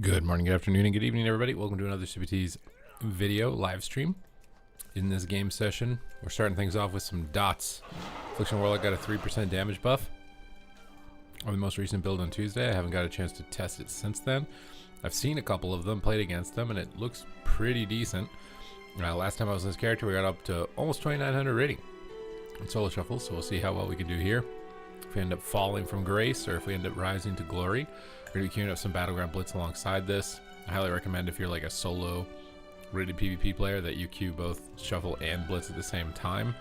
Good morning, good afternoon, and good evening, everybody. Welcome to another CBT's video live stream. In this game session, we're starting things off with some dots. Affliction Warlock got a 3% damage buff on the most recent build on Tuesday. I haven't got a chance to test it since then. I've seen a couple of them, played against them, and it looks pretty decent. Last time I was in this character, we got up to almost 2,900 rating in solo shuffle, so we'll see how well we can do here. If we end up falling from grace, or if we end up rising to glory. We're going to be queuing up some Battleground Blitz alongside this. I highly recommend if you're like a solo rated PvP player that you queue both Shuffle and Blitz at the same time.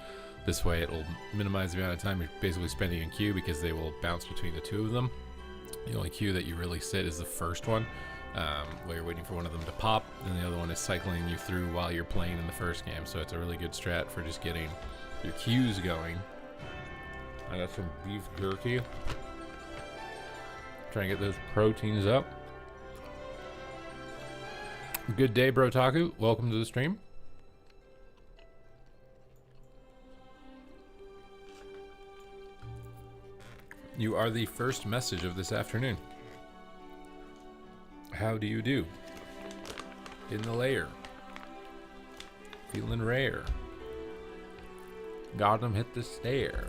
This way it will minimize the amount of time you're basically spending in queue because they will bounce between the two of them. The only queue that you really sit is the first one, where you're waiting for one of them to pop, and the other one is cycling you through while you're playing in the first game. So it's a really good strat for just getting your queues going. I got some beef jerky. Trying to get those proteins up. Good day, Brotaku. Welcome to the stream. You are the first message of this afternoon. How do you do? In the lair. Feeling rare. Got him hit the stair.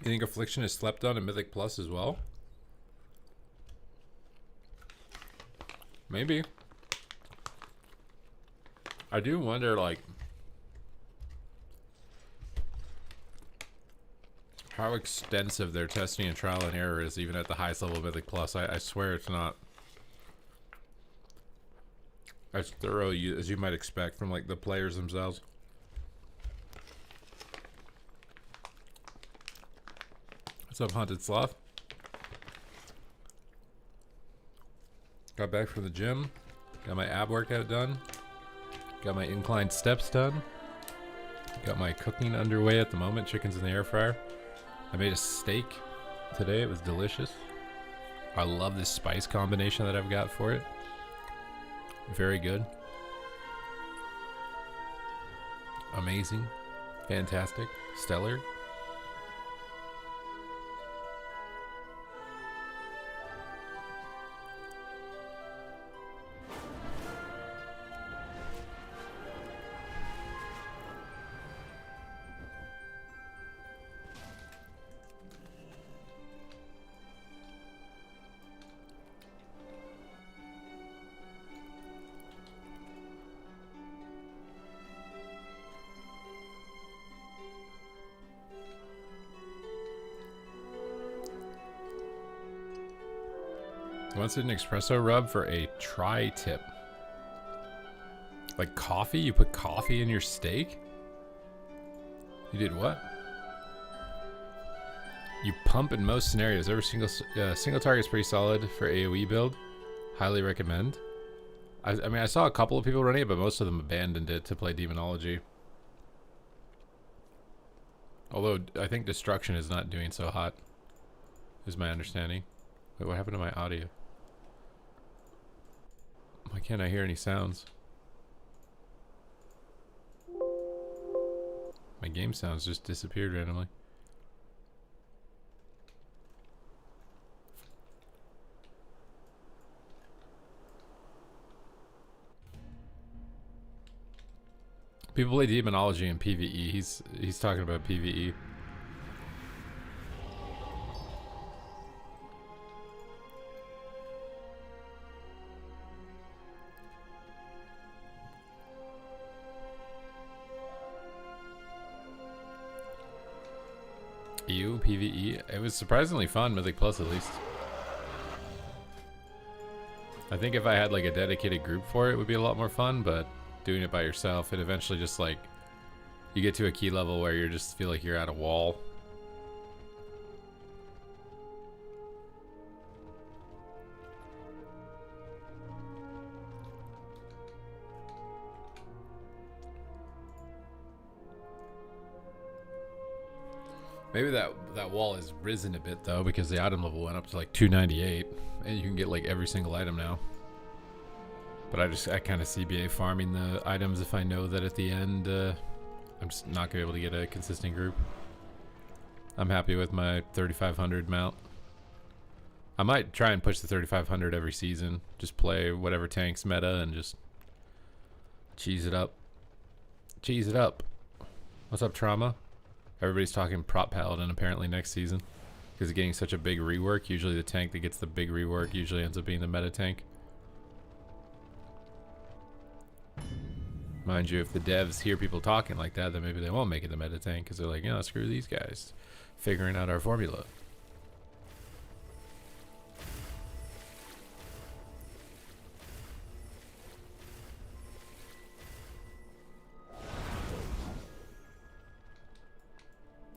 You think Affliction is slept on in Mythic Plus as well? Maybe. I do wonder, like, how extensive their testing and trial and error is, even at the highest level of Mythic Plus. I swear it's not as thorough as you might expect from, like, the players themselves. What's up, Haunted Sloth? Got back from the gym. Got my ab workout done. Got my inclined steps done. Got my cooking underway at the moment. Chicken's in the air fryer. I made a steak today. It was delicious. I love this spice combination that I've got for it. Very good. Amazing. Fantastic. Stellar. Once did an espresso rub for a tri-tip. Like coffee? You put coffee in your steak? You did what? You pump in most scenarios. Every single target's pretty solid for AoE build. Highly recommend. I mean, I saw a couple of people running it, but most of them abandoned it to play Demonology. Although, I think Destruction is not doing so hot, is my understanding. Wait, what happened to my audio? Why can't I hear any sounds? My game sounds just disappeared randomly. People play Demonology in PvE. He's talking about PvE. EU, PvE. It was surprisingly fun, Mythic Plus at least. I think if I had like a dedicated group for it, it would be a lot more fun, but doing it by yourself, it eventually just like, you get to a key level where you just feel like you're at a wall. Maybe that wall has risen a bit though, because the item level went up to like 298, and you can get like every single item now. But I kind of CBA farming the items if I know that at the end I'm just not going to be able to get a consistent group. I'm happy with my 3,500 mount. I might try and push the 3,500 every season. Just play whatever tanks meta and just cheese it up. Cheese it up. What's up, Trauma? Everybody's talking Prop Paladin apparently next season. Because it's getting such a big rework. Usually the tank that gets the big rework usually ends up being the meta tank. Mind you, if the devs hear people talking like that, then maybe they won't make it the meta tank. Because they're like, you know, screw these guys. Figuring out our formula.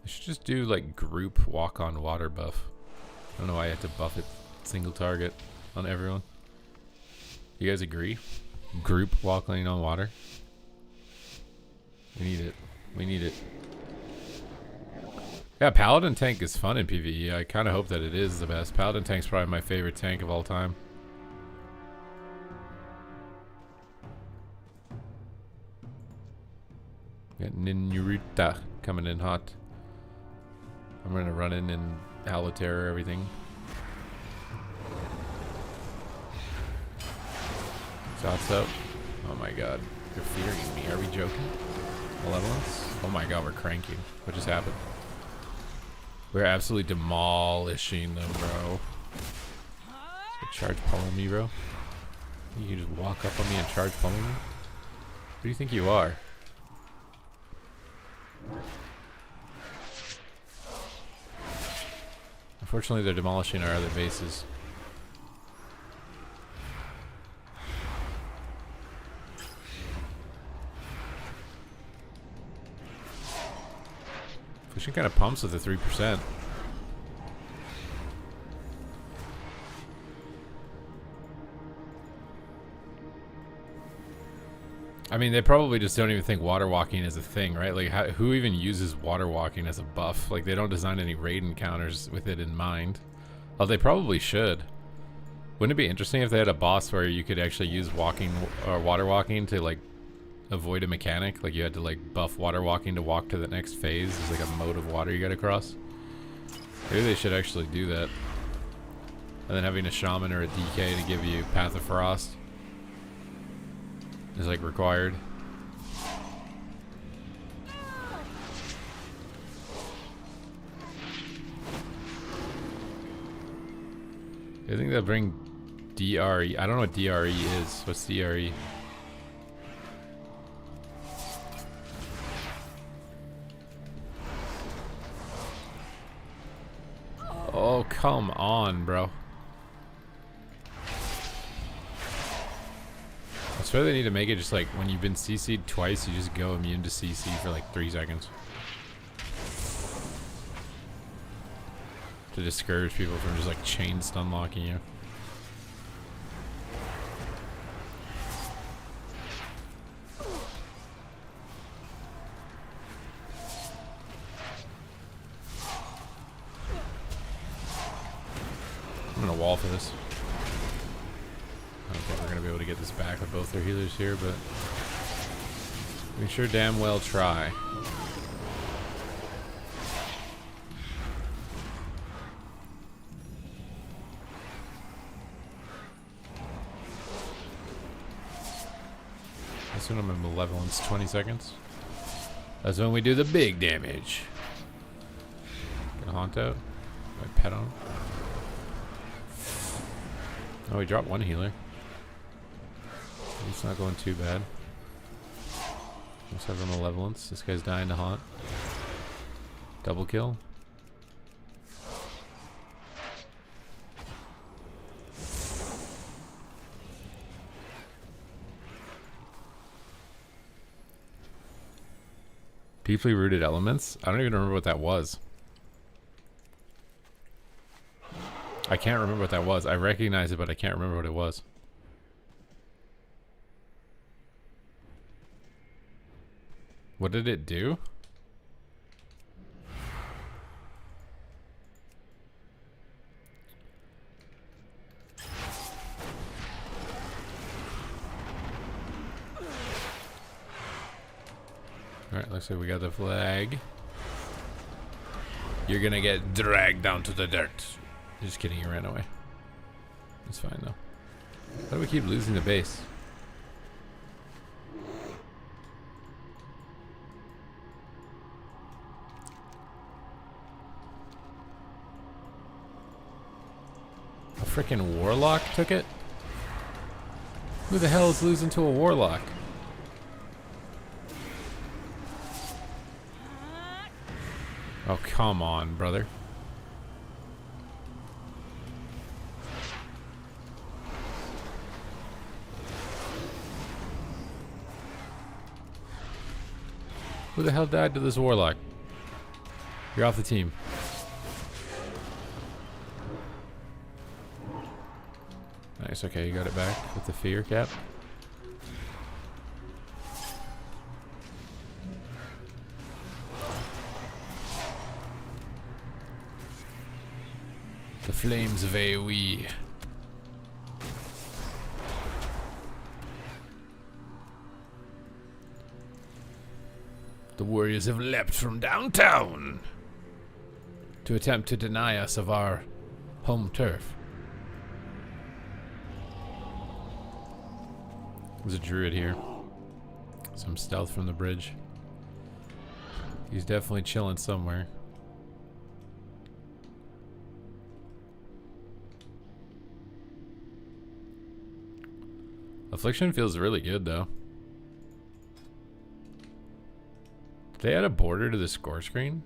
I should just do like group walk on water buff. I don't know why I have to buff it single target on everyone. You guys agree? Group walking on water? We need it. We need it. Yeah, Paladin tank is fun in PvE. I kind of hope that it is the best. Paladin tank's probably my favorite tank of all time. Got Ninurita coming in hot. I'm gonna run in and Howl of Terror everything. Shots up. Oh my god. You're fearing me. Are we joking? Malevolence? Oh my god, we're cranking. What just happened? We're absolutely demolishing them, bro. So charge pummel me, bro. You can just walk up on me and charge pummel me? Who do you think you are? Unfortunately, they're demolishing our other bases. Fishing kind of pumps with the 3%. I mean, they probably just don't even think water walking is a thing, right? Like, who even uses water walking as a buff? Like, they don't design any raid encounters with it in mind. Oh, they probably should. Wouldn't it be interesting if they had a boss where you could actually use walking or water walking to, like, avoid a mechanic? Like, you had to, like, buff water walking to walk to the next phase. It's like a mode of water you gotta cross. Maybe they should actually do that. And then having a shaman or a DK to give you Path of Frost is like required. I think they'll bring DRE. I don't know what DRE is. What's DRE? Oh, come on, bro. I swear they need to make it just like when you've been CC'd twice, you just go immune to CC for like 3 seconds. To discourage people from just like chain stun locking you. I'm gonna wall for this. I don't think we're gonna be able to get this back with both their healers here, but we sure damn well try. That's when I'm in Malevolence, 20 seconds. That's when we do the big damage. Gonna haunt out. My pet on him. Oh, we dropped one healer. It's not going too bad. Let's have a Malevolence. This guy's dying to haunt. Double kill. Deeply rooted elements? I don't even remember what that was. I can't remember what that was. I recognize it, but I can't remember what it was. What did it do? Alright, looks like we got the flag. You're gonna get dragged down to the dirt. Just kidding, you ran away. It's fine though. How do we keep losing the base? A freaking warlock took it? Who the hell is losing to a warlock? Oh, come on, brother. Who the hell died to this warlock? You're off the team. Nice, okay, you got it back with the fear cap. The flames of AoE. The warriors have leapt from downtown to attempt to deny us of our home turf. There's a druid here. Some stealth from the bridge. He's definitely chilling somewhere. Affliction feels really good though. Did they add a border to the score screen?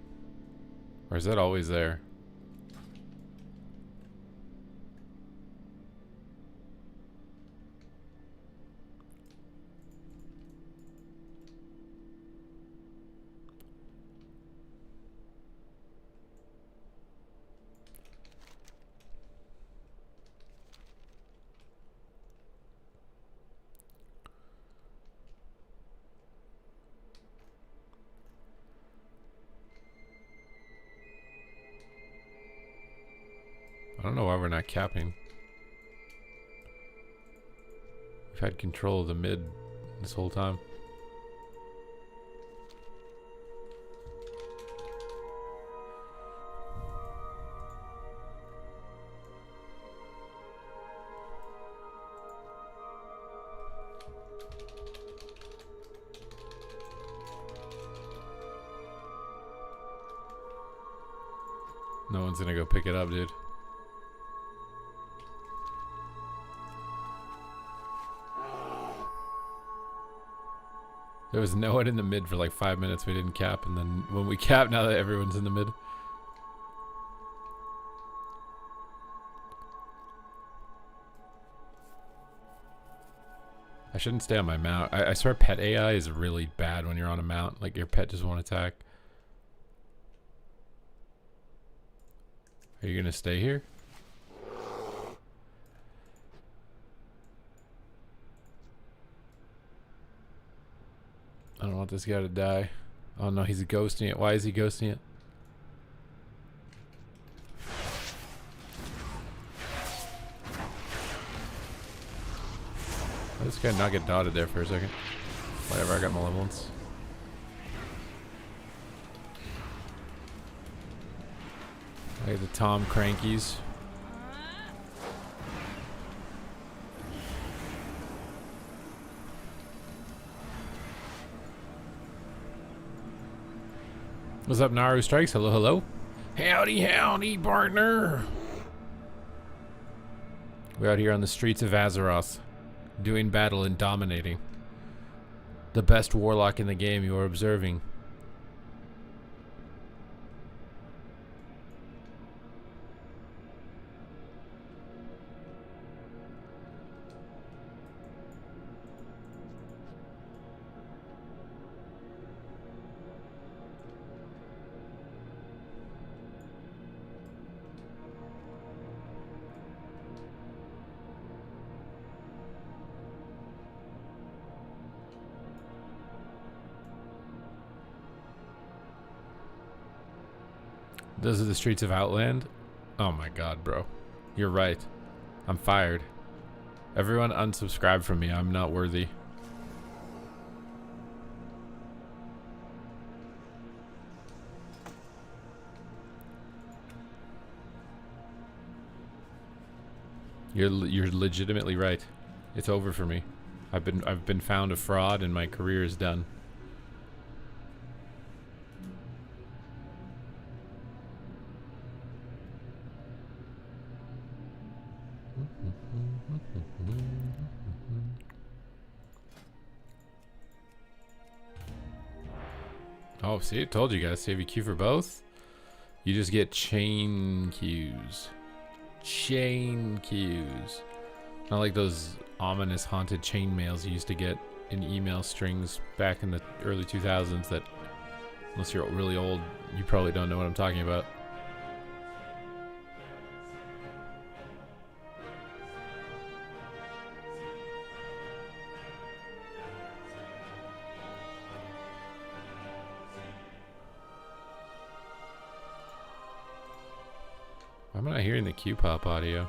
Or is that always there? I don't know why we're not capping. We've had control of the mid this whole time. No one's gonna go pick it up, dude. There was no one in the mid for like 5 minutes. We didn't cap, and then when we cap, now that everyone's in the mid. I shouldn't stay on my mount. I swear pet AI is really bad when you're on a mount. Like your pet just won't attack. Are you gonna stay here? I don't want this guy to die. Oh no, he's ghosting it. Why is he ghosting it? Why did this guy not get dotted there for a second? Whatever, I got malevolence. I got the Tom Crankies. What's up, Naru Strikes? Hello, hello. Howdy, howdy, partner. We're out here on the streets of Azeroth, doing battle and dominating. The best warlock in the game you are observing. Those are the streets of Outland? Oh my god, bro. You're right. I'm fired. Everyone unsubscribe from me. I'm not worthy. You're legitimately right. It's over for me. I've been found a fraud and my career is done. Oh, see, I told you guys, save a queue for both. You just get chain queues. Chain queues. Not like those ominous haunted chain mails you used to get in email strings back in the early 2000s that, unless you're really old, you probably don't know what I'm talking about. I'm not hearing the Q-pop audio.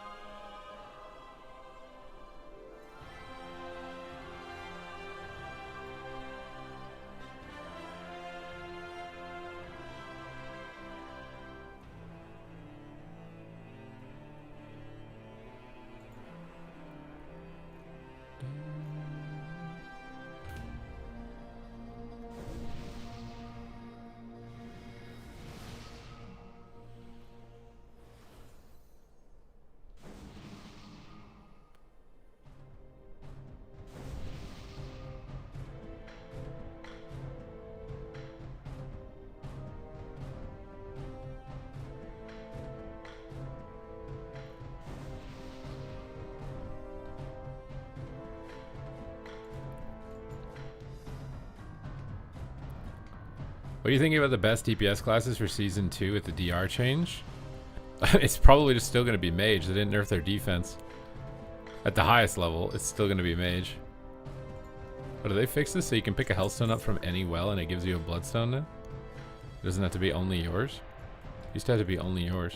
What do you think about the best DPS classes for Season 2 with the DR change? It's probably just still going to be Mage. They didn't nerf their defense. At the highest level, it's still going to be Mage. But do they fix this so you can pick a Healthstone up from any well and it gives you a Bloodstone now? It doesn't have to be only yours? It used to have to be only yours.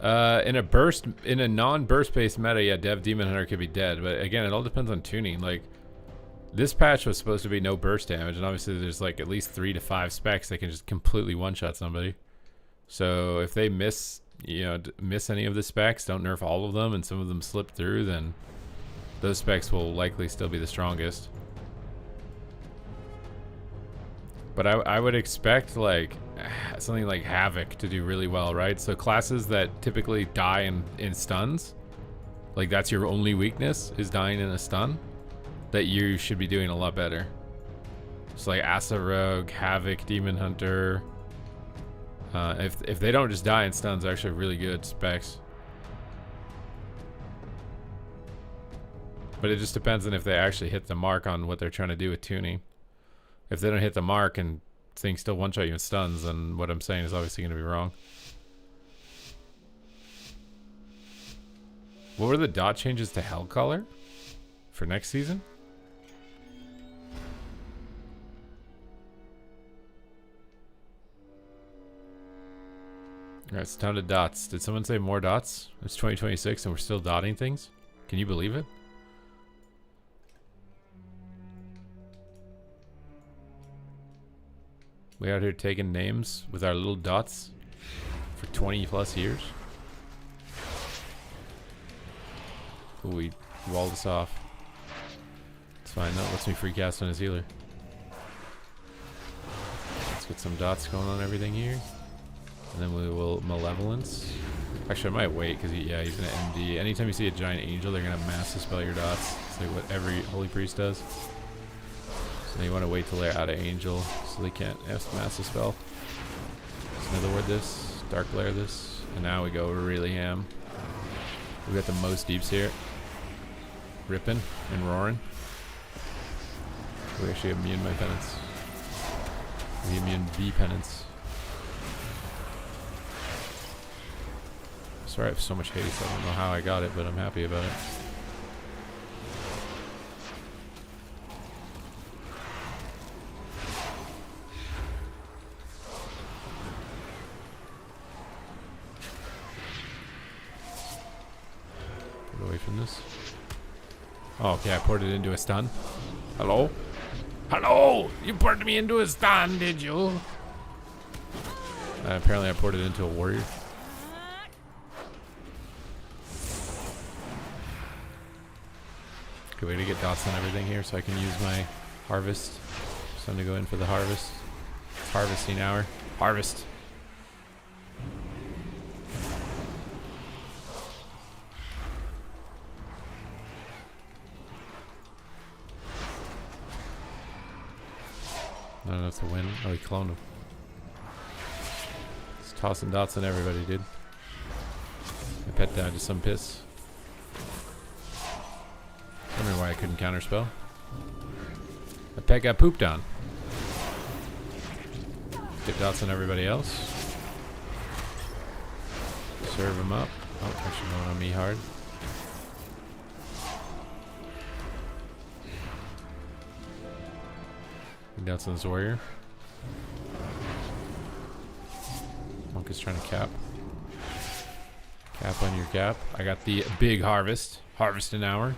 In a non-burst based meta, yeah, Dev Demon Hunter could be dead, but again, it all depends on tuning. Like, this patch was supposed to be no burst damage, and obviously there's like at least 3 to 5 specs that can just completely one-shot somebody. So if they miss any of the specs, don't nerf all of them, and some of them slip through, then those specs will likely still be the strongest. But I would expect like something like Havoc to do really well, right? So classes that typically die in stuns, like that's your only weakness is dying in a stun, that you should be doing a lot better. So like Asa Rogue, Havoc, Demon Hunter. If they don't just die in stuns, they're actually really good specs. But it just depends on if they actually hit the mark on what they're trying to do with tuning. If they don't hit the mark and things still one-shot you in stuns, then what I'm saying is obviously going to be wrong. What were the dot changes to Hell Color for next season? Alright, it's down to dots. Did someone say more dots? It's 2026 and we're still dotting things? Can you believe it? We out here taking names with our little dots for 20 plus years. Ooh, we walled this off. It's fine, that lets me free cast on his healer. Let's get some dots going on everything here. And then we will Malevolence. Actually, I might wait because he's gonna MD. Anytime you see a giant angel, they're gonna mass dispel your dots. It's like what every holy priest does. So you want to wait till they're out of angel so they can't mass dispel. So Netherward this, Dark Glare this, and now we go really ham. We got the most deeps here. Ripping and roaring. We actually have immune my penance. We immune V penance. Sorry, I have so much haste. I don't know how I got it, but I'm happy about it. Get away from this. Oh, okay, I poured it into a stun. Hello? Hello! You poured me into a stun, did you? Apparently I ported it into a warrior. Good way to get dots on everything here so I can use my harvest. It's time to go in for the harvest. It's harvesting hour. Harvest. Not enough to win. Oh, he cloned him. He's tossing dots on everybody, dude. My pet died to some piss. Wondering why I couldn't counterspell. My pet got pooped on. Get dots on everybody else. Serve him up. Oh, actually going on me hard. Dots on this warrior. Monk is trying to cap. Cap on your cap. I got the big harvest. Harvest an hour.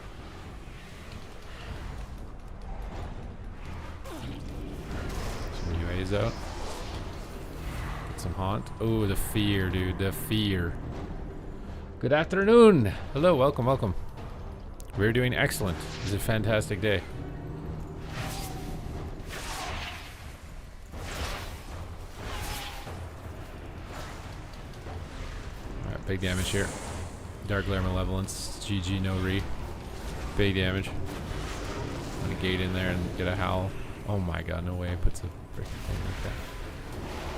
Some UAs out. Get some haunt. Oh, the fear, dude. The fear. Good afternoon. Hello, welcome, welcome. We're doing excellent. It's a fantastic day. Big damage here. Dark Glare Malevolence. GG, no re. Big damage. I'm gonna gate in there and get a howl. Oh my god, no way it puts a freaking thing like that.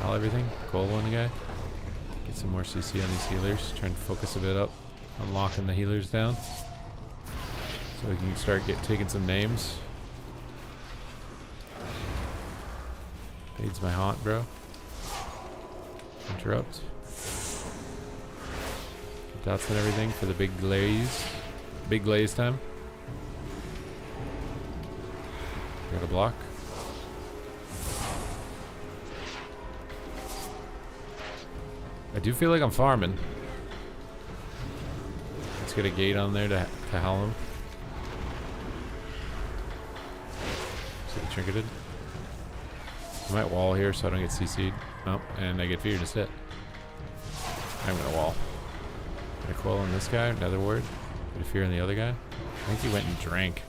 Howl everything. Cold one guy. Get some more CC on these healers. Try and focus a bit up. Unlocking the healers down. So we can start taking some names. Fades my haunt, bro. Interrupt. Dots and everything for the big glaze. Big glaze time. Got a block. I do feel like I'm farming. Let's get a gate on there to howl him. So he trinketed. I might wall here so I don't get CC'd. Oh, and I get feared instead. I'm gonna wall. Gonna coil on this guy, another word. Gonna fear on the other guy. I think he went and drank.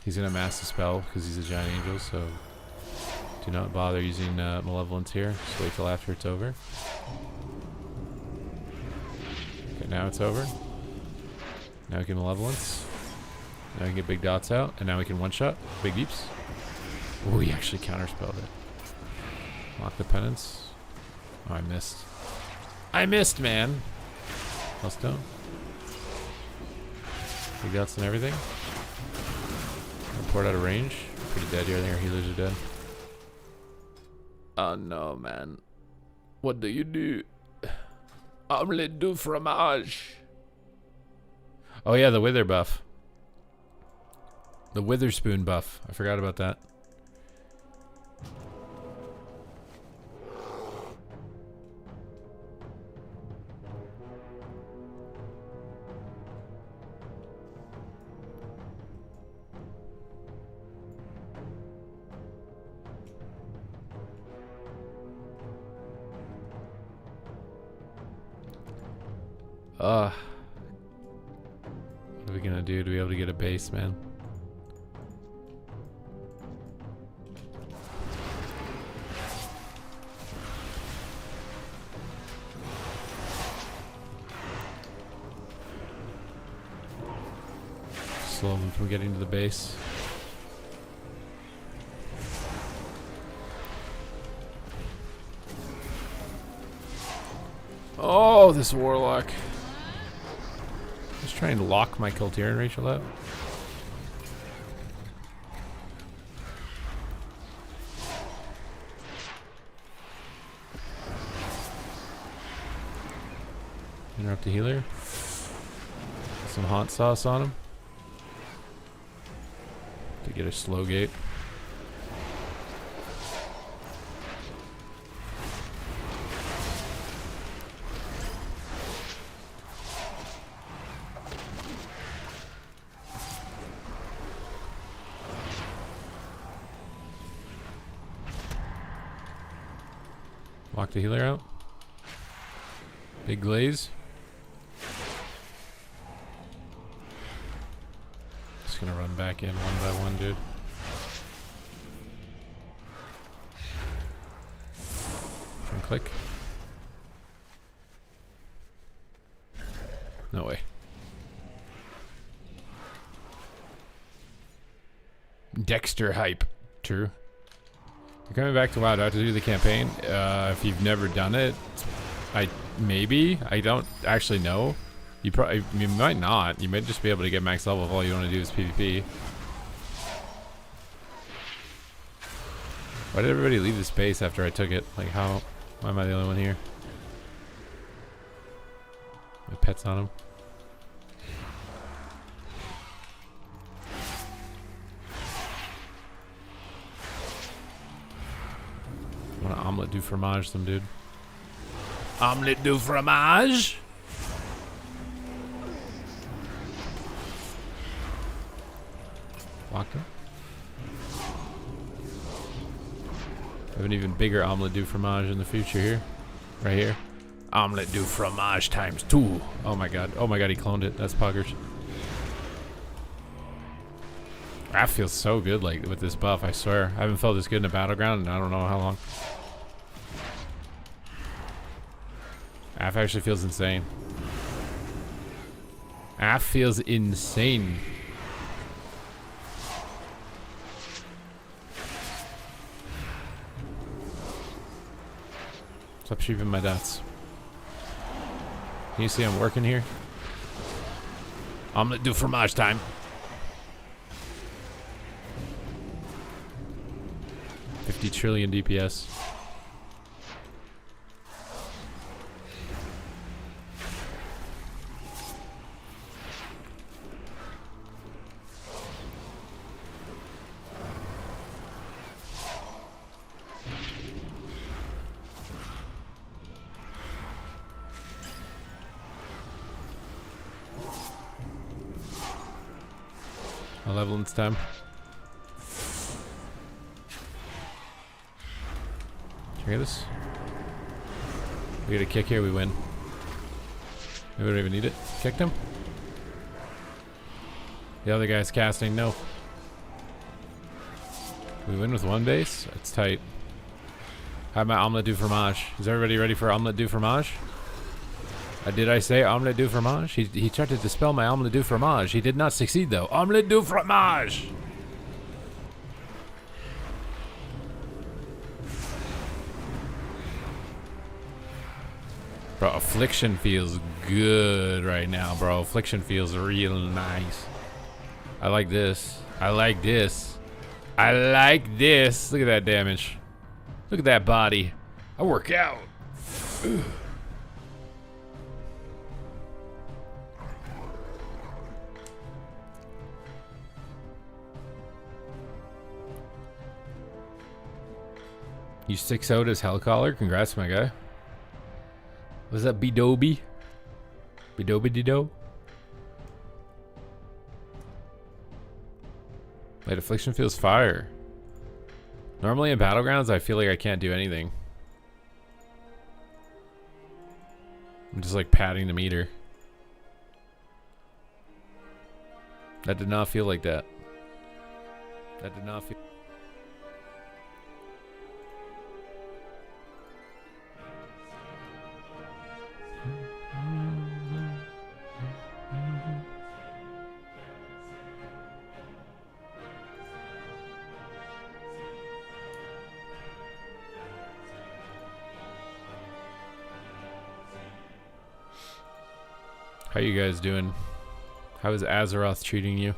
He's gonna mass the spell because he's a giant angel, so do not bother using Malevolence here. Just wait till after it's over. Okay, now it's over. Now we can Malevolence. Now we can get big dots out, and now we can one-shot. Big deeps. Oh, he actually counterspelled it. Lock the penance. Oh, I missed. I missed, man. Hellstone. Big dots and everything. Report out of range. Pretty dead here. I think our healers are dead. Oh no, man. What do you do? Omelette du fromage. Oh yeah, the wither buff. The witherspoon buff. I forgot about that. What are we gonna do to be able to get a base, man? Slow them from getting to the base. Oh, this warlock. Just trying to lock my Kultiran Rachel out. Interrupt the healer. Some hot sauce on him. To get a slow gate. Walk the healer out. Big glaze. Just gonna run back in one by one, dude. And click. No way. Dexter hype. True. You're coming back to WoW. Do I have to do the campaign? If you've never done it, maybe. I don't actually know. You might not. You might just be able to get max level if all you want to do is PvP. Why did everybody leave the space after I took it? Like, how? Why am I the only one here? My pet's on him. I want to omelette du fromage some dude. Omelette du fromage? Locked him. Have an even bigger omelette du fromage in the future here. Right here. Omelette du fromage times 2. Oh my god. Oh my god, he cloned it. That's poggers. That feels so good, like, with this buff, I swear. I haven't felt this good in a battleground in I don't know how long. AF actually feels insane. AF feels insane. Stop sheeping my dots. Can you see I'm working here? Omelette du fromage time. 50 trillion DPS. I'll level this time. Hear this? We get a kick here, we win. We don't even need it. Kicked him. The other guy's casting, no. We win with one base? That's tight. I have my omelette du fromage. Is everybody ready for omelette du fromage? Did I say omelette du fromage? He tried to dispel my omelette du fromage. He did not succeed though. Omelette du fromage! Bro, Affliction feels good right now, bro. Affliction feels real nice. I like this. I like this. I like this. Look at that damage. Look at that body. I work out. Ugh. You 6-0'd as Hellcaller? Congrats, my guy. Was that Bidobi? Bidobi-dido? Wait, Affliction feels fire. Normally in Battlegrounds, I feel like I can't do anything. I'm just like patting the meter. That did not feel like that. That did not feel... How you guys doing? How is Azeroth treating you?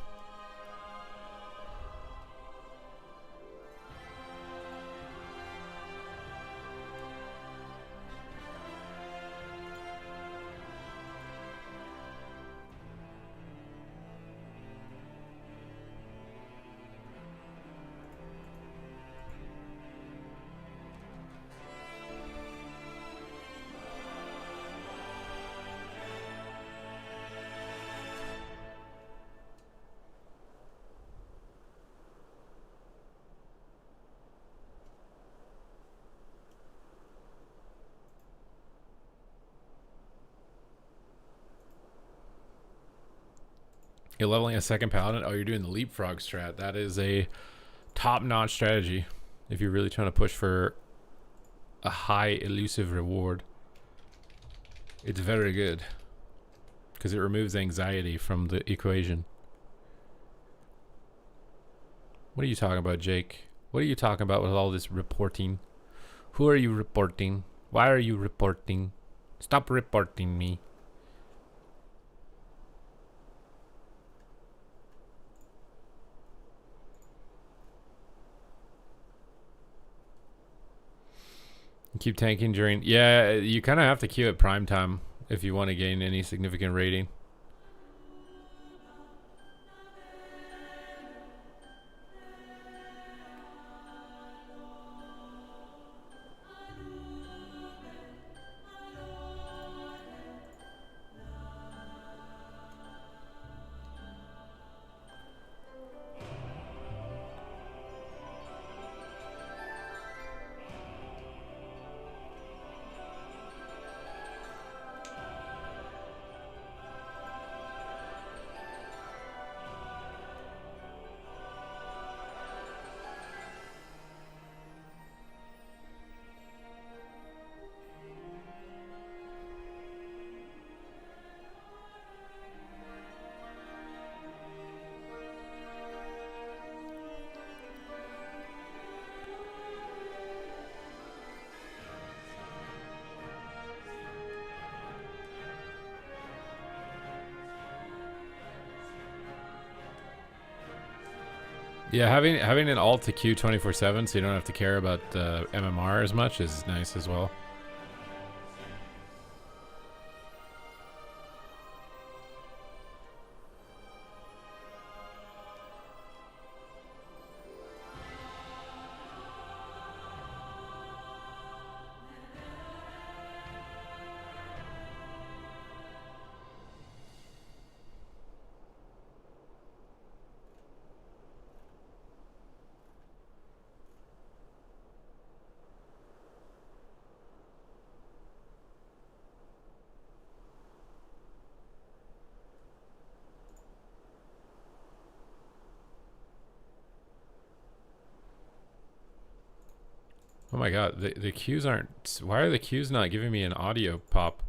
You're leveling a second paladin. Oh, you're doing the leapfrog strat. That is a top-notch strategy if you're really trying to push for a high elusive reward. It's very good because it removes anxiety from the equation. What are you talking about, Jake? What are you talking about with all this reporting? Who are you reporting? Why are you reporting? Stop reporting me. Keep tanking during... Yeah, you kind of have to queue at prime time if you want to gain any significant rating. Yeah, having an alt to queue 24/7 so you don't have to care about MMR as much is nice as well. Oh my god, the queues aren't... Why are the queues not giving me an audio pop?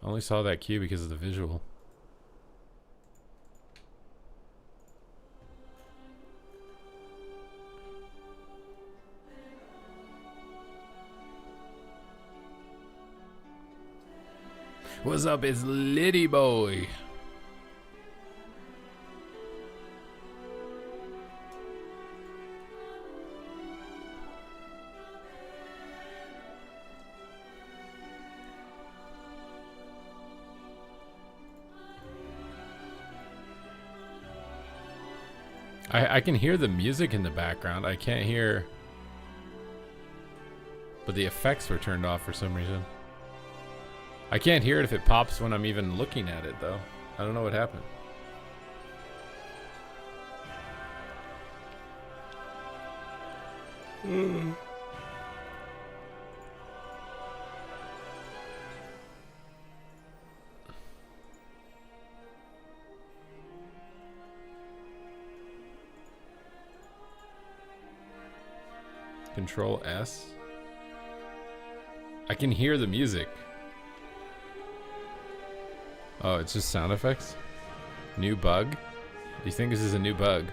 I only saw that queue because of the visual. What's up, it's Liddy Boy. I can hear the music in the background. I can't hear... But the effects were turned off for some reason. I can't hear it if it pops when I'm even looking at it, though. I don't know what happened. Control S. I can hear the music. Oh, it's just sound effects? New bug? Do you think this is a new bug?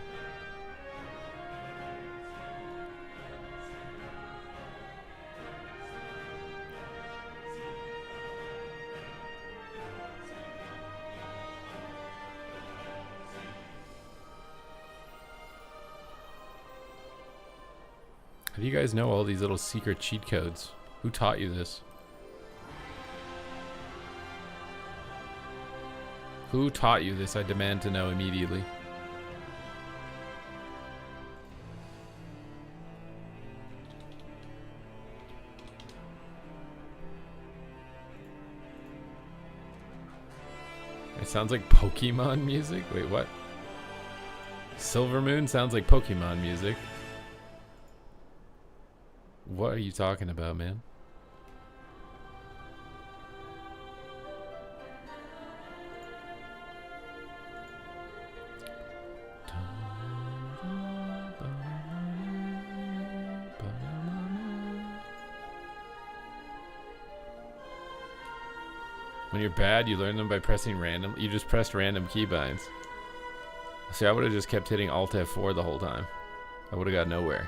How do you guys know all these little secret cheat codes? Who taught you this? Who taught you this? I demand to know immediately. It sounds like Pokemon music? Wait, what? Silver Moon sounds like Pokemon music. What are you talking about, man? When you're bad, you learn them by pressing random. You just pressed random keybinds. See, I would have just kept hitting Alt F4 the whole time. I would have got nowhere.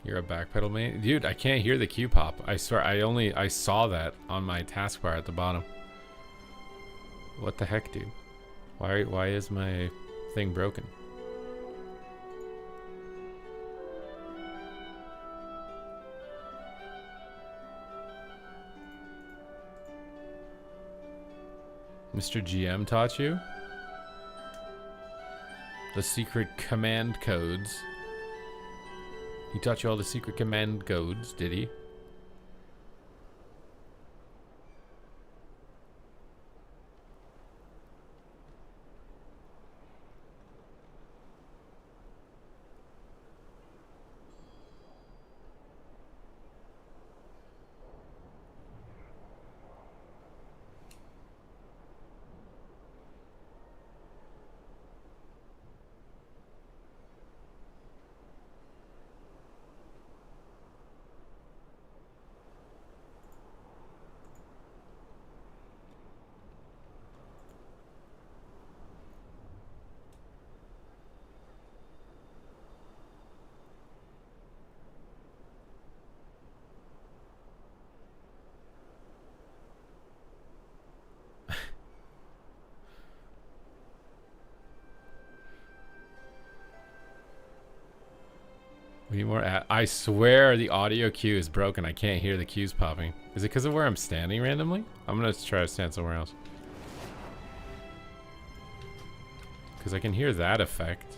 You're a backpedal main? Dude, I can't hear the Q pop. I swear, I saw that on my taskbar at the bottom. What the heck, dude? Why is my thing broken? Mr. GM taught you? The secret command codes. He taught you all the secret command codes, did he? We need more. I swear the audio cue is broken. I can't hear the cues popping. Is it because of where I'm standing randomly? I'm gonna try to stand somewhere else. Because I can hear that effect.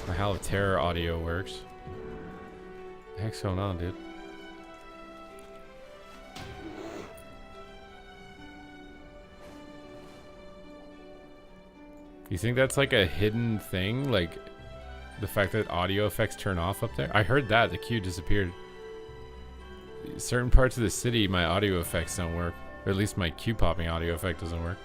The Hall of Terror audio works. What the heck's going on, dude? You think that's like a hidden thing? Like the fact that audio effects turn off up there? I heard that. The cue disappeared. Certain parts of the city, my audio effects don't work. Or at least my cue popping audio effect doesn't work.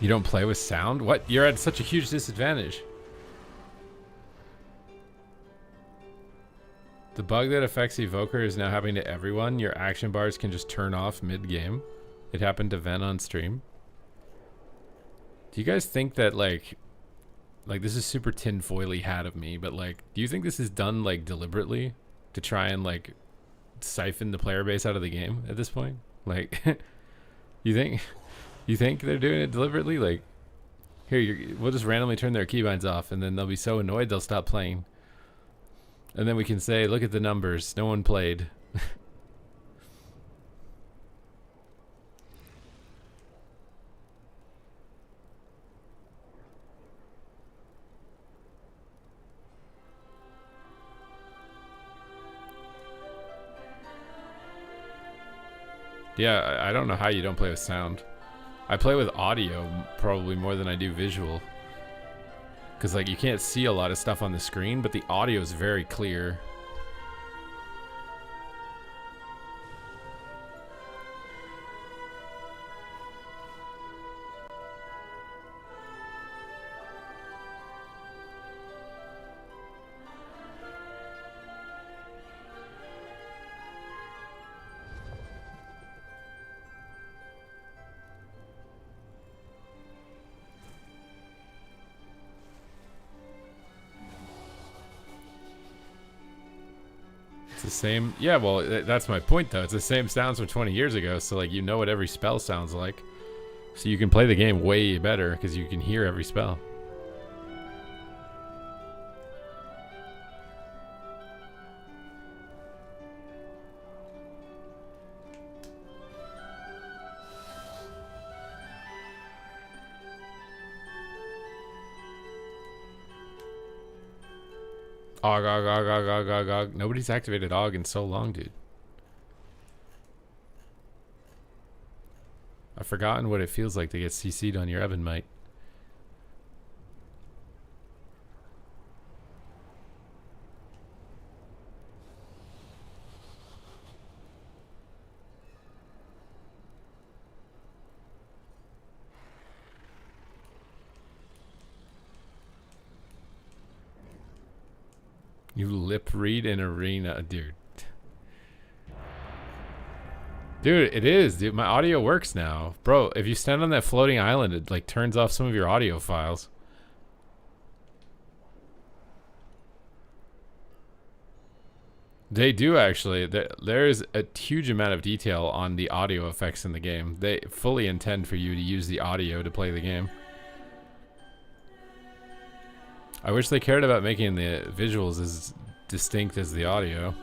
You don't play with sound? What? You're at such a huge disadvantage. The bug that affects Evoker is now happening to everyone. Your action bars can just turn off mid-game. It happened to Ven on stream. Do you guys think that like this is super tinfoily hat of me, but like, do you think this is done like deliberately to try and like siphon the player base out of the game at this point? Like, you think they're doing it deliberately? Like, here, we'll just randomly turn their keybinds off, and then they'll be so annoyed they'll stop playing. And then we can say, look at the numbers. No one played. Yeah, I don't know how you don't play with sound. I play with audio probably more than I do visual. Because like you can't see a lot of stuff on the screen, but the audio is very clear. The same, yeah, well, that's my point though. It's the same sounds from 20 years ago, so like you know what every spell sounds like, so you can play the game way better because you can hear every spell. Og. Nobody's activated Og in so long, dude. I've forgotten what it feels like to get CC'd on your Evan mic. You lip read in arena, dude. Dude, it is, dude. My audio works now. Bro, if you stand on that floating island, it like turns off some of your audio files. They do actually. There's a huge amount of detail on the audio effects in the game. They fully intend for you to use the audio to play the game. I wish they cared about making the visuals as distinct as the audio.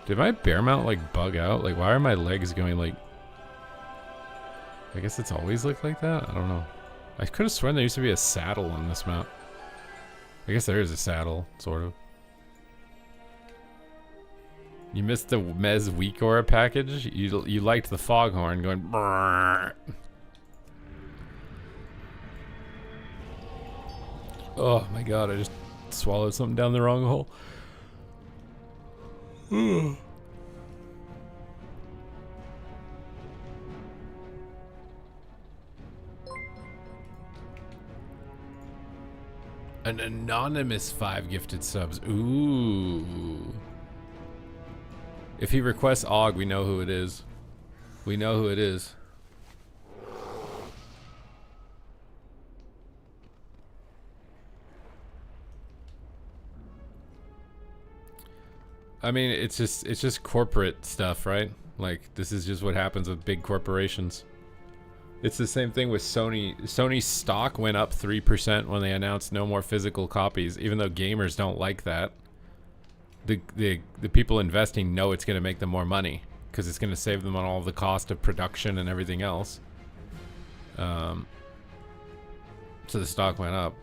Did my bear mount like bug out? Like, why are my legs going like... I guess it's always looked like that? I don't know. I could have sworn there used to be a saddle on this mount. I guess there is a saddle, sort of. You missed the Mez Weak Aura package? You liked the foghorn going brrrr. Oh my god, I just swallowed something down the wrong hole. An anonymous 5 gifted subs. Ooh. If he requests Og, we know who it is. We know who it is. I mean, it's just corporate stuff, right? Like, this is just what happens with big corporations. It's the same thing with Sony. Sony's stock went up 3% when they announced no more physical copies, even though gamers don't like that. The people investing know it's going to make them more money because it's going to save them on all the cost of production and everything else. So the stock went up.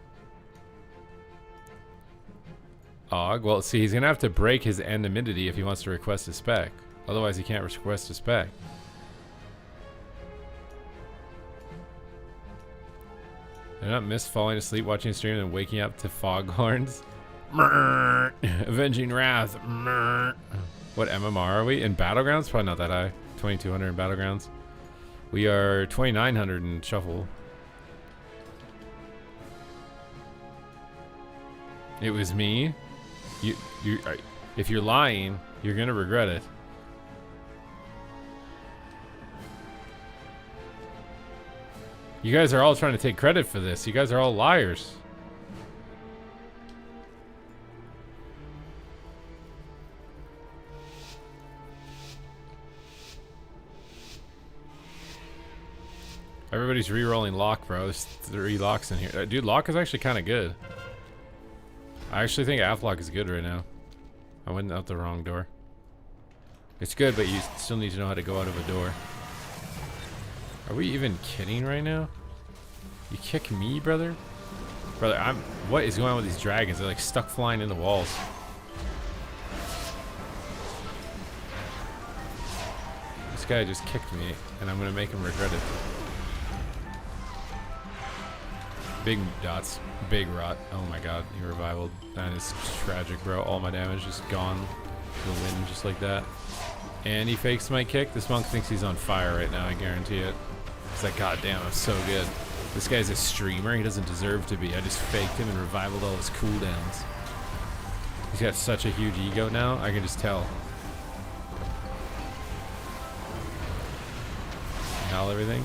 Og, well, see, he's going to have to break his anonymity if he wants to request a spec. Otherwise, he can't request a spec. Did I not miss falling asleep watching a stream and waking up to foghorns? Avenging Wrath. What MMR are we? In Battlegrounds? Probably not that high. 2200 in Battlegrounds. We are 2900 in Shuffle. It was me. If you're lying, you're gonna regret it. You guys are all trying to take credit for this. You guys are all liars. Everybody's re-rolling Locke, bro. There's 3 Locks in here. Dude, Locke is actually kind of good. I actually think Aflock is good right now. I went out the wrong door. It's good, but you still need to know how to go out of a door. Are we even kidding right now? You kick me, brother? Brother, what is going on with these dragons? They're like stuck flying in the walls. This guy just kicked me, and I'm gonna make him regret it. Big dots, big rot. Oh my god, he revivaled. That is tragic, bro. All my damage just gone to the wind just like that. And he fakes my kick. This monk thinks he's on fire right now, I guarantee it. He's like, god damn, I'm so good. This guy's a streamer, he doesn't deserve to be. I just faked him and revivaled all his cooldowns. He's got such a huge ego now, I can just tell. Hell, everything.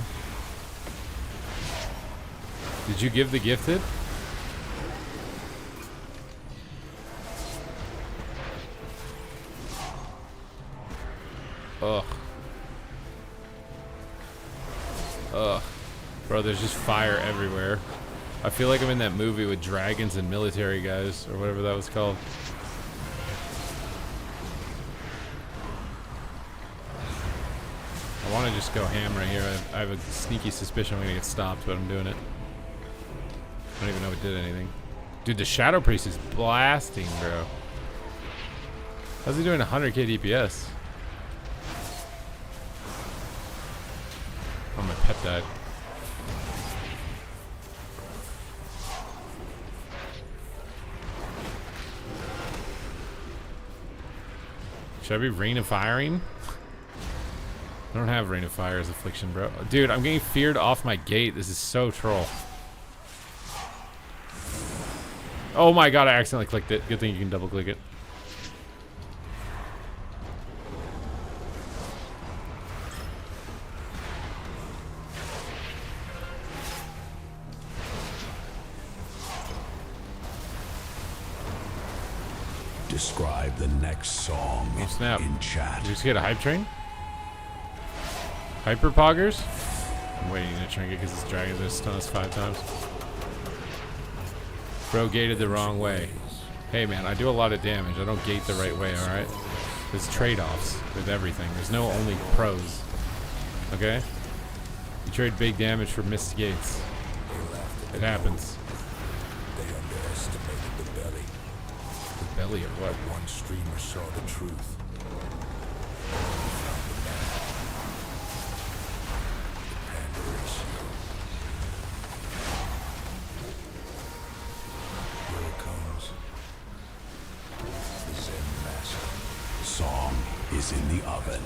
Did you give the gifted? Ugh. Ugh. Bro, there's just fire everywhere. I feel like I'm in that movie with dragons and military guys, or whatever that was called. I want to just go ham right here. I have a sneaky suspicion I'm going to get stopped, but I'm doing it. I don't even know if it did anything. Dude, the Shadow Priest is blasting, bro. How's he doing 100k DPS? Oh, my pet died. Should I be Rain of Firing? I don't have Rain of Fire as Affliction, bro. Dude, I'm getting feared off my gate. This is so troll. Oh my god, I accidentally clicked it. Good thing you can double click it. Describe the next song in chat. Did you just get a hype train? Hyper poggers? I'm waiting to try and get because this dragon's gonna stun us 5 times. Bro gated the wrong way. Hey man, I do a lot of damage. I don't gate the right way, alright? There's trade-offs with everything. There's no only pros. Okay? You trade big damage for missed gates. It happens. Belly of what? One streamer saw the truth. Here it comes. The Zen Master. Song is in the oven.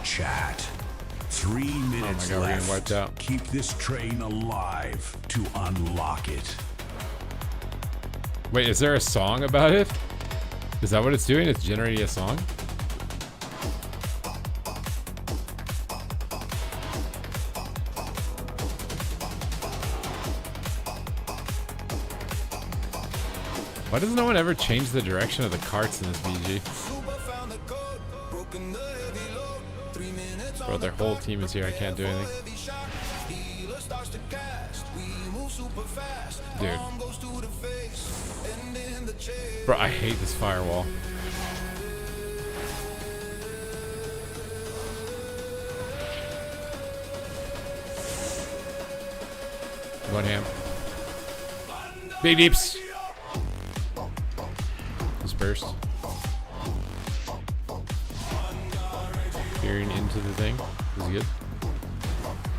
Chat. 3 minutes we're getting wiped left. out. Keep this train alive to unlock it. Wait, is there a song about it? Is that what it's doing? It's generating a song? Why does no one ever change the direction of the carts in this BG? Bro, their whole team is here. I can't do anything. Dude. Bro, I hate this firewall. One ham. Big deeps. Dispersed. Peering into the thing. Is he good?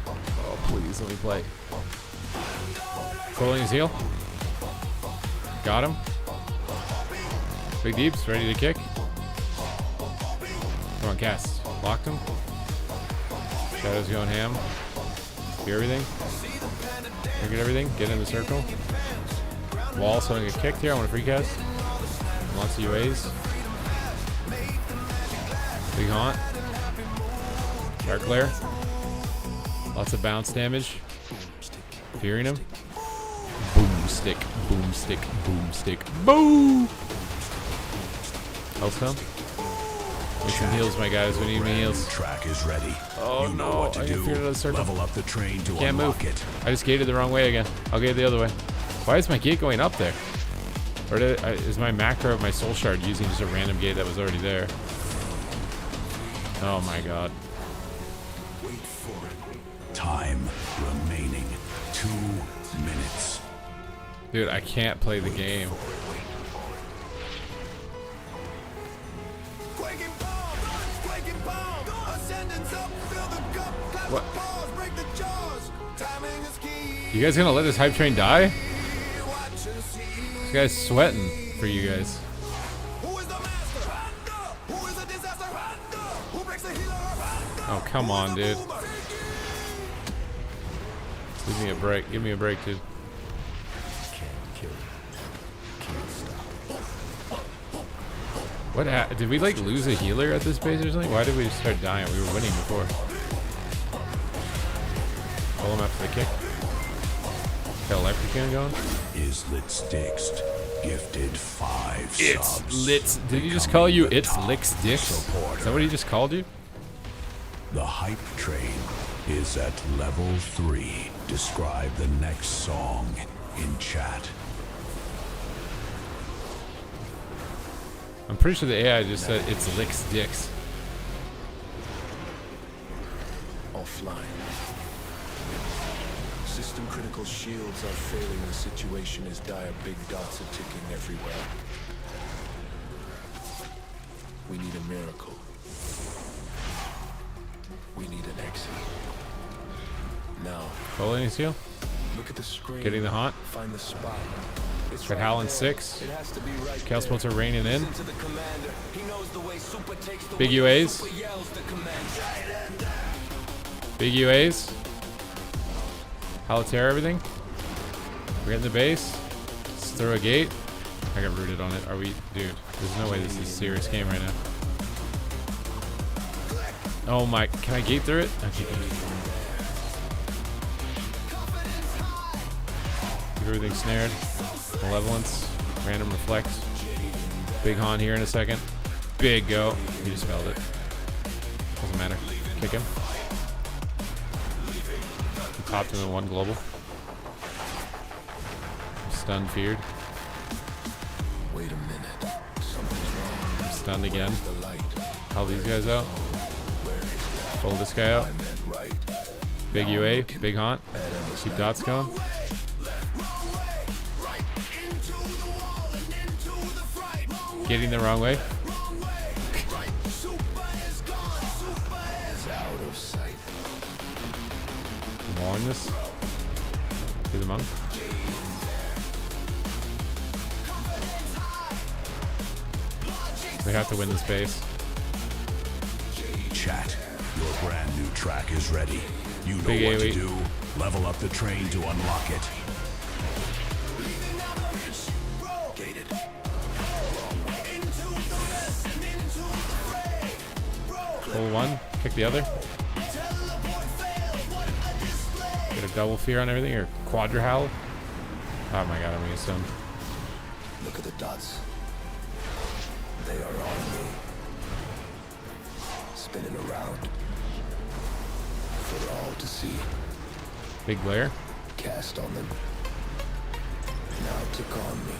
Oh, please let me play. Pulling his heel. Got him. Big deeps, ready to kick. Come on, cast. Locked him. Shadow's going ham. Hear everything. Look at everything. Get in the circle. Wall, so I'm gonna get kicked here. I want to free cast. Lots of UAs. Big haunt. Dark glare. Lots of bounce damage. Fearing him. Boomstick, boomstick, boomstick. Boom! Health come. Make some heals, my guys. We need my heals. Track is ready. Oh you know no! what to I do. feared another circle. Level up the train to Can't unlock move. it. I just gated the wrong way again. I'll gate the other way. Why is my gate going up there? Or is my macro of my soul shard using just a random gate that was already there? Oh my god. Wait for it. Time remaining 2 minutes. Dude, I can't play the game. What? You guys gonna let this hype train die? This guy's sweating for you guys. Oh, come on, dude. Give me a break. Give me a break, dude. What did we like lose a healer at this base or something? Why did we just start dying? We were winning before. Pull him after the kick. Got electric gun going. Is Litsticks gifted 5 subs. It's Litz. Did he just call you It's Licks Dicks? Is that what he just called you? The hype train is at level 3. Describe the next song in chat. I'm pretty sure the AI just said It's Licks Dicks. offline. System critical shields are failing. The situation is dire. Big dots are ticking everywhere. We need a miracle. We need an exit. Now, Rolling seal. look at the screen. Getting the haunt. Find the spot. It's Got right Howland there. 6. It has to be right Cal there. Spencer raining in. Listen to the commander. He knows the way Super takes the Big way UAs. Super yells the command. Big UAs. How to tear everything. We're getting the base. Let's throw a gate. I got rooted on it. Are we? Dude, there's no way this is a serious game right now. Oh my. Can I gate through it? Okay, good. Keep everything snared. Malevolence. Random reflex. Big haunt here in a second. Big go. He just spelled it. Doesn't matter. Kick him. He popped him in one global. Stunned, feared. Wait a minute. Something's wrong. Stunned again. The light. Call these guys out. Pull this guy out. I meant right. Big UA. Big haunt. Keep dots going. Getting the wrong way. Out of sight. Warn this. To the monk. We have to win this base. Chat, your brand new track is ready. You know Big what to AoE. do. Level up the train to unlock it. Gated. Pull one. Kick the other. Get a double fear on everything or quadra howl. Oh my god, I'm gonna stun. Look at the dots. They are on me. Spinning around. For all to see. Big glare. Cast on them. Now tick on me.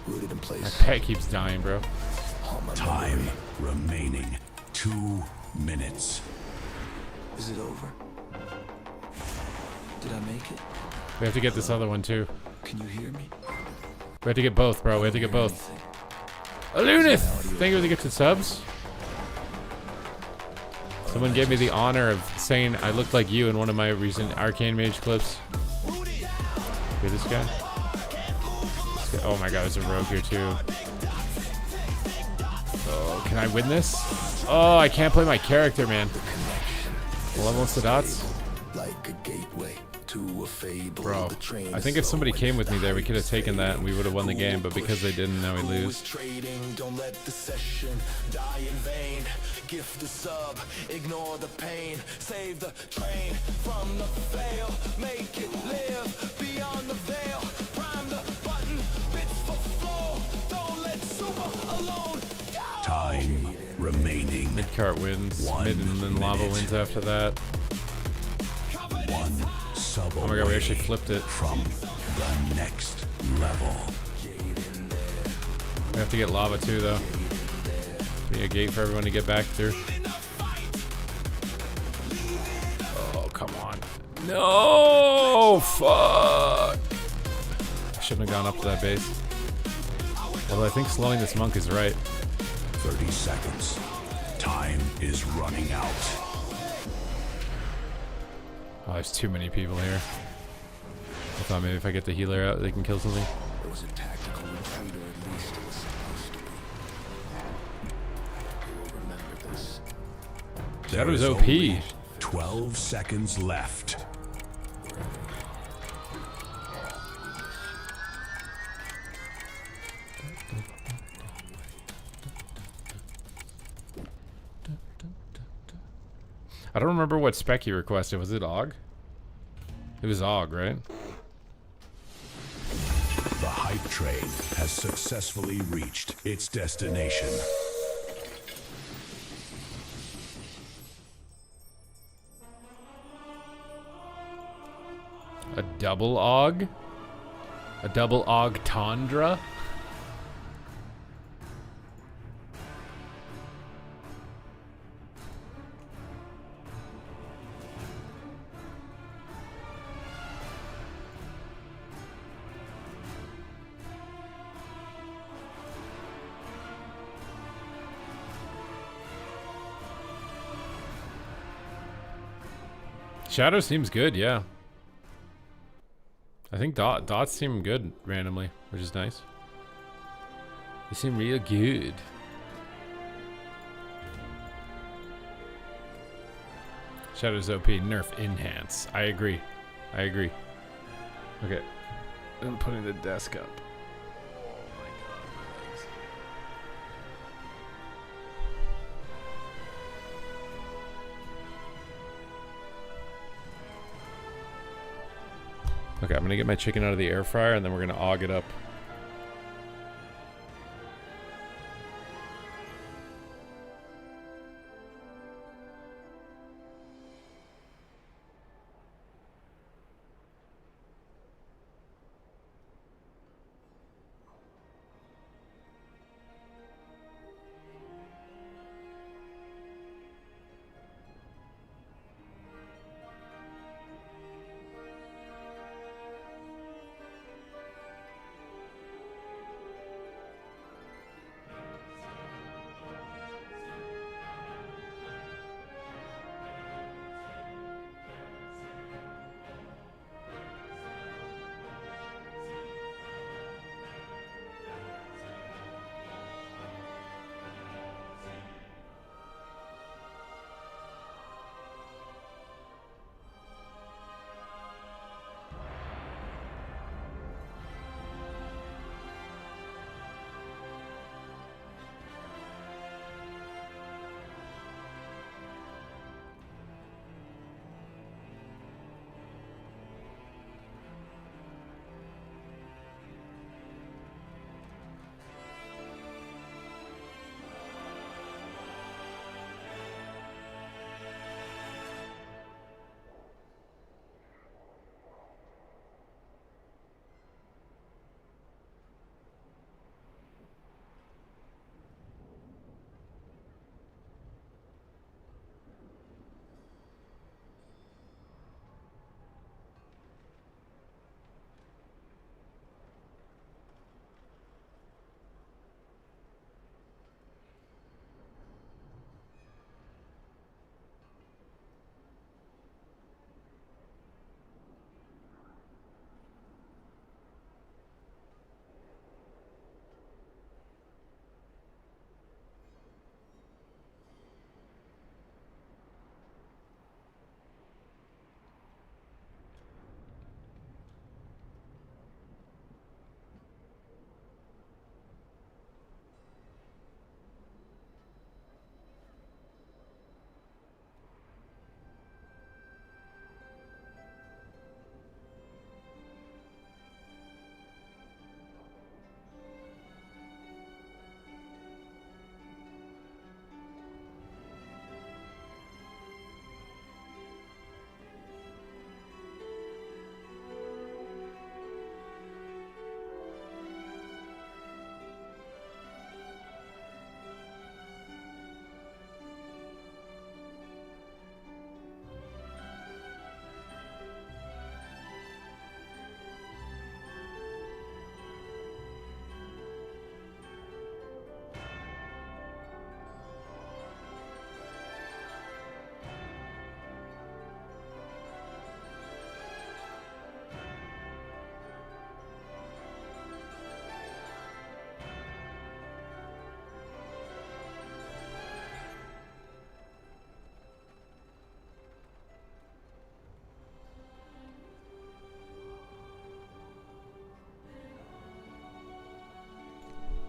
Rooted in My place. pet keeps dying, bro. On my Time memory. remaining. 2 minutes. Is it over? Did I make it? We have to get this other one too. Can you hear me? We have to get both, bro. We have to get both. Alunith! Thank you for the gifted subs. Someone gave me the honor of saying I looked like you in one of my recent Arcane Mage clips. Hear this guy? Oh my god, there's a rogue here too. Oh, can I win this? Oh, I can't play my character, man. Malevolence the dots. Like a gateway to a fable. Bro, The train I is think if somebody slowing. came with me there, we could have taken that and we would have won the game, but because they didn't, now we Who is lose. trading? Don't let the session die in vain. Gift the sub, ignore the pain. Save the train from the fail. Make it live beyond the veil. Prime the button, bits for flow. Don't let super alone. Time remaining. Mid cart wins, 1 mid and then lava minute. wins after that. 1 sub Oh my god, we actually flipped it. from the next level. We have to get lava too, though. Be a gate for everyone to get back through. Oh, come on. No! Fuck! I shouldn't have gone up to that base. Although I think slowing this monk is right. 30 seconds. Time is running out. Oh, there's too many people here. I thought maybe if I get the healer out, they can kill something. It was a tactical retreat, or at least it was supposed to be. You will remember this. That was There is OP. only 12 seconds left. I don't remember what spec he requested. Was it AUG? It was AUG, right? The hype train has successfully reached its destination. A double AUG? A double AUG Tundra? Shadow seems good, yeah. I think dots seem good randomly, which is nice. They seem real good. Shadow's OP, nerf enhance. I agree. I agree. Okay. I'm putting the desk up. Okay, I'm gonna get my chicken out of the air fryer and then we're gonna aug it up.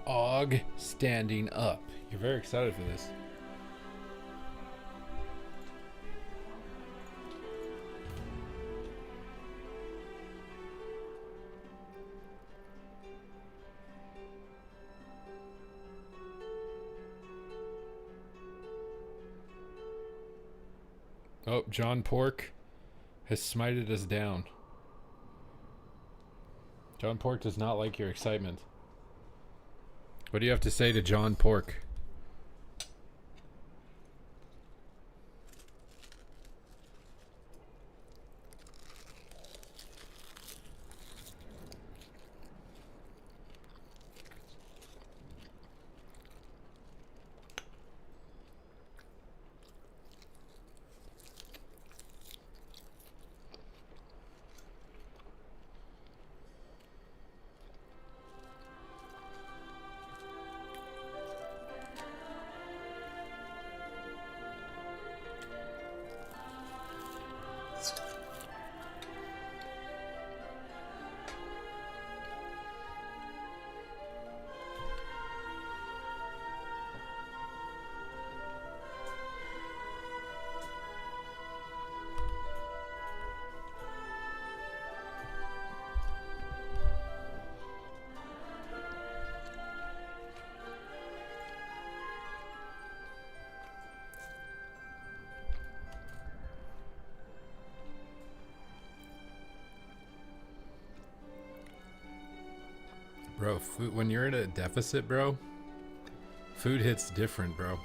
Og standing up. You're very excited for this. Oh, John Pork has smited us down. John Pork does not like your excitement. What do you have to say to John Pork? Bro, food, when you're in a deficit, bro, food hits different, bro.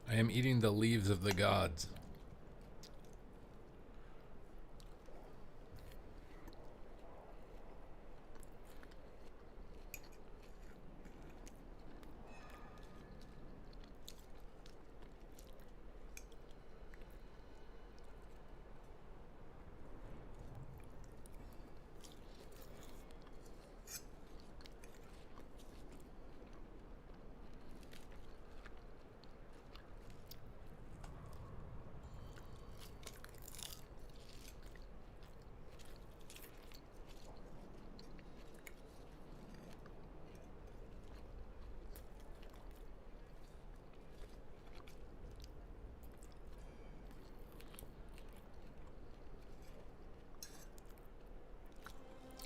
I am eating the leaves of the gods.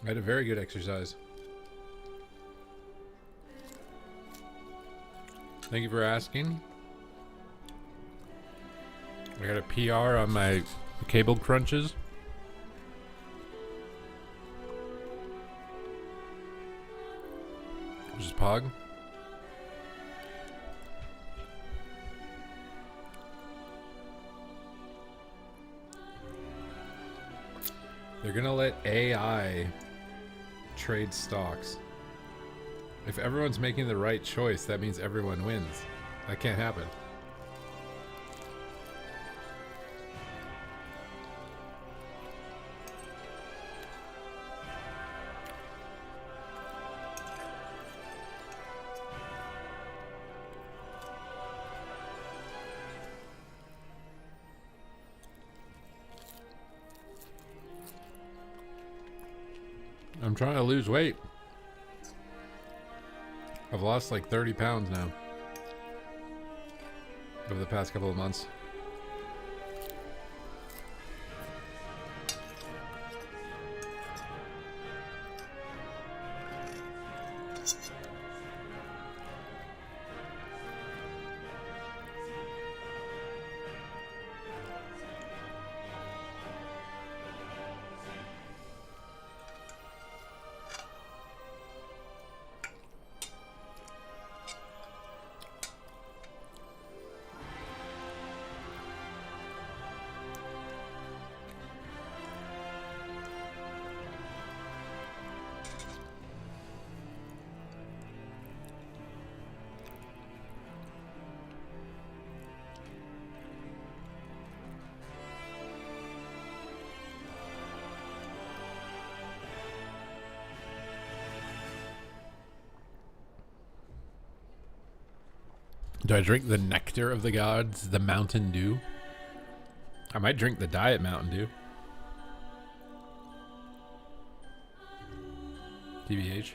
I had a very good exercise. Thank you for asking. I got a PR on my cable crunches. Which is Pog. They're gonna let AI trade stocks. If everyone's making the right choice, that means everyone wins. That can't happen. I'm trying to lose weight. I've lost like 30 pounds now over the past couple of months. Do I drink the nectar of the gods, the Mountain Dew? I might drink the Diet Mountain Dew. TBH.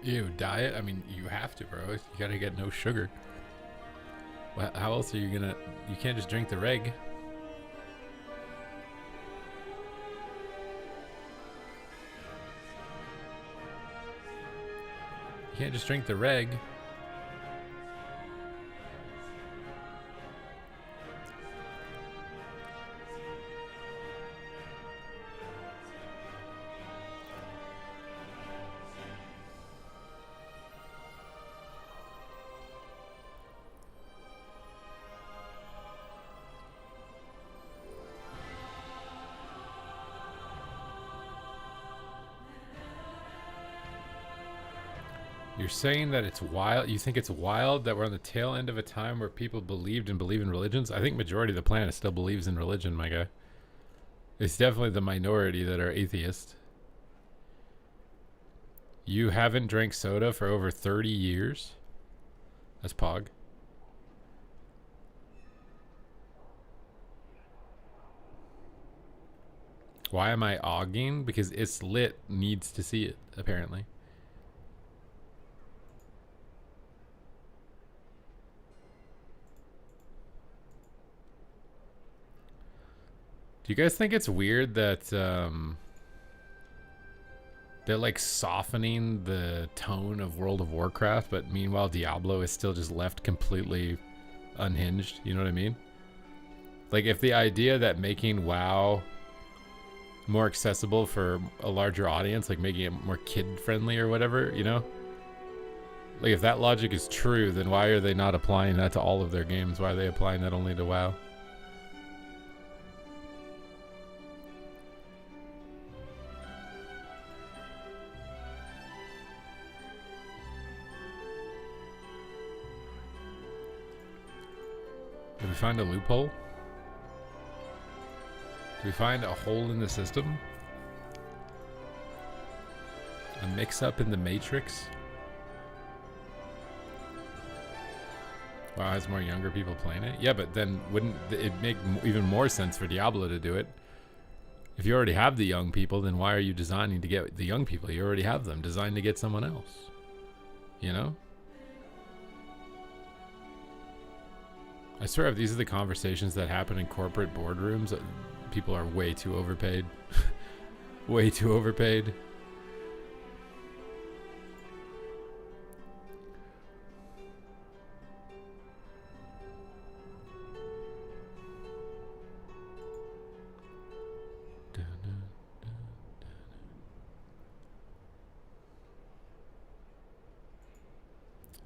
Ew, diet? I mean, you have to, bro. You gotta get no sugar. How else are you gonna... You can't just drink the reg. You can't just drink the reg. You're saying that it's wild. You think it's wild that we're on the tail end of a time where people believed and believe in religions? I think majority of the planet still believes in religion, my guy. It's definitely the minority that are atheists. You haven't drank soda for over 30 years? That's Pog. Why am I ogging? Because It's Lit needs to see it, apparently. Do you guys think it's weird that they're like softening the tone of World of Warcraft, but meanwhile Diablo is still just left completely unhinged? You know what I mean? Like, if the idea that making WoW more accessible for a larger audience, like making it more kid friendly or whatever, you know? Like, if that logic is true, then why are they not applying that to all of their games? Why are they applying that only to WoW? Did we find a loophole? Did we find a hole in the system? A mix-up in the matrix? Wow, has more younger people playing it? Yeah, but then wouldn't it make even more sense for Diablo to do it? If you already have the young people, then why are you designing to get the young people? You already have them designed to get someone else. You know? I swear, if these are the conversations that happen in corporate boardrooms, people are way too overpaid. Way too overpaid.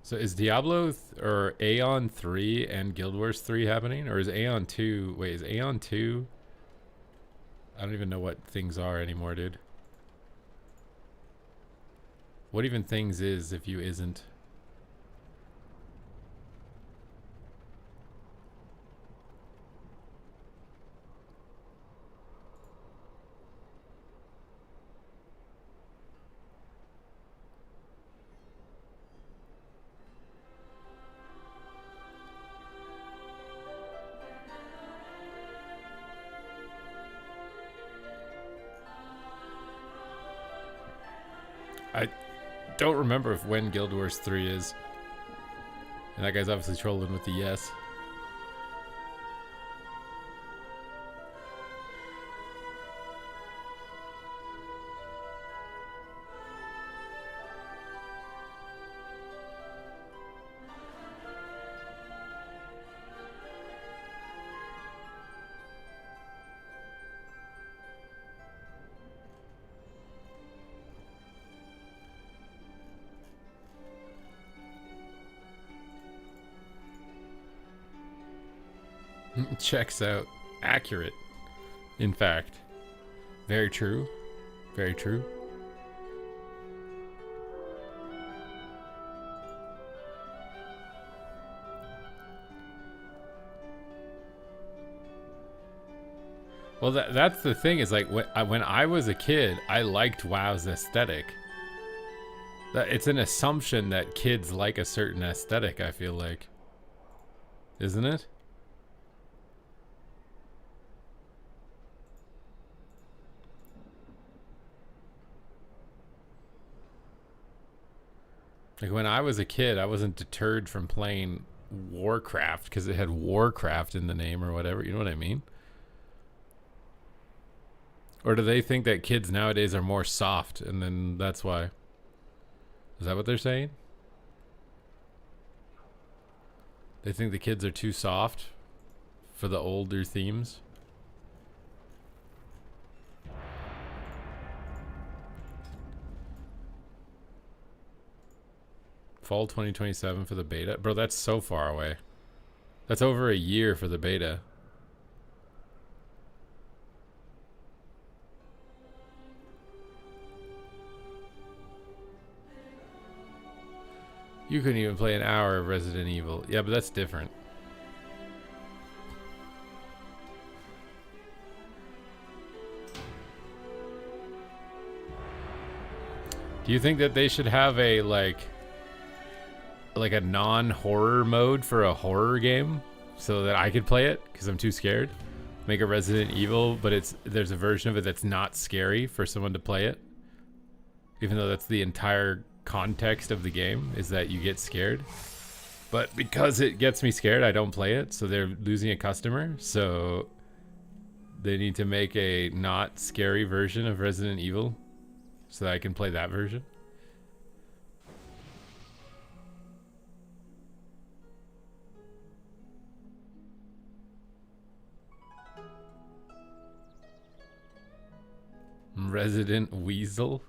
So is Diablo or Aeon 3 and Guild Wars 3 happening? Or is Aeon 2... Wait, is Aeon 2... I don't even know what things are anymore, dude. What even things is if you isn't? I don't remember when Guild Wars 3 is. And that guy's obviously trolling with the yes. Checks out. Accurate. In fact. Very true. Very true. Well, that's the thing, is like when I was a kid, I liked WoW's aesthetic. It's an assumption that kids like a certain aesthetic, I feel like. Isn't it? Like, when I was a kid, I wasn't deterred from playing Warcraft because it had Warcraft in the name or whatever. You know what I mean? Or do they think that kids nowadays are more soft and then that's why? Is that what they're saying? They think the kids are too soft for the older themes? Fall 2027 for the beta? Bro, that's so far away. That's over a year for the beta. You couldn't even play an hour of Resident Evil. Yeah, but that's different. Do you think that they should have a like a non-horror mode for a horror game so that I could play it because I'm too scared? Make a Resident Evil, but there's a version of it that's not scary for someone to play it, even though that's the entire context of the game is that you get scared. But because it gets me scared, I don't play it, so they're losing a customer. So they need to make a not scary version of Resident Evil so that I can play that version. Resident Weasel.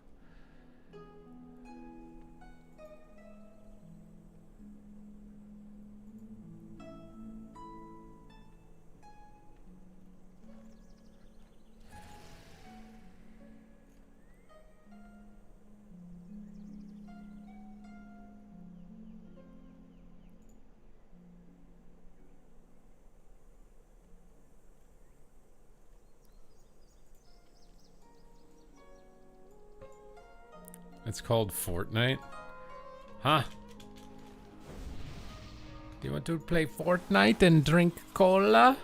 It's called Fortnite. Huh? Do you want to play Fortnite and drink cola?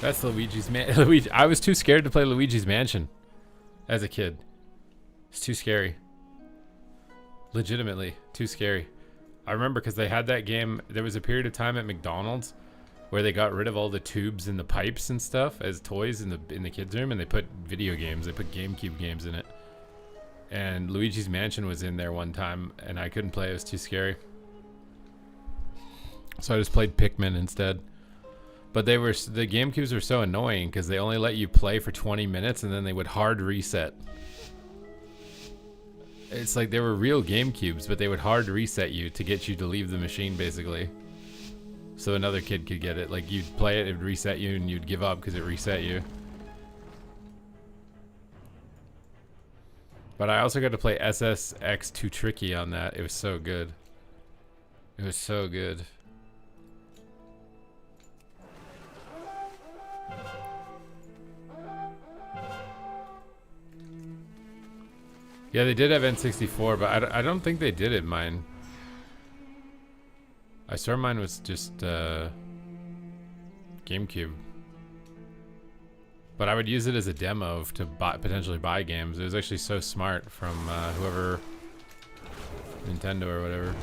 That's Luigi's Luigi. I was too scared to play Luigi's Mansion as a kid. It's too scary. Legitimately, too scary. I remember because they had that game. There was a period of time at McDonald's where they got rid of all the tubes and the pipes and stuff as toys in the kids' room, and they put video games. They put GameCube games in it. And Luigi's Mansion was in there one time, and I couldn't play. It was too scary. So I just played Pikmin instead. But the GameCubes were so annoying because they only let you play for 20 minutes and then they would hard reset. It's like they were real GameCubes, but they would hard reset you to get you to leave the machine, basically. So another kid could get it. Like, you'd play it, it would reset you, and you'd give up because it reset you. But I also got to play SSX Too Tricky on that. It was so good. It was so good. Yeah, they did have N64, but I don't think they did it mine. I swear mine was just GameCube. But I would use it as a demo to potentially buy games. It was actually so smart from whoever, Nintendo or whatever.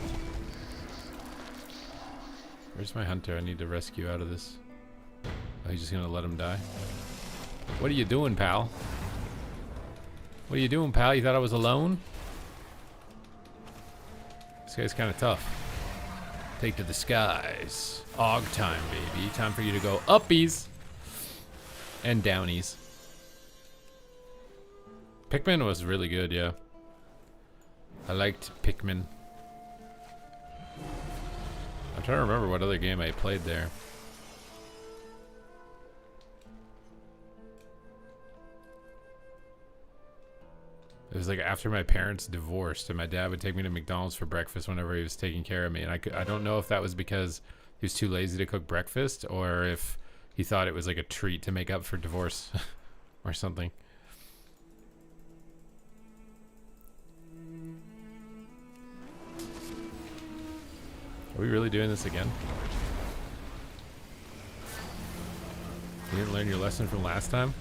Where's my hunter? I need to rescue out of this. Oh, he's just gonna let him die? What are you doing, pal? What are you doing, pal? You thought I was alone? This guy's kind of tough. Take to the skies. Og time, baby. Time for you to go uppies and downies. Pikmin was really good, yeah. I liked Pikmin. I'm trying to remember what other game I played there. It was like after my parents divorced, and my dad would take me to McDonald's for breakfast whenever he was taking care of me. And I don't know if that was because he was too lazy to cook breakfast, or if he thought it was like a treat to make up for divorce or something. Are we really doing this again? You didn't learn your lesson from last time?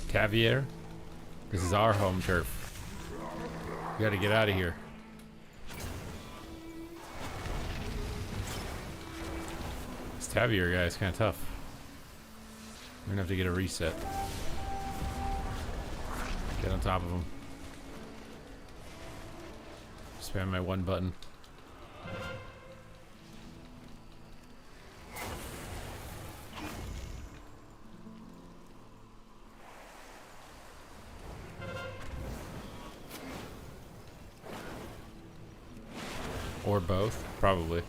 Caviar? This is our home turf. We gotta get out of here. This Tavier guy is kind of tough. We're gonna have to get a reset. Get on top of him. Spam my one button. Or both, probably.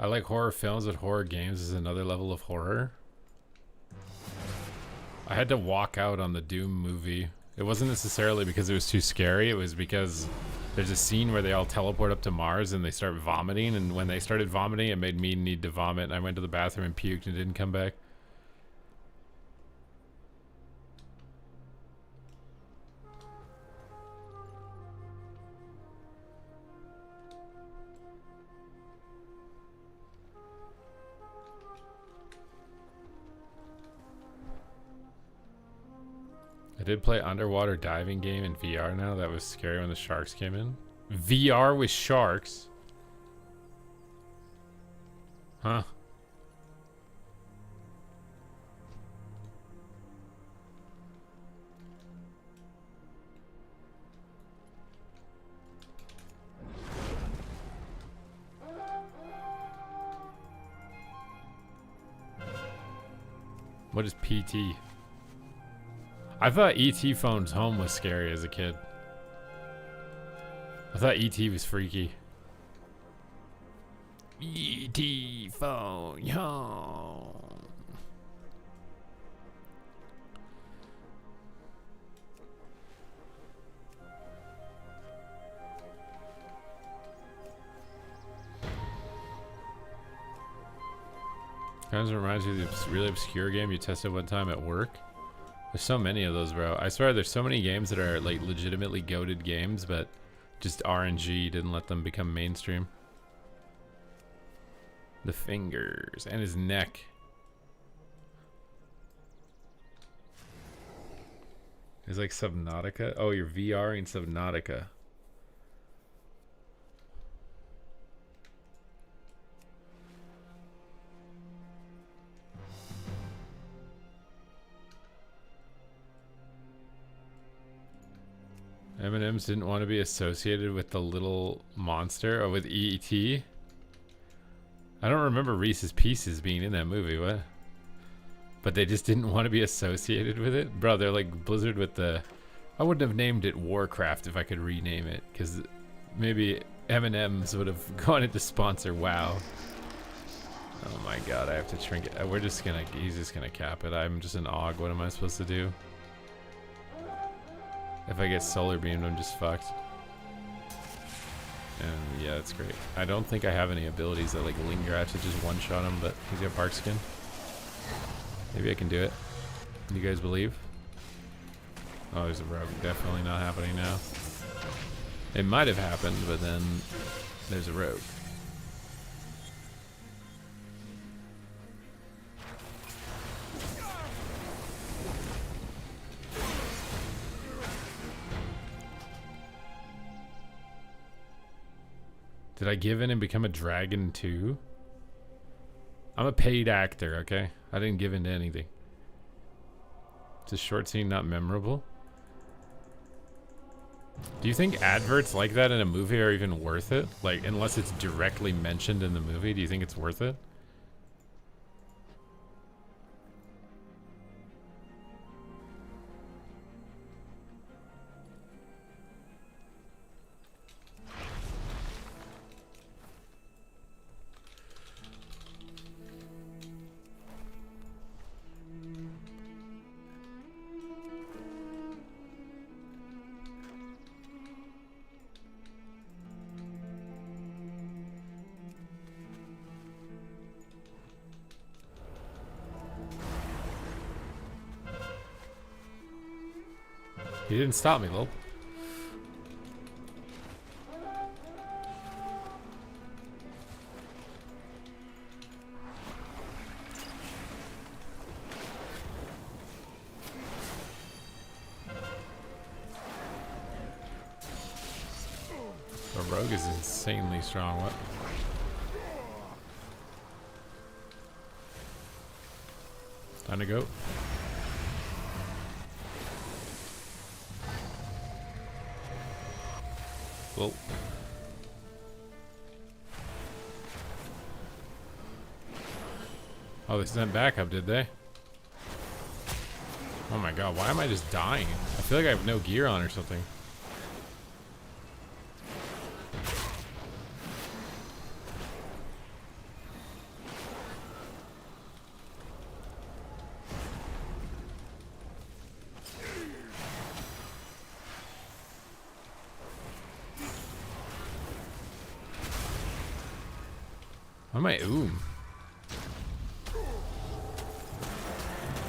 I like horror films, but horror games is another level of horror. I had to walk out on the Doom movie. It wasn't necessarily because it was too scary. It was because there's a scene where they all teleport up to Mars and they start vomiting. And when they started vomiting, it made me need to vomit. And I went to the bathroom and puked and didn't come back. I did play underwater diving game in VR now. That was scary when the sharks came in. VR with sharks? Huh? What is PT? I thought ET Phone's Home was scary as a kid. I thought ET was freaky. ET Phone Home. Kind of reminds me of the really obscure game you tested one time at work. There's so many of those, bro. I swear there's so many games that are like legitimately goated games, but just RNG didn't let them become mainstream. The fingers and his neck. It's like Subnautica. Oh, you're VRing Subnautica. M&M's didn't want to be associated with the little monster or with E.T. I don't remember Reese's Pieces being in that movie, what? But they just didn't want to be associated with it? Bro, they're like Blizzard with the... I wouldn't have named it Warcraft if I could rename it, because maybe M&M's would have gone to sponsor WoW. Oh my god, I have to shrink it. We're just gonna... He's just gonna cap it. I'm just an AUG. What am I supposed to do? If I get solar beamed, I'm just fucked. And yeah, that's great. I don't think I have any abilities that like linger out to just one-shot him, but he's got Park Skin. Maybe I can do it. You guys believe? Oh, there's a rogue. Definitely not happening now. It might have happened, but then there's a rogue. Did I give in and become a dragon too? I'm a paid actor, okay? I didn't give in to anything. Is this short scene not memorable? Do you think adverts like that in a movie are even worth it? Like, unless it's directly mentioned in the movie, do you think it's worth it? He didn't stop me, lol. The rogue is insanely strong. What? Time to go. Well, oh, they sent backup, did they? Oh my god, why am I just dying? I feel like I have no gear on or something. Why am I? Ooh.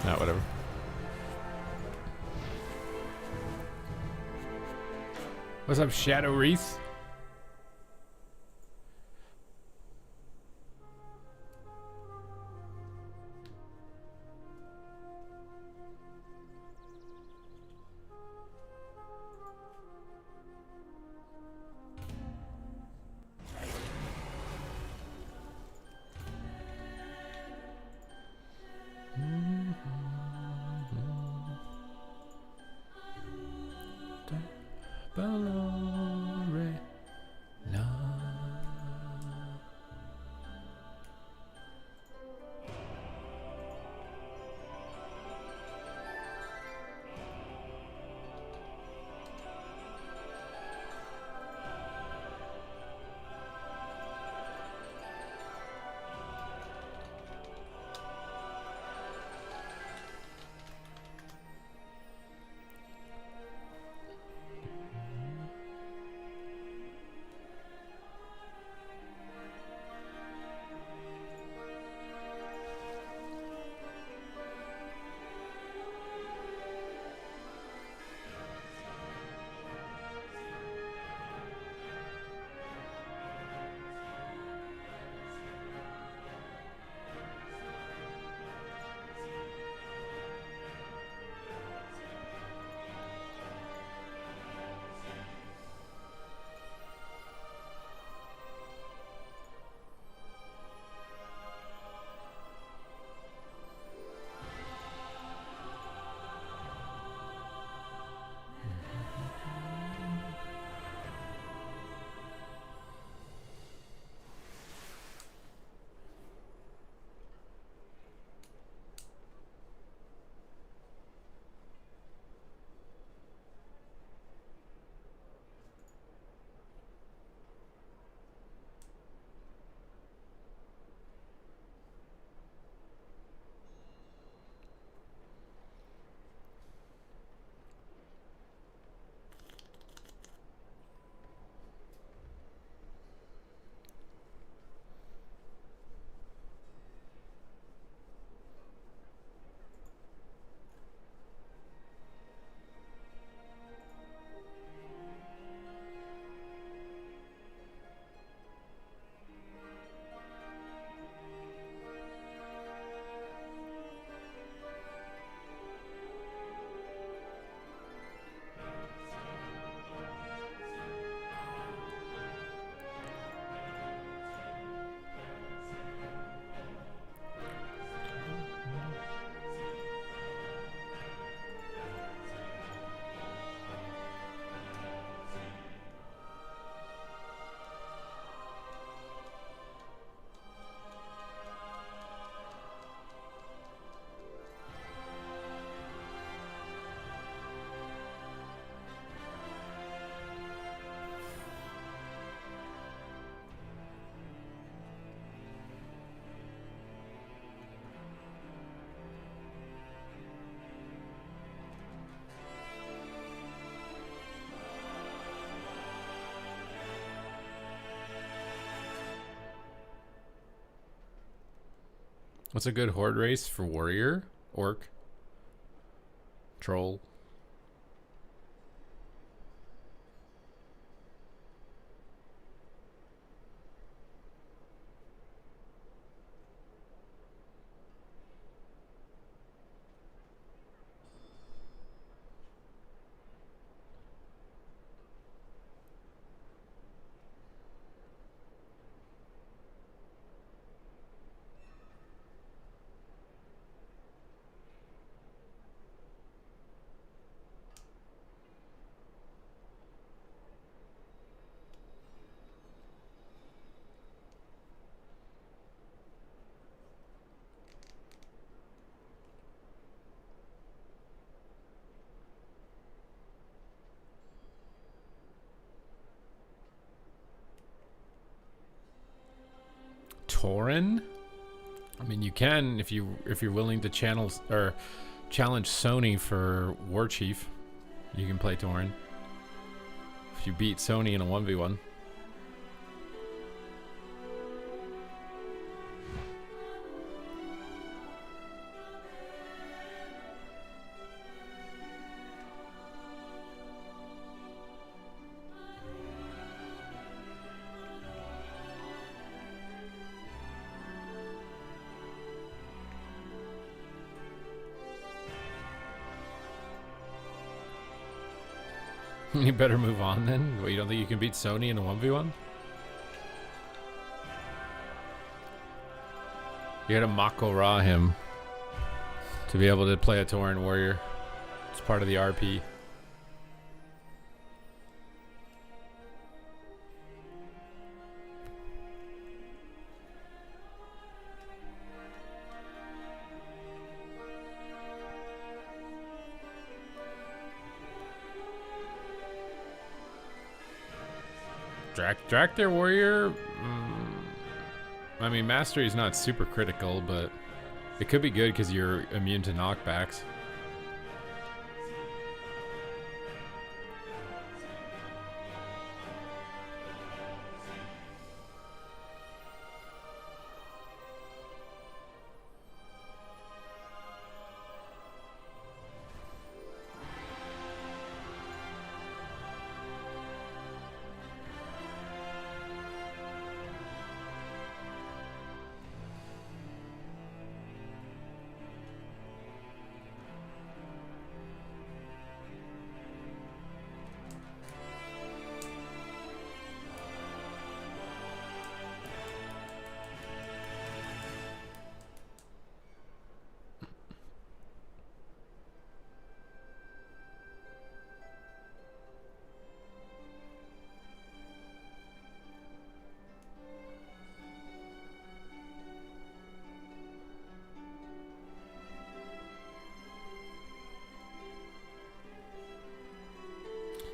Not whatever. What's up, Shadow Reese? What's a good horde race for warrior? Orc? Troll? Tauren? I mean, you can if you're willing to channel or challenge Sony for War Chief. You can play Tauren. If you beat Sony in a 1v1. You better move on then. What, you don't think you can beat Sony in a 1v1? You gotta Mako Ra him to be able to play a Tauren warrior. It's part of the RP. Drakthir warrior. I mean, mastery is not super critical, but it could be good because you're immune to knockbacks.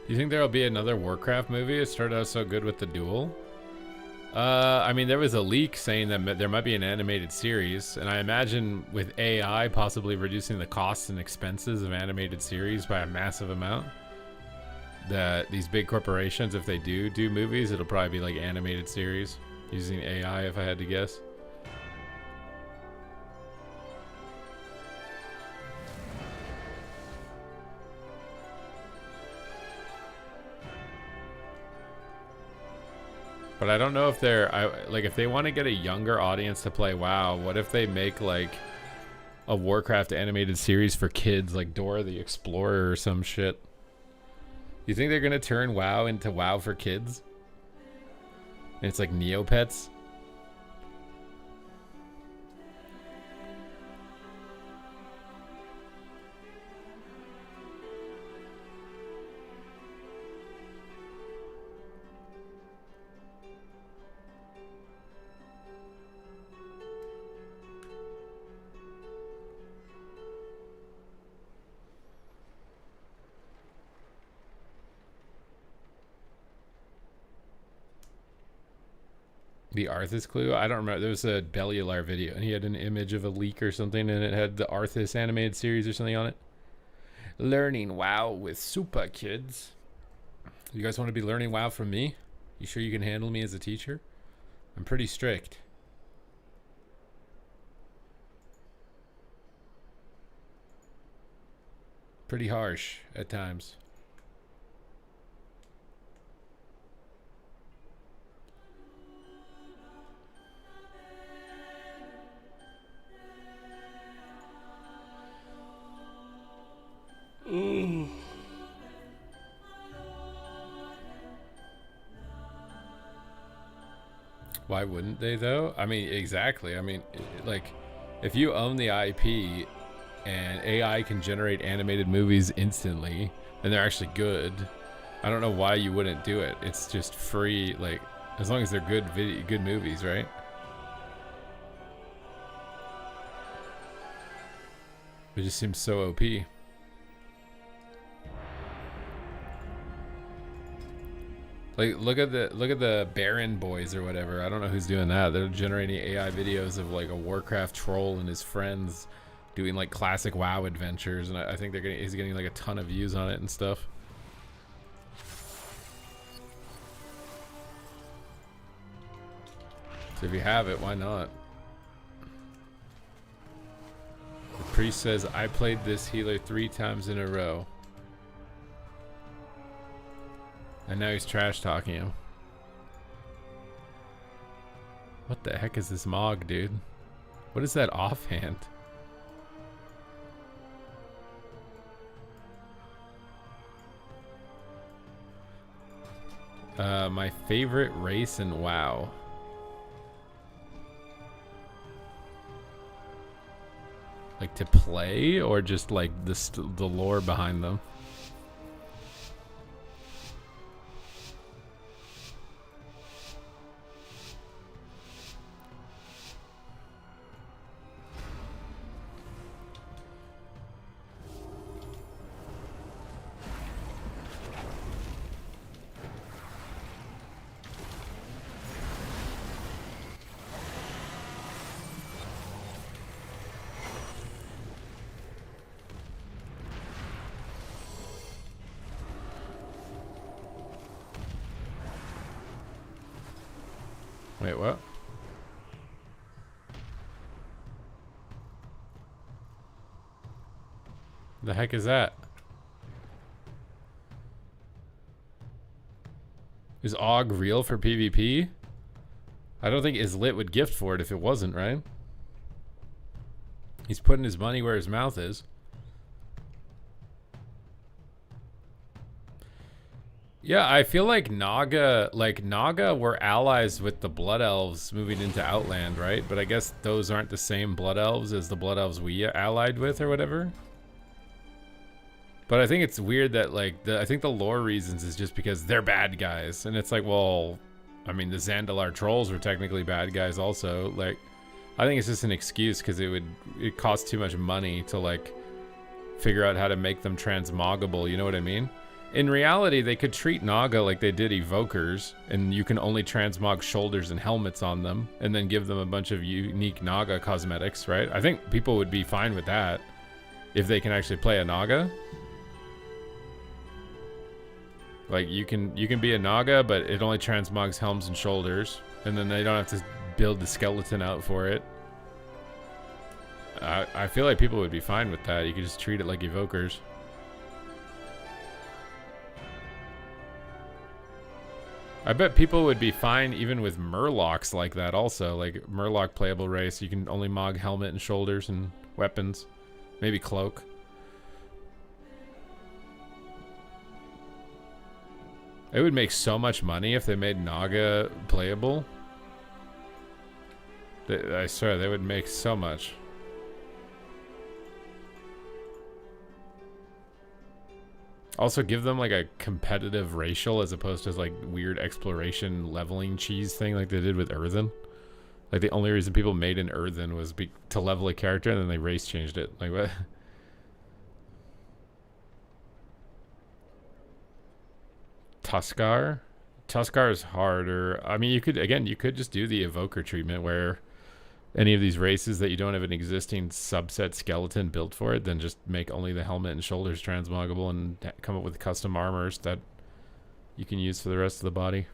You think there'll be another Warcraft movie? It started out so good with the duel. I mean, there was a leak saying that there might be an animated series, and I imagine with AI possibly reducing the costs and expenses of animated series by a massive amount, that these big corporations, if they do movies, it'll probably be like animated series using AI, if I had to guess. But I don't know if like if they want to get a younger audience to play WoW, what if they make like a Warcraft animated series for kids, like Dora the Explorer or some shit? You think they're gonna turn WoW into WoW for kids? And it's like Neopets? The Arthas clue? I don't remember. There was a Bellular video and he had an image of a leak or something and it had the Arthas animated series or something on it. Learning WoW with Super Kids. You guys want to be learning WoW from me? You sure you can handle me as a teacher? I'm pretty strict. Pretty harsh at times. Why wouldn't they though? I mean, exactly. I mean, like, if you own the IP and AI can generate animated movies instantly and they're actually good, I don't know why you wouldn't do it. It's just free, like, as long as they're good movies, right? It just seems so OP. Like, look at the Baron boys or whatever. I don't know who's doing that. They're generating AI videos of like a Warcraft troll and his friends doing like classic WoW adventures, and I think he's getting like a ton of views on it and stuff. So if you have it, why not? The priest says, I played this healer 3 times in a row. And now he's trash talking him. What the heck is this Mog, dude? What is that offhand? My favorite race in WoW. Like to play, or just like the lore behind them? Wait, what? The heck is that? Is AUG real for PvP? I don't think Islit would gift for it if it wasn't, right? He's putting his money where his mouth is. Yeah, I feel like Naga were allies with the Blood Elves moving into Outland, right? But I guess those aren't the same Blood Elves as the Blood Elves we allied with or whatever. But I think it's weird that I think the lore reasons is just because they're bad guys. And it's like, well, I mean, the Zandalar trolls were technically bad guys also. Like, I think it's just an excuse because it costs too much money to like figure out how to make them transmoggable, you know what I mean? In reality, they could treat Naga like they did Evokers, and you can only transmog shoulders and helmets on them, and then give them a bunch of unique Naga cosmetics, right? I think people would be fine with that if they can actually play a Naga. Like, you can be a Naga, but it only transmogs helms and shoulders, and then they don't have to build the skeleton out for it. I feel like people would be fine with that. You could just treat it like Evokers. I bet people would be fine even with Murlocs like that also. Like, Murloc playable race, you can only mog helmet and shoulders and weapons. Maybe cloak. It would make so much money if they made Naga playable. I swear, they would make so much. Also, give them like a competitive racial as opposed to like weird exploration leveling cheese thing like they did with Earthen. Like, the only reason people made an Earthen was to level a character, and then they race changed it. Like, what? Tuskar? Tuskar is harder. I mean, you could just do the Evoker treatment where any of these races that you don't have an existing subset skeleton built for it, then just make only the helmet and shoulders transmoggable and come up with custom armors that you can use for the rest of the body.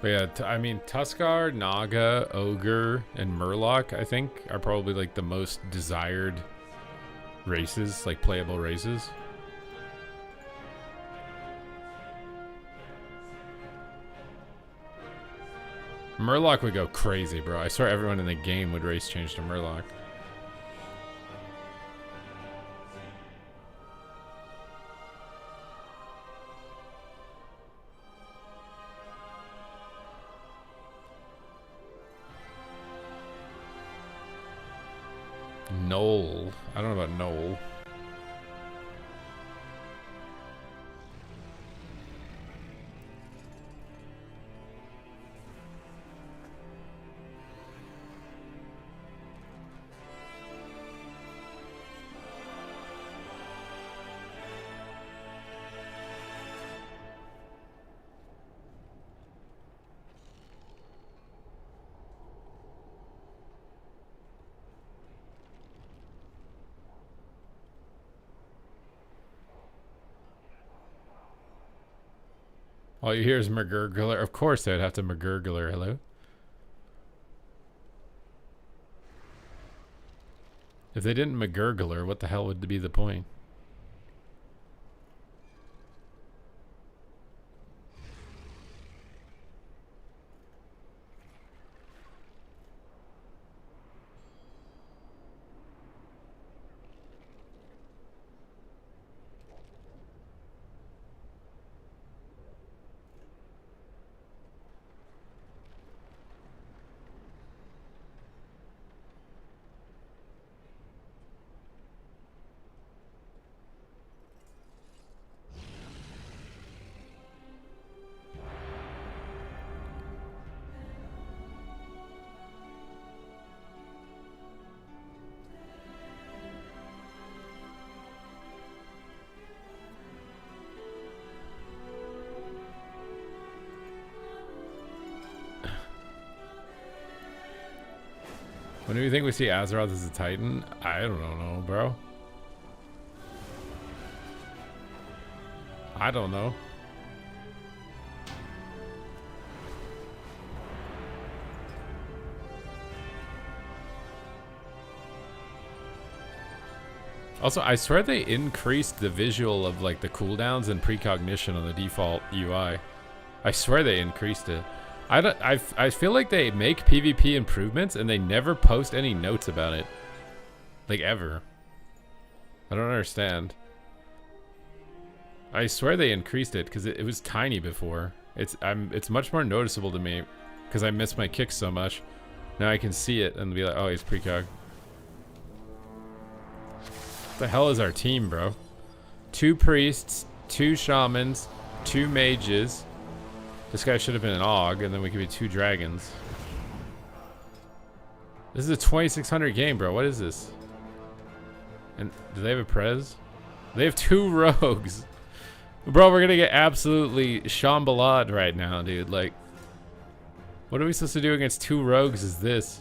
But yeah, I mean, Tuskar, Naga, Ogre, and Murloc, I think, are probably like the most desired races, like playable races. Murloc would go crazy, bro. I swear everyone in the game would race change to Murloc. Knoll. I don't know about Knoll. All you hear is McGurgler. Of course they'd have to McGurgler. Hello? If they didn't McGurgler, what the hell would be the point? When do you think we see Azeroth as a Titan? I don't know, bro. I don't know. Also, I swear they increased the visual of like the cooldowns and precognition on the default UI. I swear they increased it. I feel like they make PvP improvements and they never post any notes about it. Like ever. I don't understand. I swear they increased it because it was tiny before. It's much more noticeable to me because I miss my kicks so much. Now I can see it and be like, oh, he's precog. What the hell is our team, bro? 2 priests, 2 shamans, 2 mages. This guy should have been an AUG, and then we could be 2 dragons. This is a 2600 game, bro. What is this? And do they have a prez? They have 2 rogues. Bro, we're gonna get absolutely chambalade right now, dude. Like, what are we supposed to do against 2 rogues is this?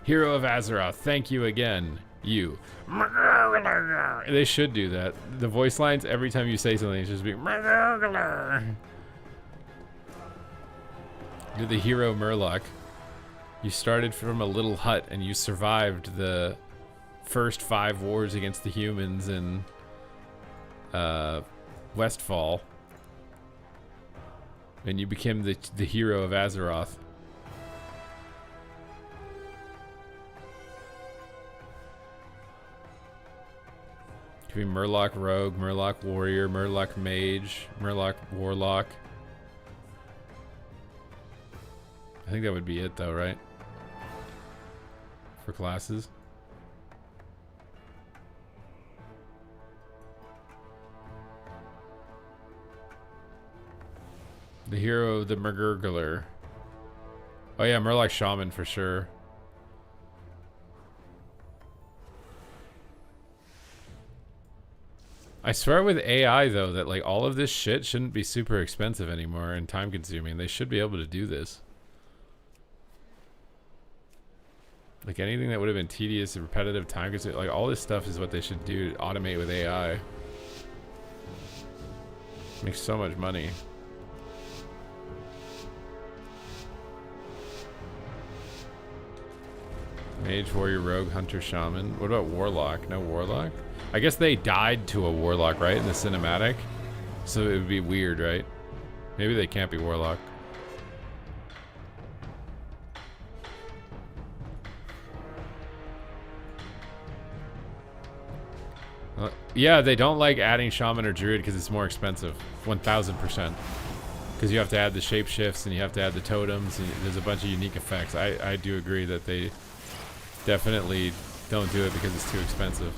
Hero of Azeroth, thank you again. You. They should do that. The voice lines every time you say something, it's just be. You're the hero Murloc. You started from a little hut and you survived the first 5 wars against the humans in Westfall, and you became the hero of Azeroth. Could be Murloc Rogue, Murloc Warrior, Murloc Mage, Murloc Warlock. I think that would be it though, right? For classes. The hero of the McGurgler. Oh yeah, Murloc Shaman for sure. I swear with AI though that like all of this shit shouldn't be super expensive anymore and time consuming. They should be able to do this. Like anything that would have been tedious and repetitive, time consuming, like all this stuff is what they should do to automate with AI. Makes so much money. Mage, Warrior, Rogue, Hunter, Shaman. What about Warlock? No Warlock? I guess they died to a Warlock, right? In the cinematic. So it would be weird, right? Maybe they can't be Warlock. Yeah, they don't like adding Shaman or Druid because it's more expensive. 1000%. Because you have to add the shapeshifts and you have to add the totems and there's a bunch of unique effects. I do agree that they definitely don't do it because it's too expensive.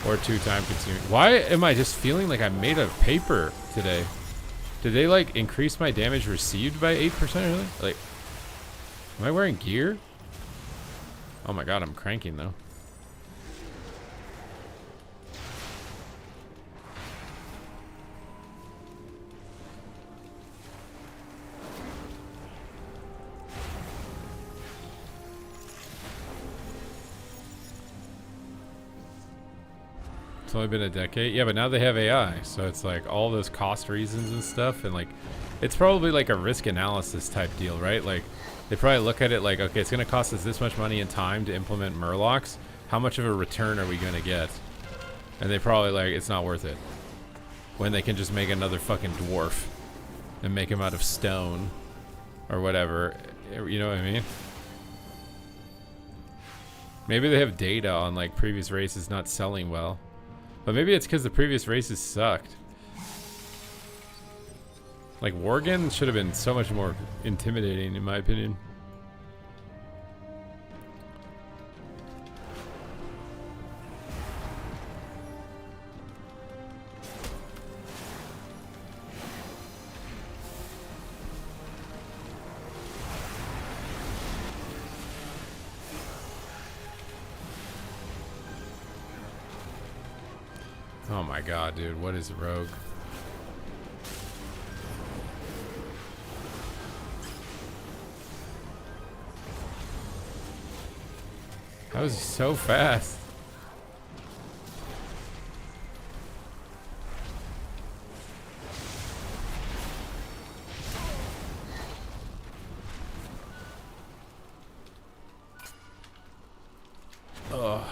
Or too time consuming. Why am I just feeling like I made a paper today? Did they like increase my damage received by 8% or something? Like, am I wearing gear? Oh my god, I'm cranking though. It's only been a decade. Yeah, but now they have AI, so it's like all those cost reasons and stuff, and like it's probably like a risk analysis type deal, right? Like They probably look at it like, okay, it's going to cost us this much money and time to implement Murlocs. How much of a return are we going to get? And they probably like, it's not worth it. When they can just make another fucking dwarf and make him out of stone or whatever. You know what I mean? Maybe they have data on like previous races not selling well. But maybe it's because the previous races sucked. Like, Worgen should have been so much more intimidating, in my opinion. Oh my god, dude, what is Rogue? That was so fast. Ugh.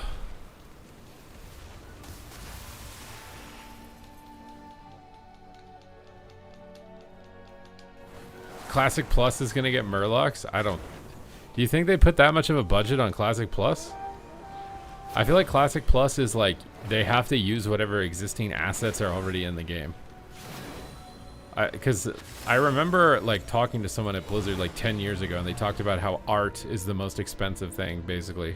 Classic Plus is gonna get Murlocs? I don't... Do you think they put that much of a budget on Classic Plus? I feel like Classic Plus is like, they have to use whatever existing assets are already in the game. Because I remember like talking to someone at Blizzard like 10 years ago, and they talked about how art is the most expensive thing, basically.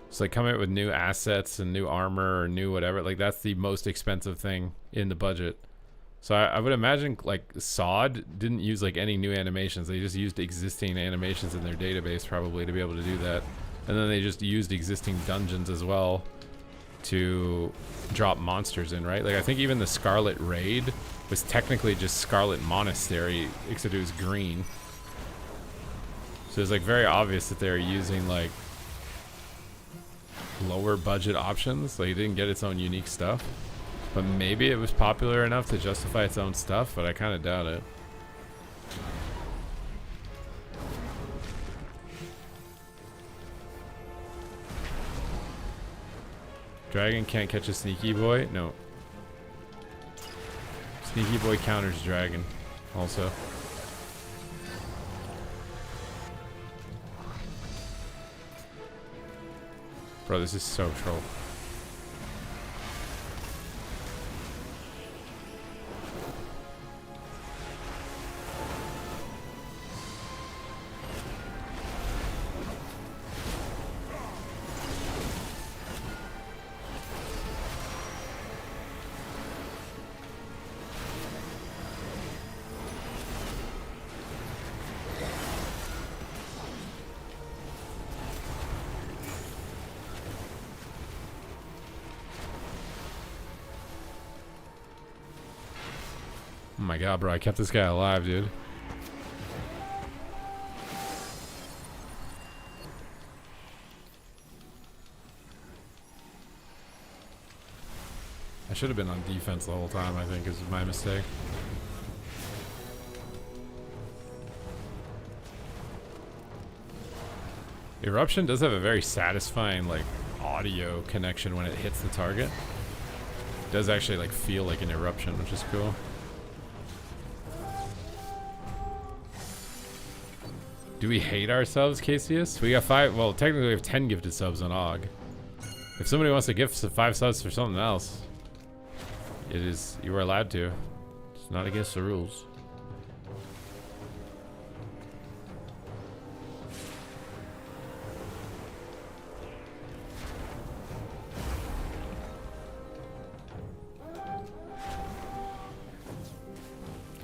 It's like coming up with new assets and new armor or new whatever, like that's the most expensive thing in the budget. So I would imagine like SOD didn't use like any new animations. They just used existing animations in their database probably to be able to do that. And then they just used existing dungeons as well to drop monsters in, right? Like I think even the Scarlet Raid was technically just Scarlet Monastery, except it was green. So it's like very obvious that they're using like lower budget options. Like it didn't get its own unique stuff. But maybe it was popular enough to justify its own stuff, but I kind of doubt it. Dragon can't catch a Sneaky Boy? No. Sneaky Boy counters Dragon, also. Bro, this is so troll. Oh my god, bro, I kept this guy alive, dude. I should have been on defense the whole time, I think, is my mistake. Eruption does have a very satisfying, like, audio connection when it hits the target. It does actually, like, feel like an eruption, which is cool. Do we hate ourselves, Casius? We got 5, well, technically we have 10 gifted subs on AUG. If somebody wants to gift 5 subs for something else, it is, you are allowed to. It's not against the rules.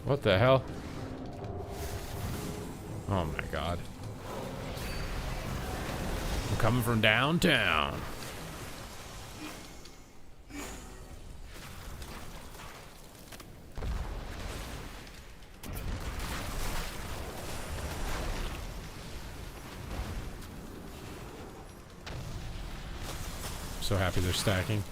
What the hell? Oh my god. I'm coming from downtown. So happy they're stacking.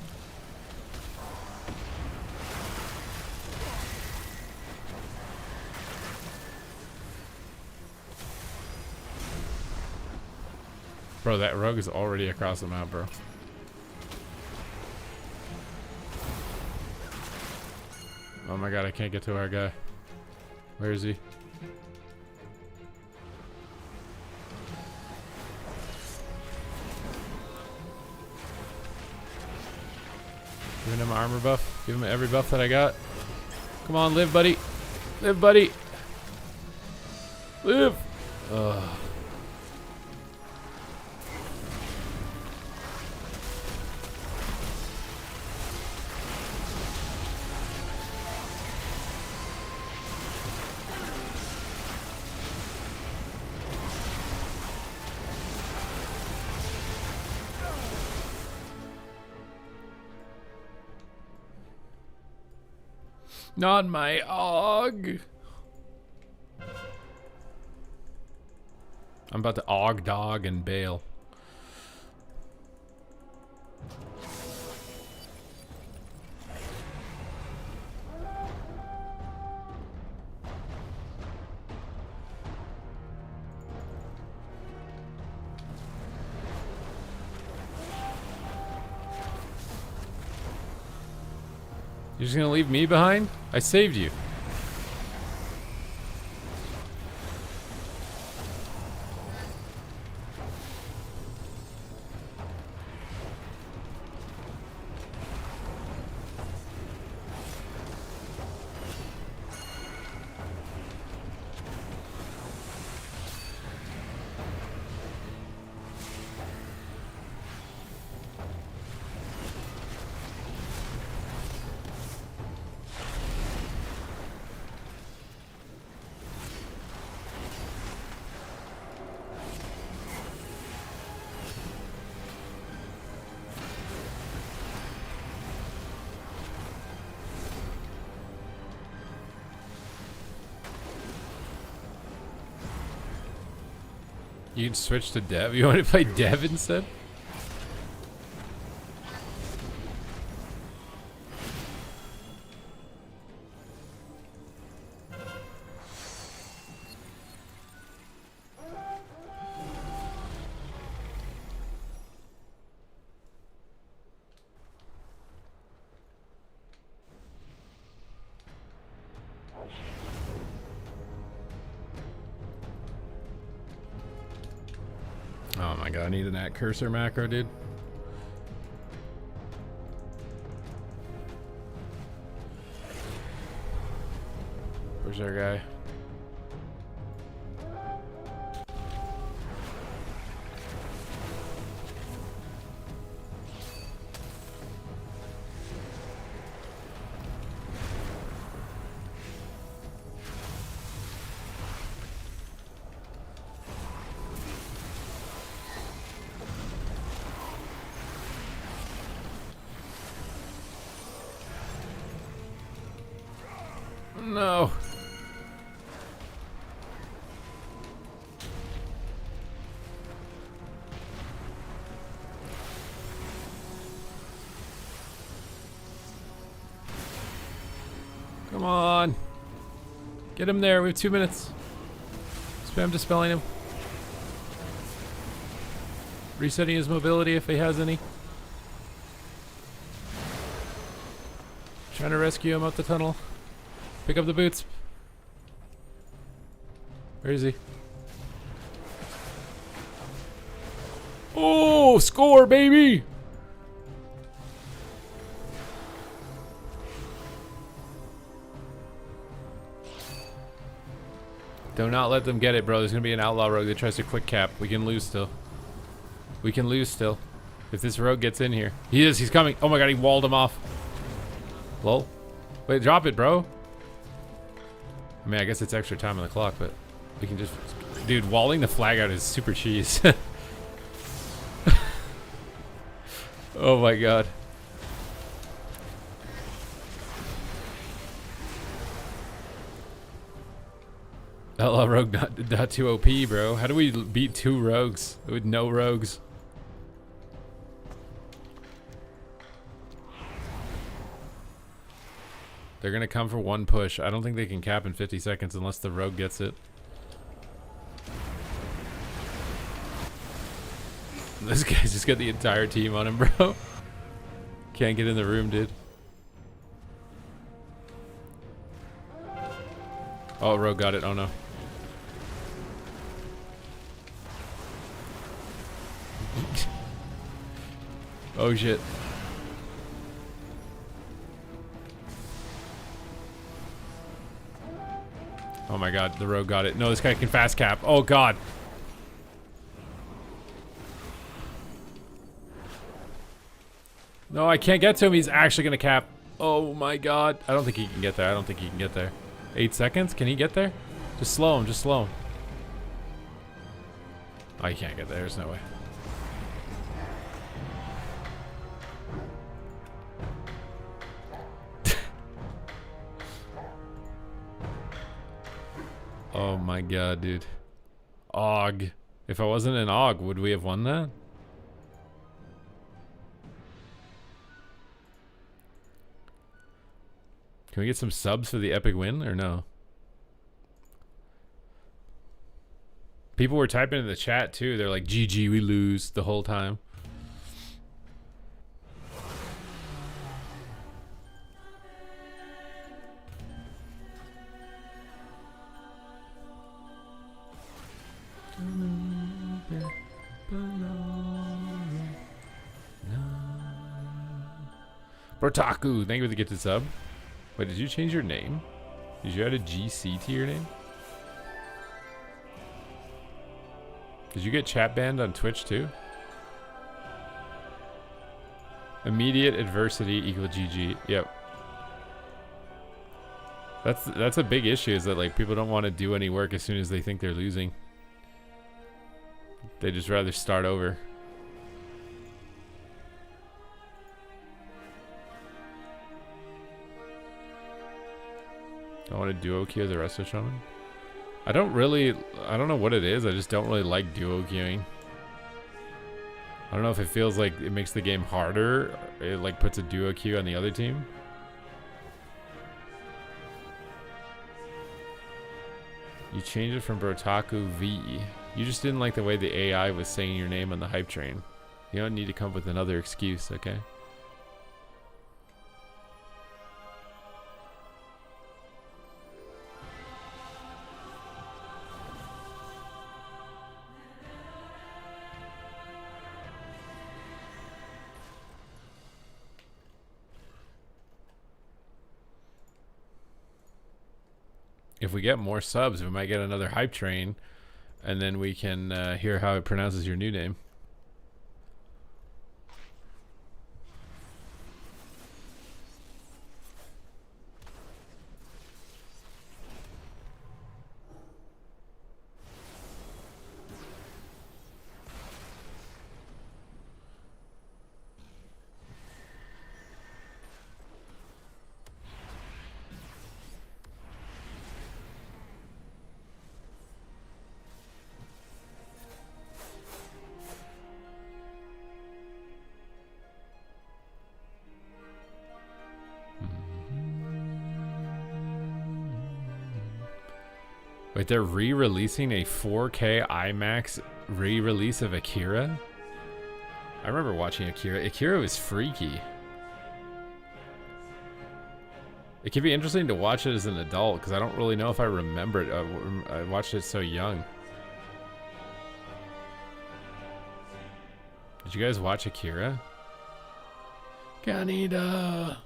Bro, that rogue is already across the map, bro. Oh my god, I can't get to our guy. Where is he? Giving him armor buff. Give him every buff that I got. Come on, live, buddy. Live, buddy. Live. Ugh. Not my Og. I'm about to Og dog and bail. You're just gonna leave me behind? I saved you. You can switch to Dev. You want to play Dev instead? Oh my god, I need an at cursor macro, dude. Where's our guy? No. Come on. Get him there. We have 2 minutes. Spam dispelling him. Resetting his mobility if he has any. Trying to rescue him out the tunnel. Pick up the boots. Where is he? Oh, score, baby! Do not let them get it, bro. There's gonna be an outlaw rogue that tries to quick cap. We can lose still. We can lose still. If this rogue gets in here. He is, he's coming. Oh my god, he walled him off. Lol. Wait, drop it, bro. I mean, I guess it's extra time on the clock, but we can just... Dude, walling the flag out is super cheese. Oh my god. Outlaw rogue not too OP, bro. How do we beat 2 rogues with no rogues? They're gonna come for 1 push. I don't think they can cap in 50 seconds unless the rogue gets it. This guy's just got the entire team on him, bro. Can't get in the room, dude. Oh, Rogue got it. Oh, no. Oh, shit. Oh, my God. The Rogue got it. No, this guy can fast cap. Oh, God. No, I can't get to him. He's actually going to cap. Oh, my God. I don't think he can get there. I don't think he can get there. 8 seconds? Can he get there? Just slow him. Just slow him. Oh, he can't get there. There's no way. Oh, my God, dude. Og. If I wasn't an Og, would we have won that? Can we get some subs for the epic win or no? People were typing in the chat too. They're like, GG, we lose the whole time. Brotaku, thank you for the gifted sub. Wait, did you change your name? Did you add a GC to your name? Did you get chat banned on Twitch too? Immediate adversity equal GG. Yep. That's a big issue, is that like people don't want to do any work as soon as they think they're losing. They just rather start over. I want to duo queue as a Resto Shaman. I don't know what it is. I just don't really like duo queuing. I don't know if it feels like it makes the game harder. It like puts a duo queue on the other team. You changed it from Brotaku V. You just didn't like the way the AI was saying your name on the hype train. You don't need to come up with another excuse, okay? If we get more subs, we might get another hype train, and then we can hear how it pronounces your new name. Wait, they're re-releasing a 4K IMAX re-release of Akira? I remember watching Akira. Akira was freaky. It could be interesting to watch it as an adult, because I don't really know if I remember it. I watched it so young. Did you guys watch Akira? Kaneda!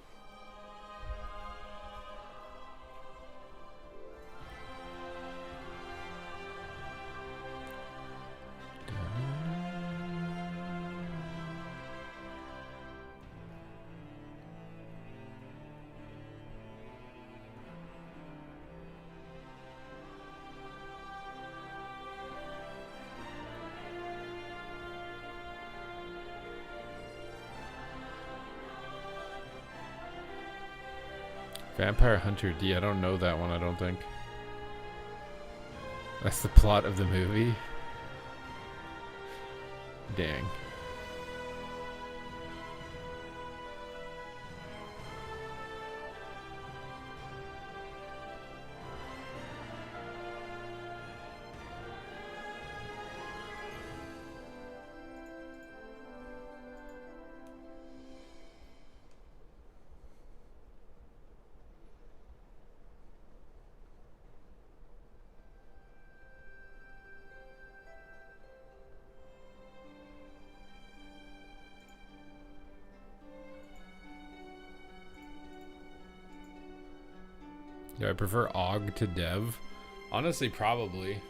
Vampire Hunter D. I don't know that one, I don't think. That's the plot of the movie? Dang. Do I prefer Og to Dev? Honestly, probably.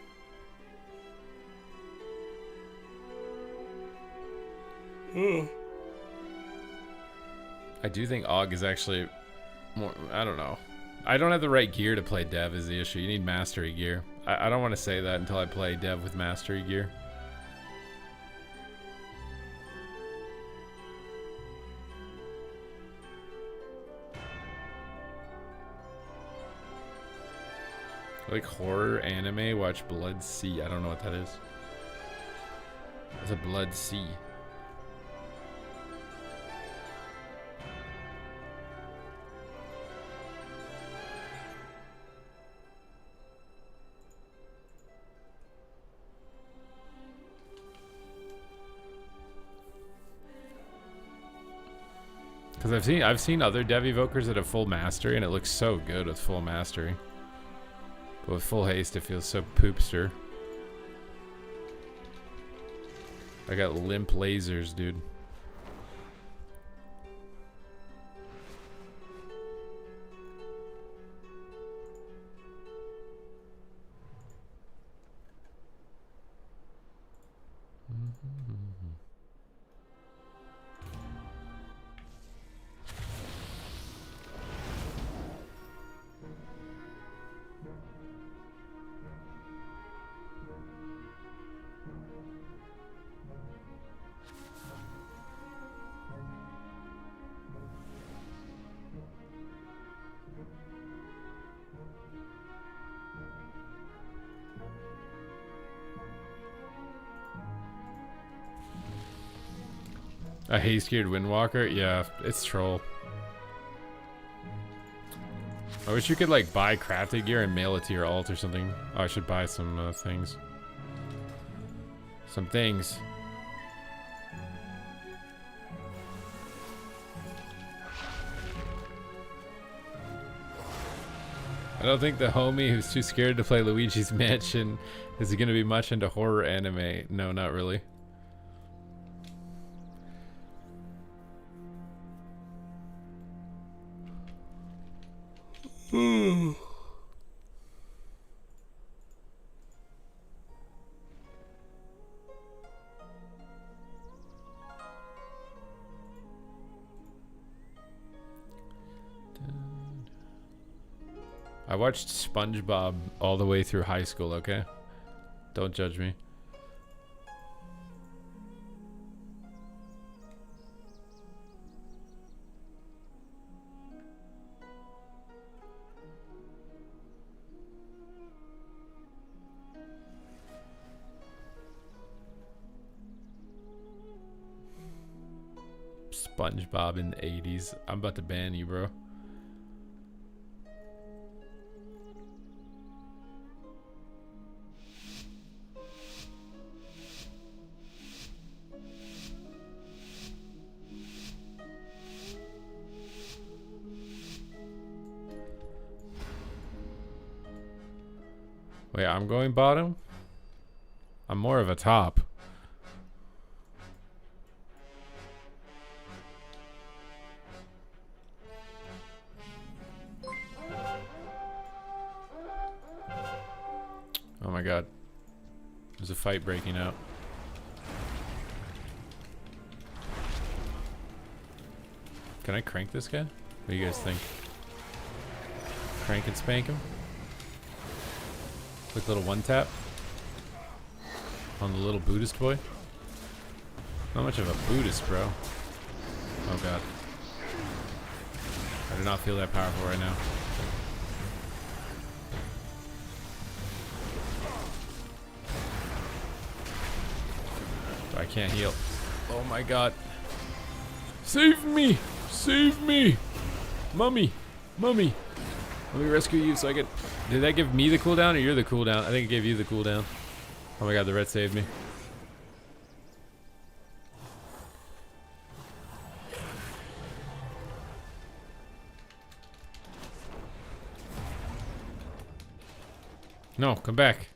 I do think Og is actually more, I don't know. I don't have the right gear to play Dev is the issue. You need mastery gear. I don't want to say that until I play Dev with mastery gear. Like horror anime, watch Blood Sea. I don't know what that is. It's a Blood Sea. Because I've seen other Dev Evokers that have full mastery and it looks so good with full mastery. But with full haste, it feels so poopster. I got limp lasers, dude. A haste-geared Windwalker? Yeah, it's troll. I wish you could like buy crafted gear and mail it to your alt or something. Oh, I should buy some things. Some things. I don't think the homie who's too scared to play Luigi's Mansion is going to be much into horror anime. No, not really. I watched SpongeBob all the way through high school, okay? Don't judge me. SpongeBob in the 80s. I'm about to ban you, bro. Wait, I'm going bottom? I'm more of a top. Oh my god. There's a fight breaking out. Can I crank this guy? What do you guys think? Crank and spank him? Quick little one tap on the little Buddhist boy. Not much of a Buddhist, bro. Oh god. I do not feel that powerful right now. I can't heal. Oh my god. Save me! Save me! Mummy! Mummy! Let me rescue you so I can... Did that give me the cooldown or you're the cooldown? I think it gave you the cooldown. Oh my god, the red saved me. No, come back.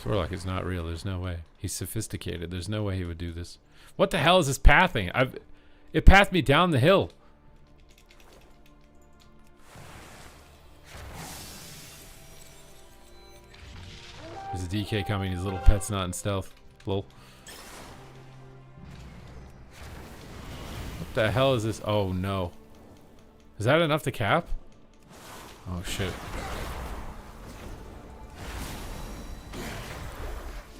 Sorlock is not real. There's no way. He's sophisticated. There's no way he would do this. What the hell is this pathing? It passed me down the hill. There's a DK coming. His little pet's not in stealth. Lol. What the hell is this? Oh no. Is that enough to cap? Oh shit.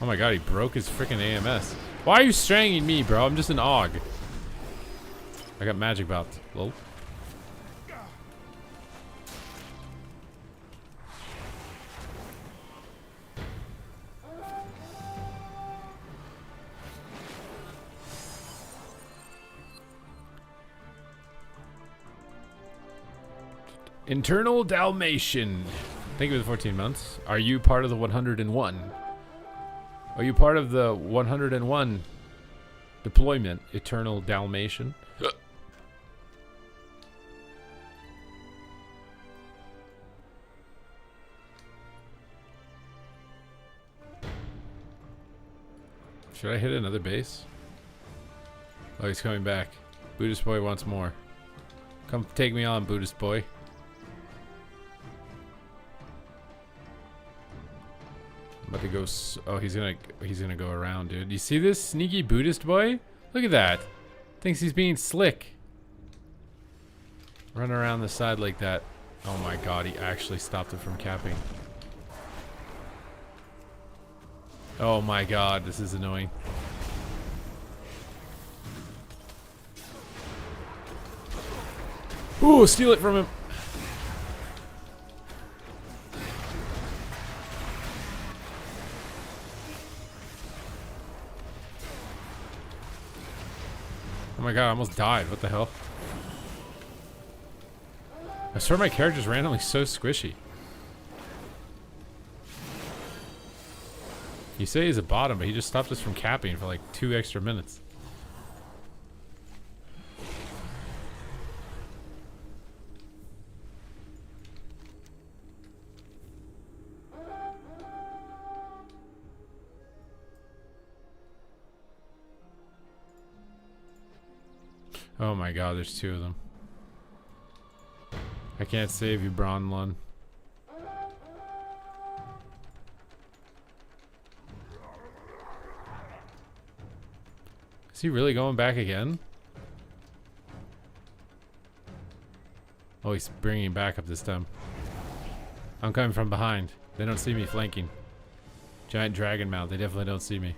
Oh my god, he broke his freaking AMS. Why are you strangling me, bro? I'm just an AUG. I got magic belts. Lol. Internal Dalmatian. Thank you for the 14 months. Are you part of the 101? Are you part of the 101 deployment, Eternal Dalmatian? Should I hit another base? Oh, he's coming back. Buddhist boy wants more. Come take me on, Buddhist boy. I'm about to go. Oh, he's gonna go around, dude. You see this sneaky Buddhist boy? Look at that. Thinks he's being slick. Run around the side like that. Oh my god, he actually stopped it from capping. Oh my god, this is annoying. Ooh, steal it from him. Oh my god, I almost died. What the hell? I swear my character's randomly so squishy. You say he's a bottom, but he just stopped us from capping for like 2 extra minutes. Oh my god, there's 2 of them. I can't save you, Bronlund. Is he really going back again? Oh, he's bringing back up this time. I'm coming from behind. They don't see me flanking. Giant dragon mount. They definitely don't see me.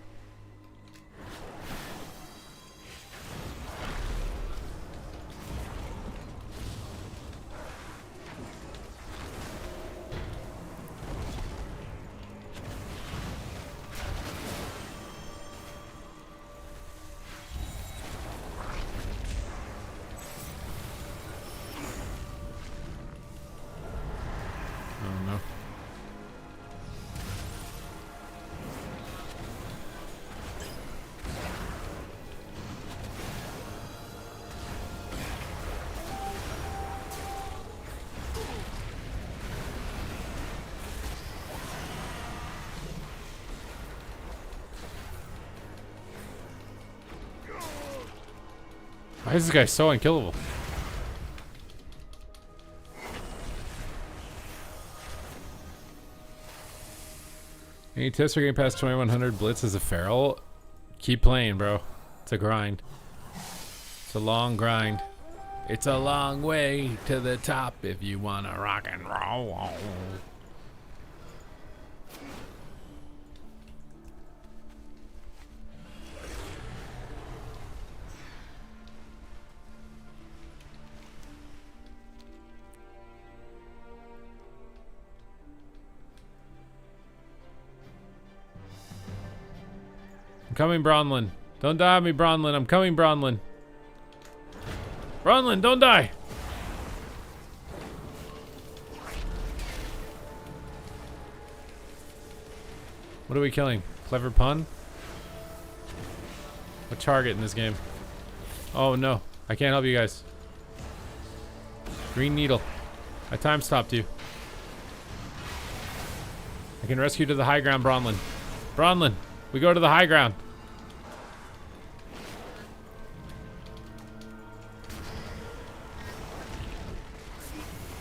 Why is this guy so unkillable? Any tips for getting past 2100 Blitz as a feral? Keep playing, bro. It's a grind. It's a long grind. It's a long way to the top if you want to rock and roll. I'm coming, Bronlund. Don't die on me, Bronlund. I'm coming, Bronlund. Bronlund, don't die. What are we killing? Clever pun? What target in this game? Oh no, I can't help you guys. Green needle. I time stopped you. I can rescue to the high ground, Bronlund. Bronlund, we go to the high ground.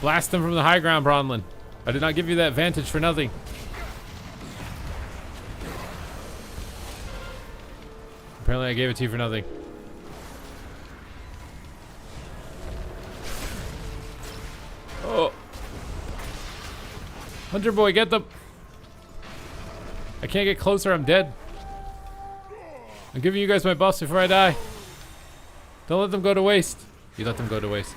Blast them from the high ground, Bronlin. I did not give you that vantage for nothing. Apparently I gave it to you for nothing. Oh. Hunter boy, get them. I can't get closer, I'm dead. I'm giving you guys my buffs before I die. Don't let them go to waste. You let them go to waste.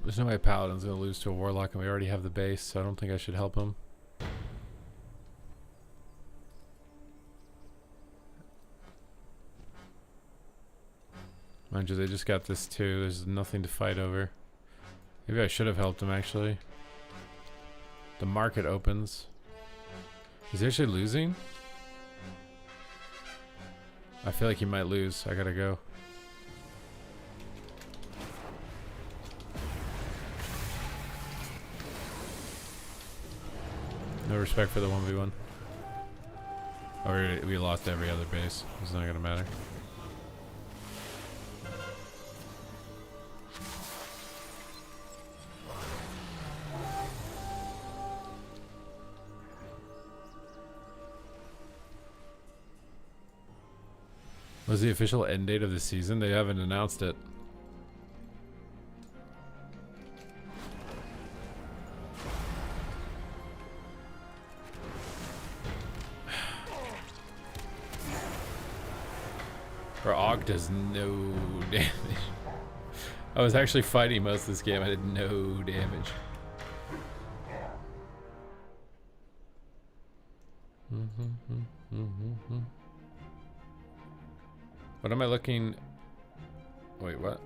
There's no way Paladin's gonna lose to a Warlock, and we already have the base, so I don't think I should help him. Mind you, they just got this too. There's nothing to fight over. Maybe I should have helped him, actually. The market opens. Is he actually losing? I feel like he might lose. I gotta go. No respect for the 1v1. Or we lost every other base. It's not gonna matter. What's the official end date of the season? They haven't announced it. Our AUG does no damage. I was actually fighting most of this game. I did no damage. What am I looking? Wait, what?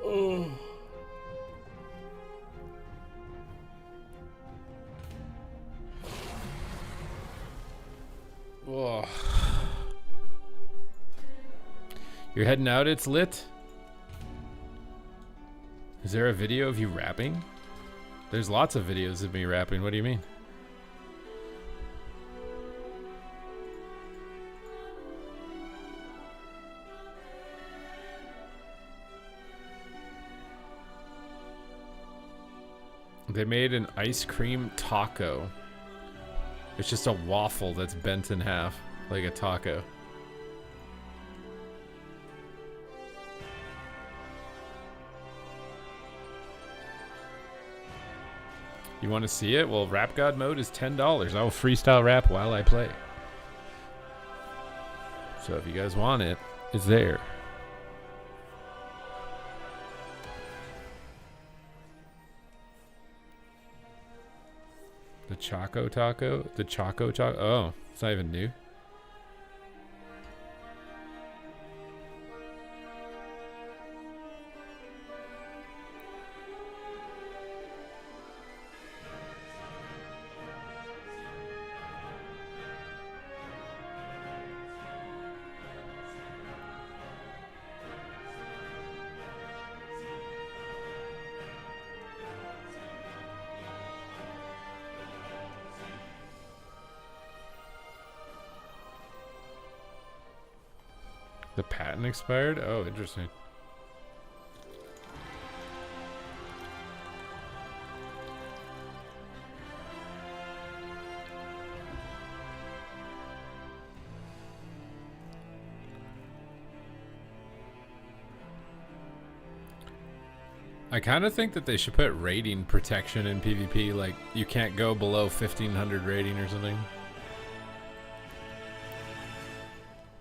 Oh. Whoa. You're heading out, it's lit? Is there a video of you rapping? There's lots of videos of me rapping. What do you mean? They made an ice cream taco. It's just a waffle that's bent in half, like a taco. You want to see it? Well, Rap God mode is $10. I will freestyle rap while I play. So if you guys want it, it's there. The Choco Taco? The Choco Taco? Oh, it's not even new. The patent expired? Oh, interesting. I kind of think that they should put rating protection in PvP, like you can't go below 1500 rating or something.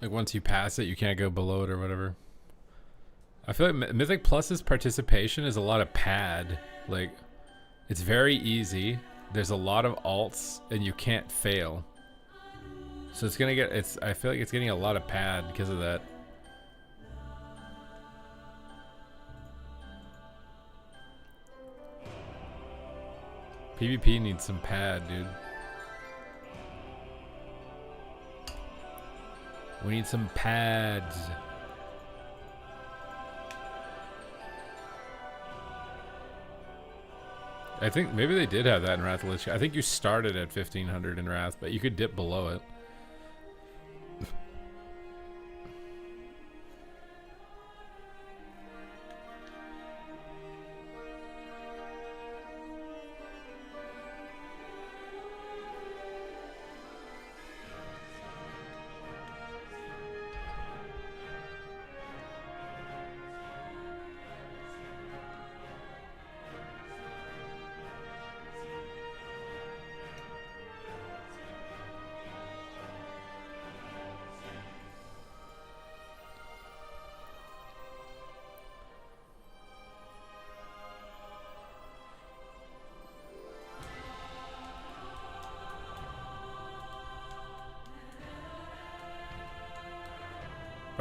Like once you pass it, you can't go below it or whatever. I feel like Mythic Plus's participation is a lot of pad. Like, it's very easy. There's a lot of alts, and you can't fail. So it's gonna get. I feel like it's getting a lot of pad because of that. PvP needs some pad, dude. We need some pads. I think maybe they did have that in Wrath of Lich King. I think you started at 1500 in Wrath, but you could dip below it.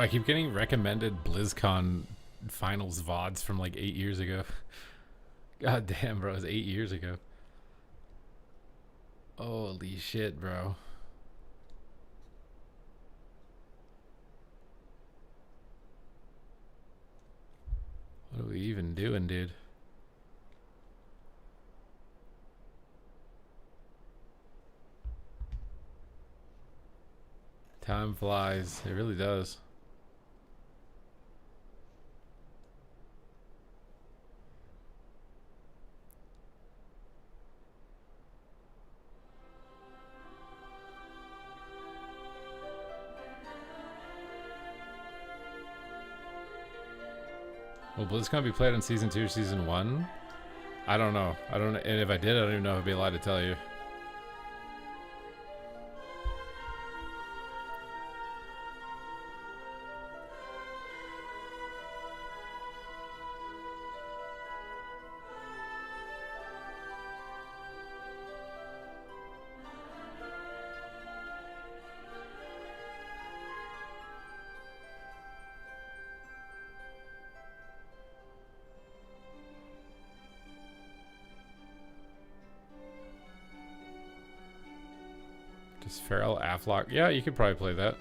I keep getting recommended BlizzCon finals VODs from like 8 years ago. God damn, bro, it was 8 years ago. Holy shit, bro. What are we even doing, dude? Time flies. It really does. Will BlizzCon be played on Season 2 or Season 1? I don't know. And if I did, I don't even know if I'd be allowed to tell you. Does Feral Aflock? Yeah, you could probably play that.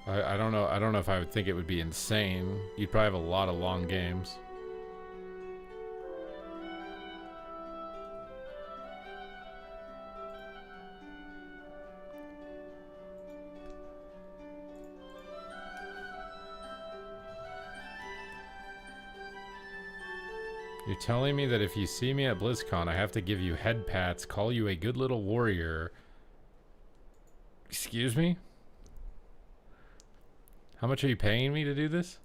I don't know. I don't know if I would think it would be insane. You'd probably have a lot of long games. You're telling me that if you see me at BlizzCon, I have to give you head pats, call you a good little warrior. Excuse me? How much are you paying me to do this?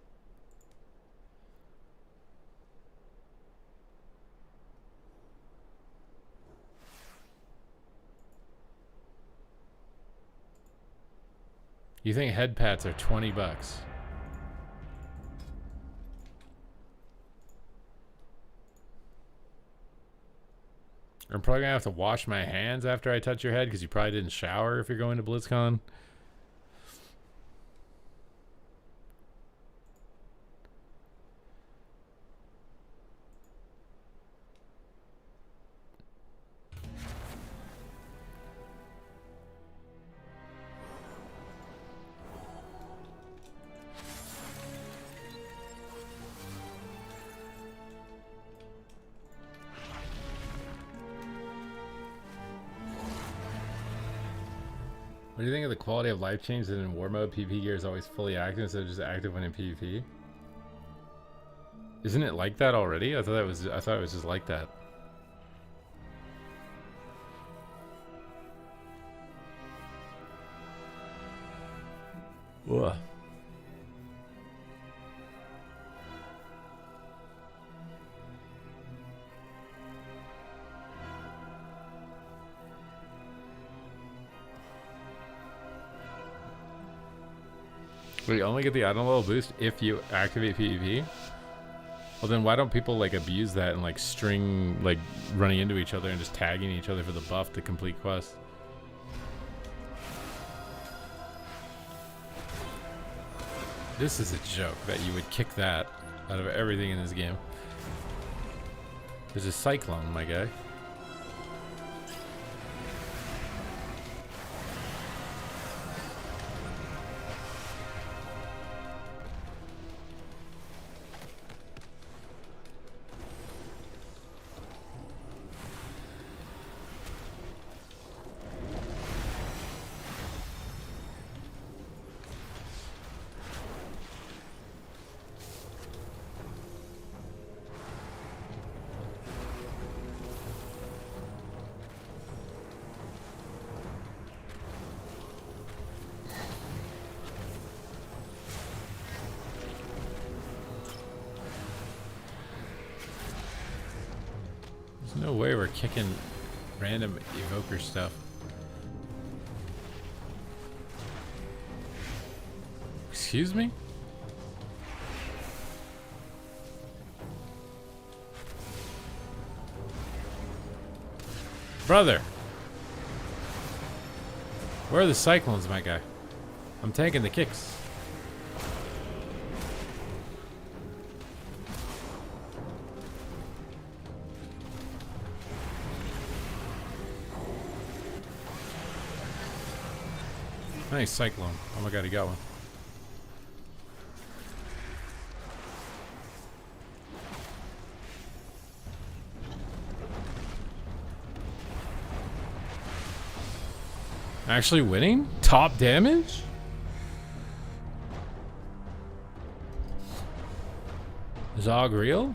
You think head pats are 20 bucks? I'm probably gonna have to wash my hands after I touch your head because you probably didn't shower if you're going to BlizzCon. What do you think of the quality of life change that in war mode PvP gear is always fully active instead of just active when in PvP? Isn't it like that already? I thought it was just like that. Ugh. You only get the item level boost if you activate PvP? Well, then why don't people like abuse that and like string like running into each other and just tagging each other for the buff to complete quests? This is a joke that you would kick that out of everything in this game. There's a cyclone, my guy. There's no way we're kicking random evoker stuff. Excuse me? Brother! Where are the cyclones, my guy? I'm taking the kicks. Nice cyclone. Oh my god, he got one. Actually winning? Top damage? Zog real?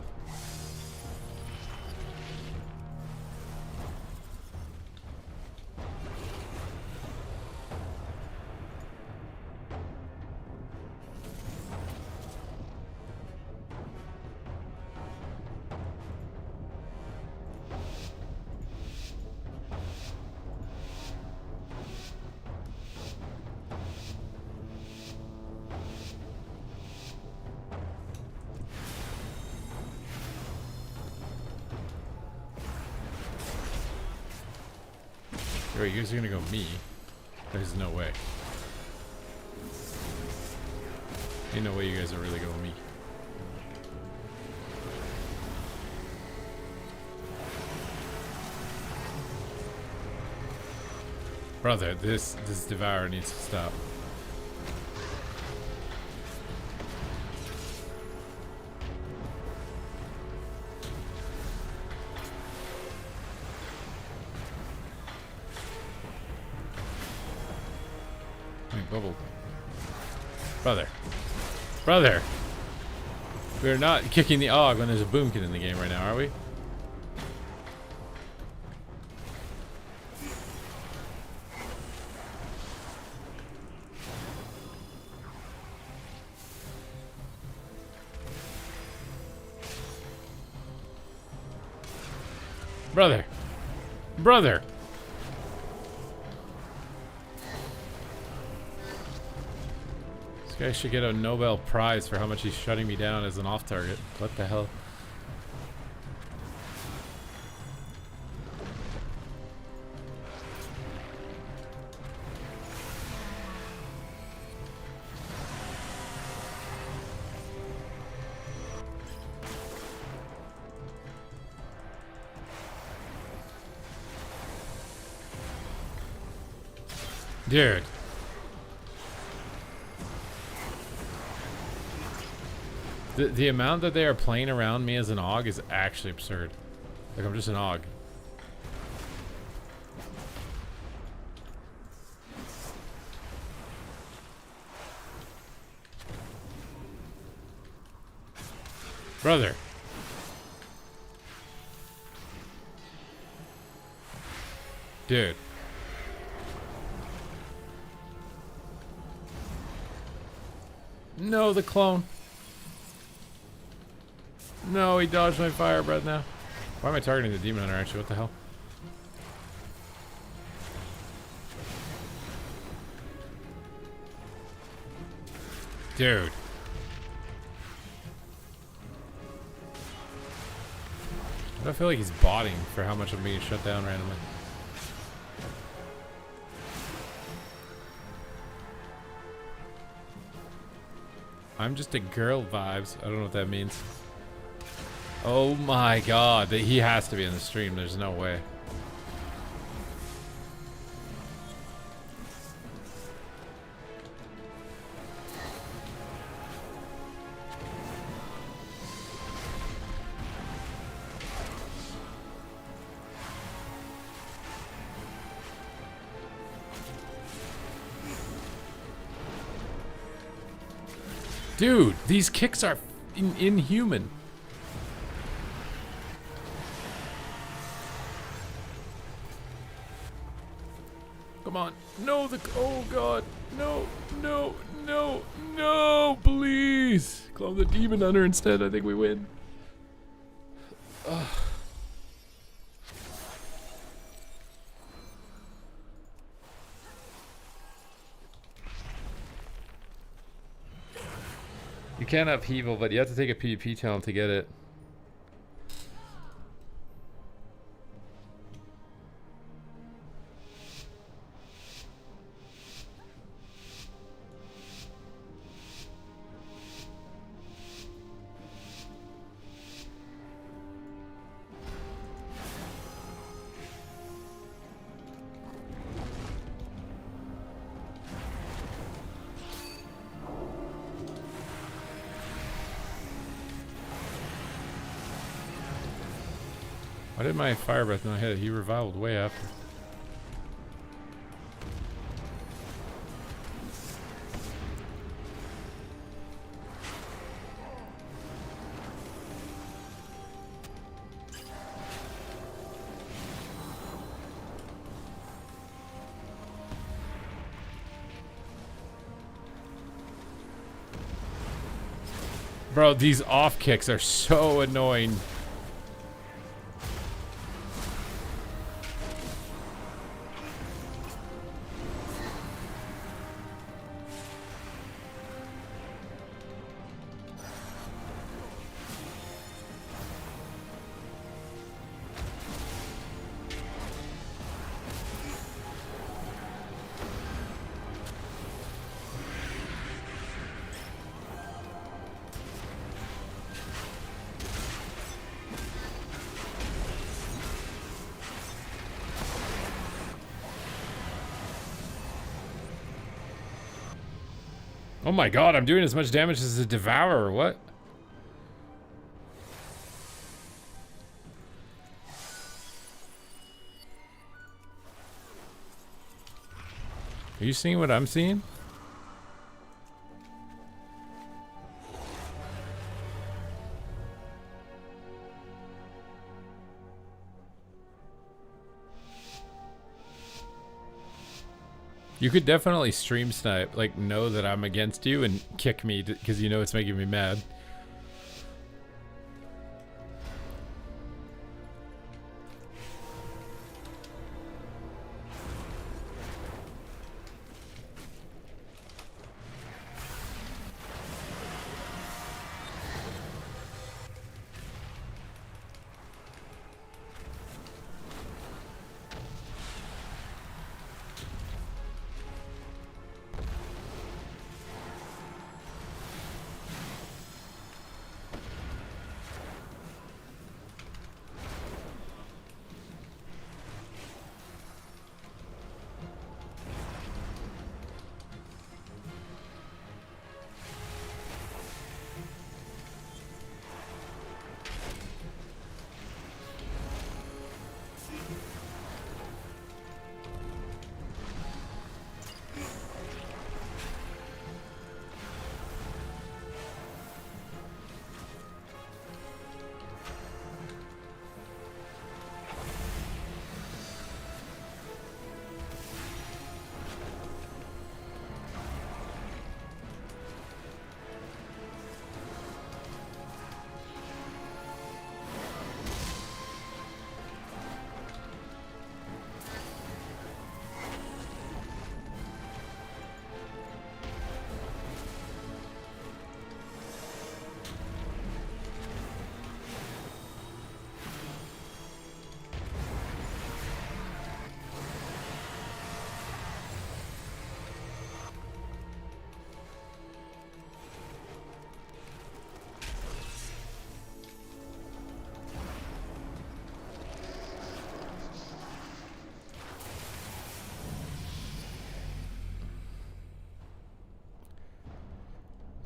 Wait, you guys are gonna go me? There's no way. Ain't no way you guys are really going me. Brother, this Devourer needs to stop. Bubble. Brother. Brother! We're not kicking the AUG when there's a boom kit in the game right now, are we? Brother! Brother! This guy should get a Nobel Prize for how much he's shutting me down as an off-target. What the hell? Dude. The amount that they are playing around me as an AUG is actually absurd. Like, I'm just an AUG. Brother. Dude. No, the clone. No, he dodged my fire breath now. Why am I targeting the Demon Hunter actually? What the hell? Dude. I feel like he's botting for how much I'm being shut down randomly. I'm just a girl vibes. I don't know what that means. Oh my god, he has to be in the stream. There's no way. Dude, these kicks are inhuman. Come on. No, oh god. No, no, no, no, please. Clone the Demon Hunter instead. I think we win. Ugh. You can upheaval, but you have to take a PvP talent to get it. Why did my fire breath not hit it? He revived way after. Bro, these off kicks are so annoying. Oh my god, I'm doing as much damage as a Devourer, what? Are you seeing what I'm seeing? You could definitely stream snipe, like know that I'm against you and kick me because you know it's making me mad.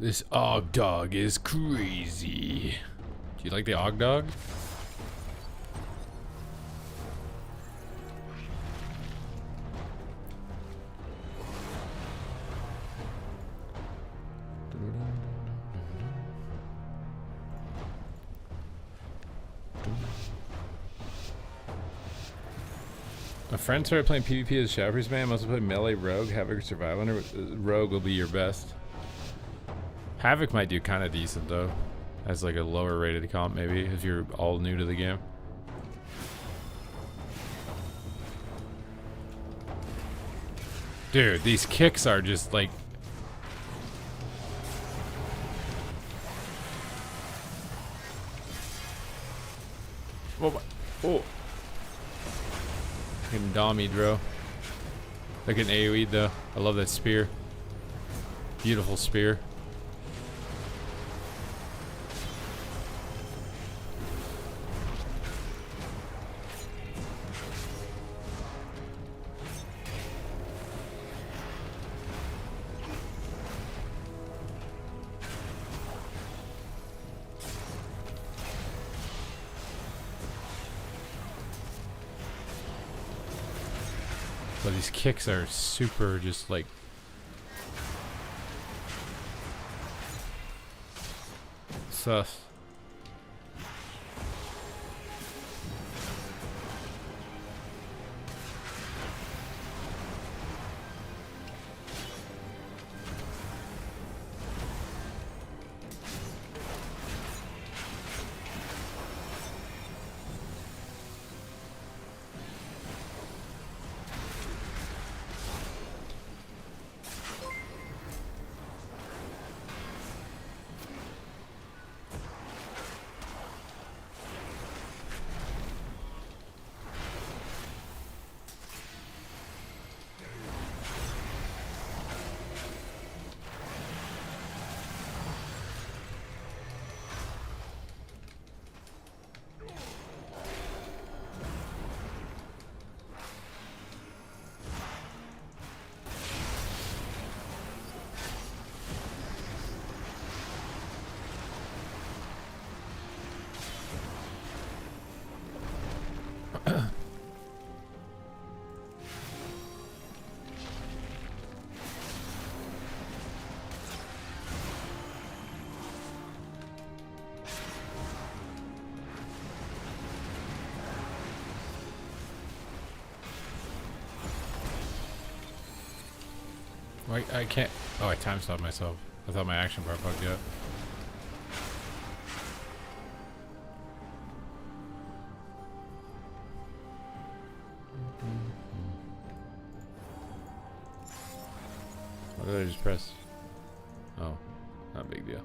This Og Dog is crazy. Do you like the Og Dog? A friend started playing PvP as Shadow Priest man. Must have played melee Rogue, Havoc, or Survival. Rogue will be your best. Havoc might do kind of decent though, as like a lower rated comp maybe if you're all new to the game. Dude, these kicks are just like. Oh, oh. Fucking Dommy, bro. Like an AoE though. I love that spear. Beautiful spear. But these kicks are super just like sus. I can't. Oh, I time stopped myself. I thought my action bar bugged out. What did I just press? Oh, not a big deal.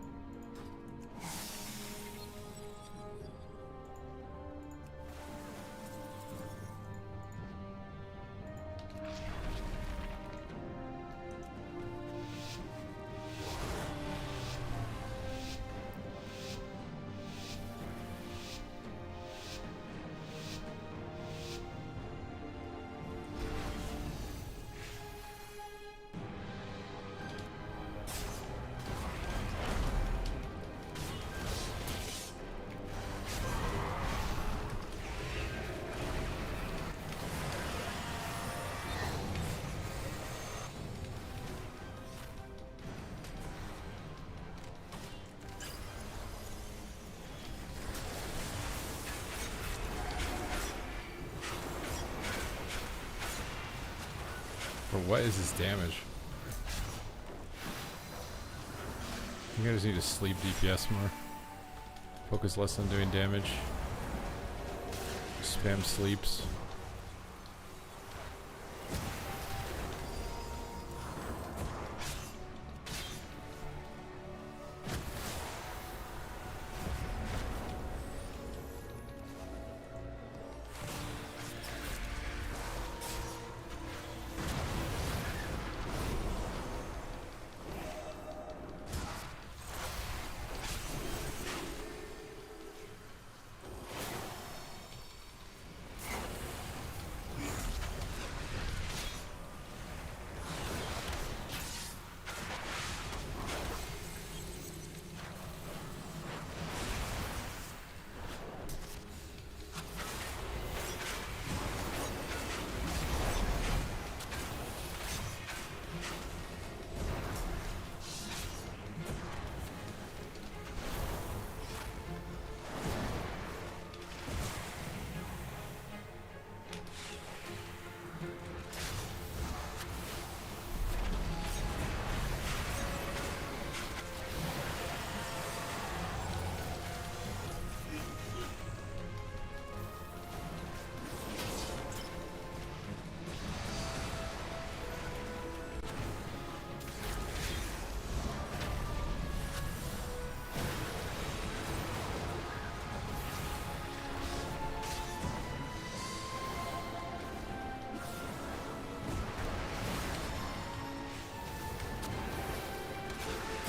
For what is this damage? You guys need to sleep DPS more. Focus less on doing damage. Spam sleeps.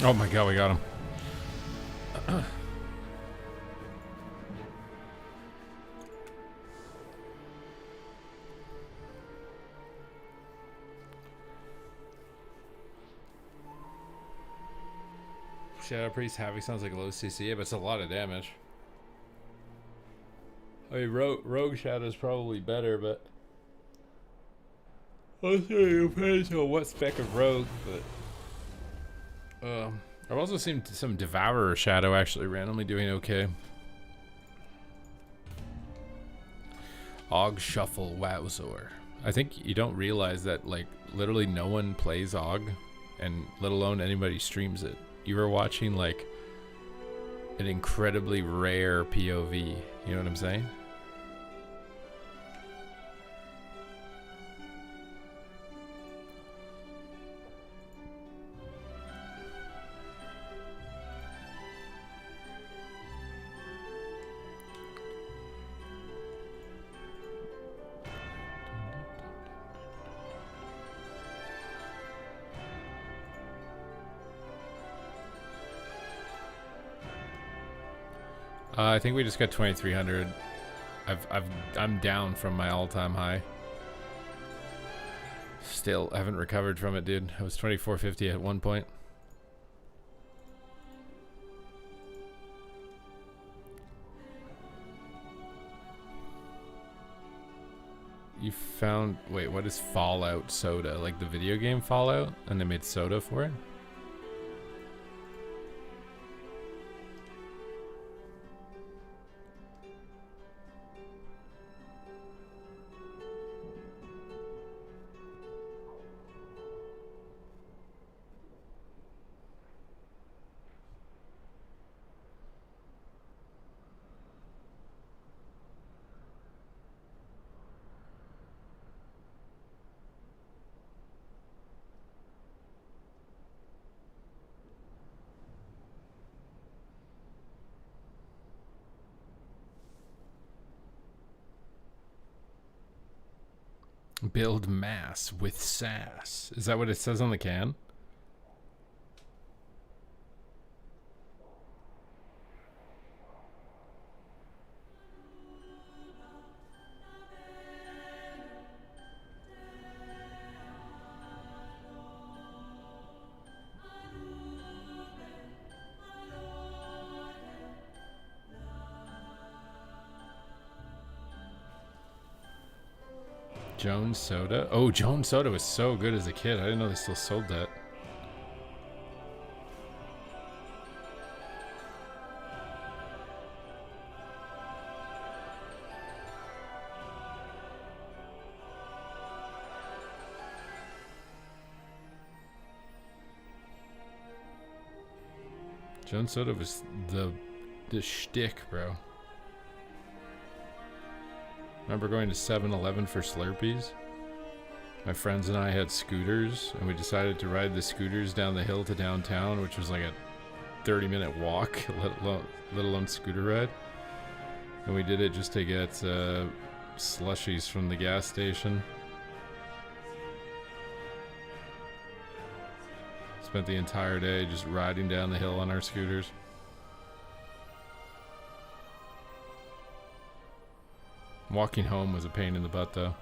Oh my god, we got him. Shadow Priest Havoc sounds like a low CC, but it's a lot of damage. I mean, Rogue Shadow is probably better, but also it depends on what spec of Rogue. But I've also seen some Devourer Shadow actually randomly doing okay. Og Shuffle Wowzor. I think you don't realize that like literally no one plays Og, and let alone anybody streams it. You were watching like an incredibly rare POV. You know what I'm saying? I think we just got 2,300. I'm down from my all-time high. Still haven't recovered from it, dude. I was 2,450 at one point. You found... Wait, what is Fallout Soda? Like the video game Fallout? And they made soda for it? Build mass with sass. Is that what it says on the can? Jones Soda. Oh, Jones Soda was so good as a kid. I didn't know they still sold that. Jones Soda was the shtick, bro. Remember going to 7-Eleven for Slurpees? My friends and I had scooters, and we decided to ride the scooters down the hill to downtown, which was like a 30-minute walk, let alone scooter ride. And we did it just to get slushies from the gas station. Spent the entire day just riding down the hill on our scooters. Walking home was a pain in the butt, though.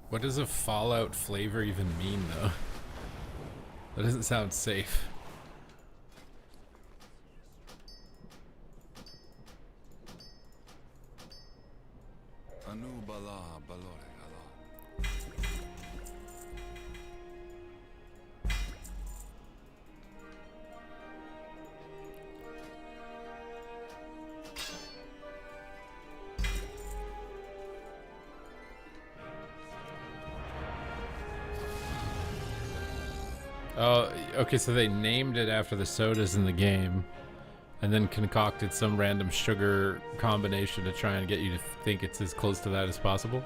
What does a Fallout flavor even mean, though? That doesn't sound safe. okay, so they named it after the sodas in the game, and then concocted some random sugar combination to try and get you to think it's as close to that as possible.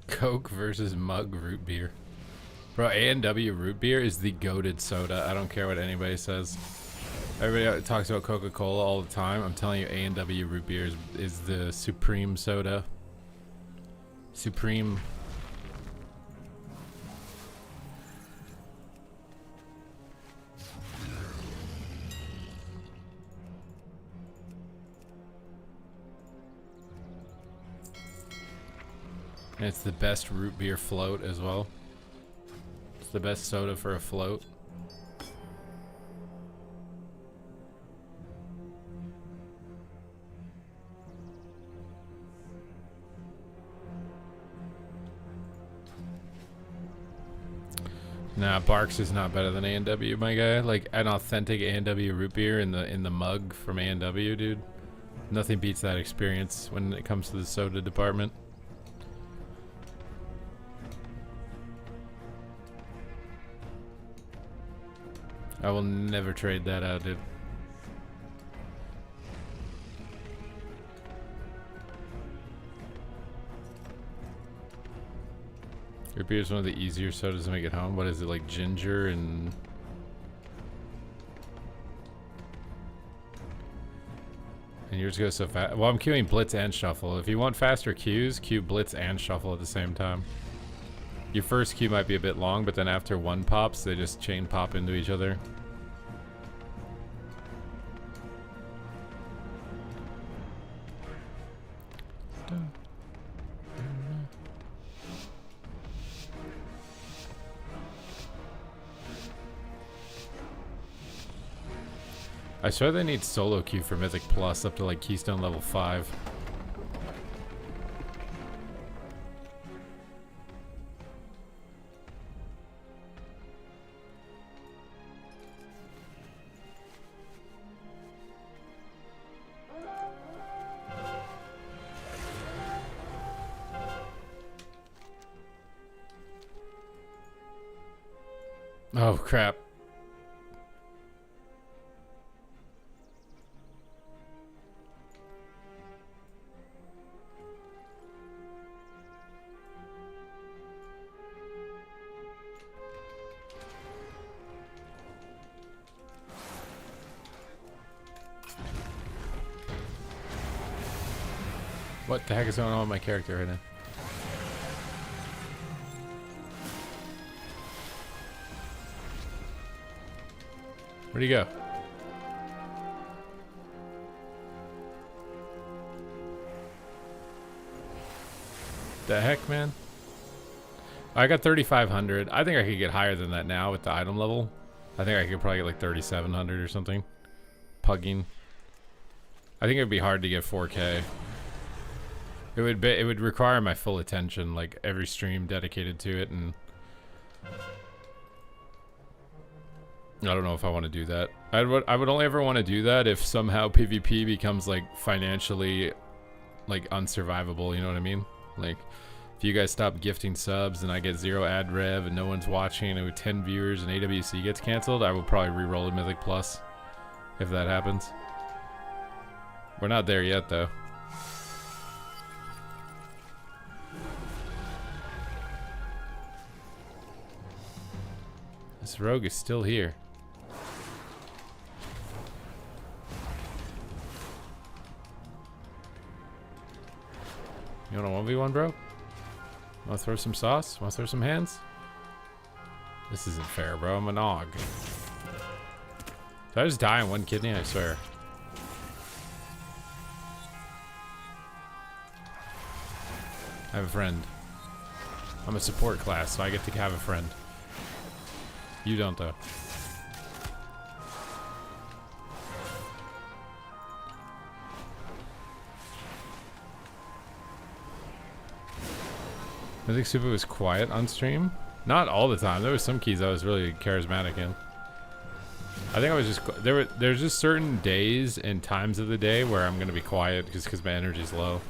Coke versus mug root beer. Bro, A&W root beer is the goated soda. I don't care what anybody says. Everybody talks about Coca-Cola all the time. I'm telling you, A&W root beer is the supreme soda. Supreme. And it's the best root beer float as well. It's the best soda for a float. Nah, Barks is not better than A&W, my guy. Like an authentic A&W root beer in the mug from A&W, dude. Nothing beats that experience when it comes to the soda department. I will never trade that out, dude. Root beer is one of the easier sodas to make at home. What is it, like ginger and... And yours goes so fast. Well, I'm queuing Blitz and Shuffle. If you want faster queues, queue Blitz and Shuffle at the same time. Your first queue might be a bit long, but then after one pops, they just chain pop into each other. I swear they need solo queue for Mythic Plus up to like Keystone level 5. Oh crap. What the heck is going on with my character right now? Where'd he go? The heck, man? I got 3,500. I think I could get higher than that now with the item level. I think I could probably get like 3,700 or something. Pugging. I think it would be hard to get 4K. It would require my full attention, like every stream dedicated to it, and I don't know if I want to do that. I would only ever want to do that if somehow PvP becomes like financially like unsurvivable, you know what I mean? Like if you guys stop gifting subs and I get 0 ad rev and no one's watching and with 10 viewers and AWC gets canceled, I will probably re-roll a Mythic Plus if that happens. We're not there yet though. This rogue is still here. You want a 1v1, bro? Want to throw some sauce? Want to throw some hands? This isn't fair, bro. I'm an og. Did I just die in one kidney? I swear. I have a friend. I'm a support class, so I get to have a friend. You don't, though. I think Super was quiet on stream. Not all the time. There was some keys I was really charismatic in. I think I was just there's just certain days and times of the day where I'm gonna be quiet just because my energy's low.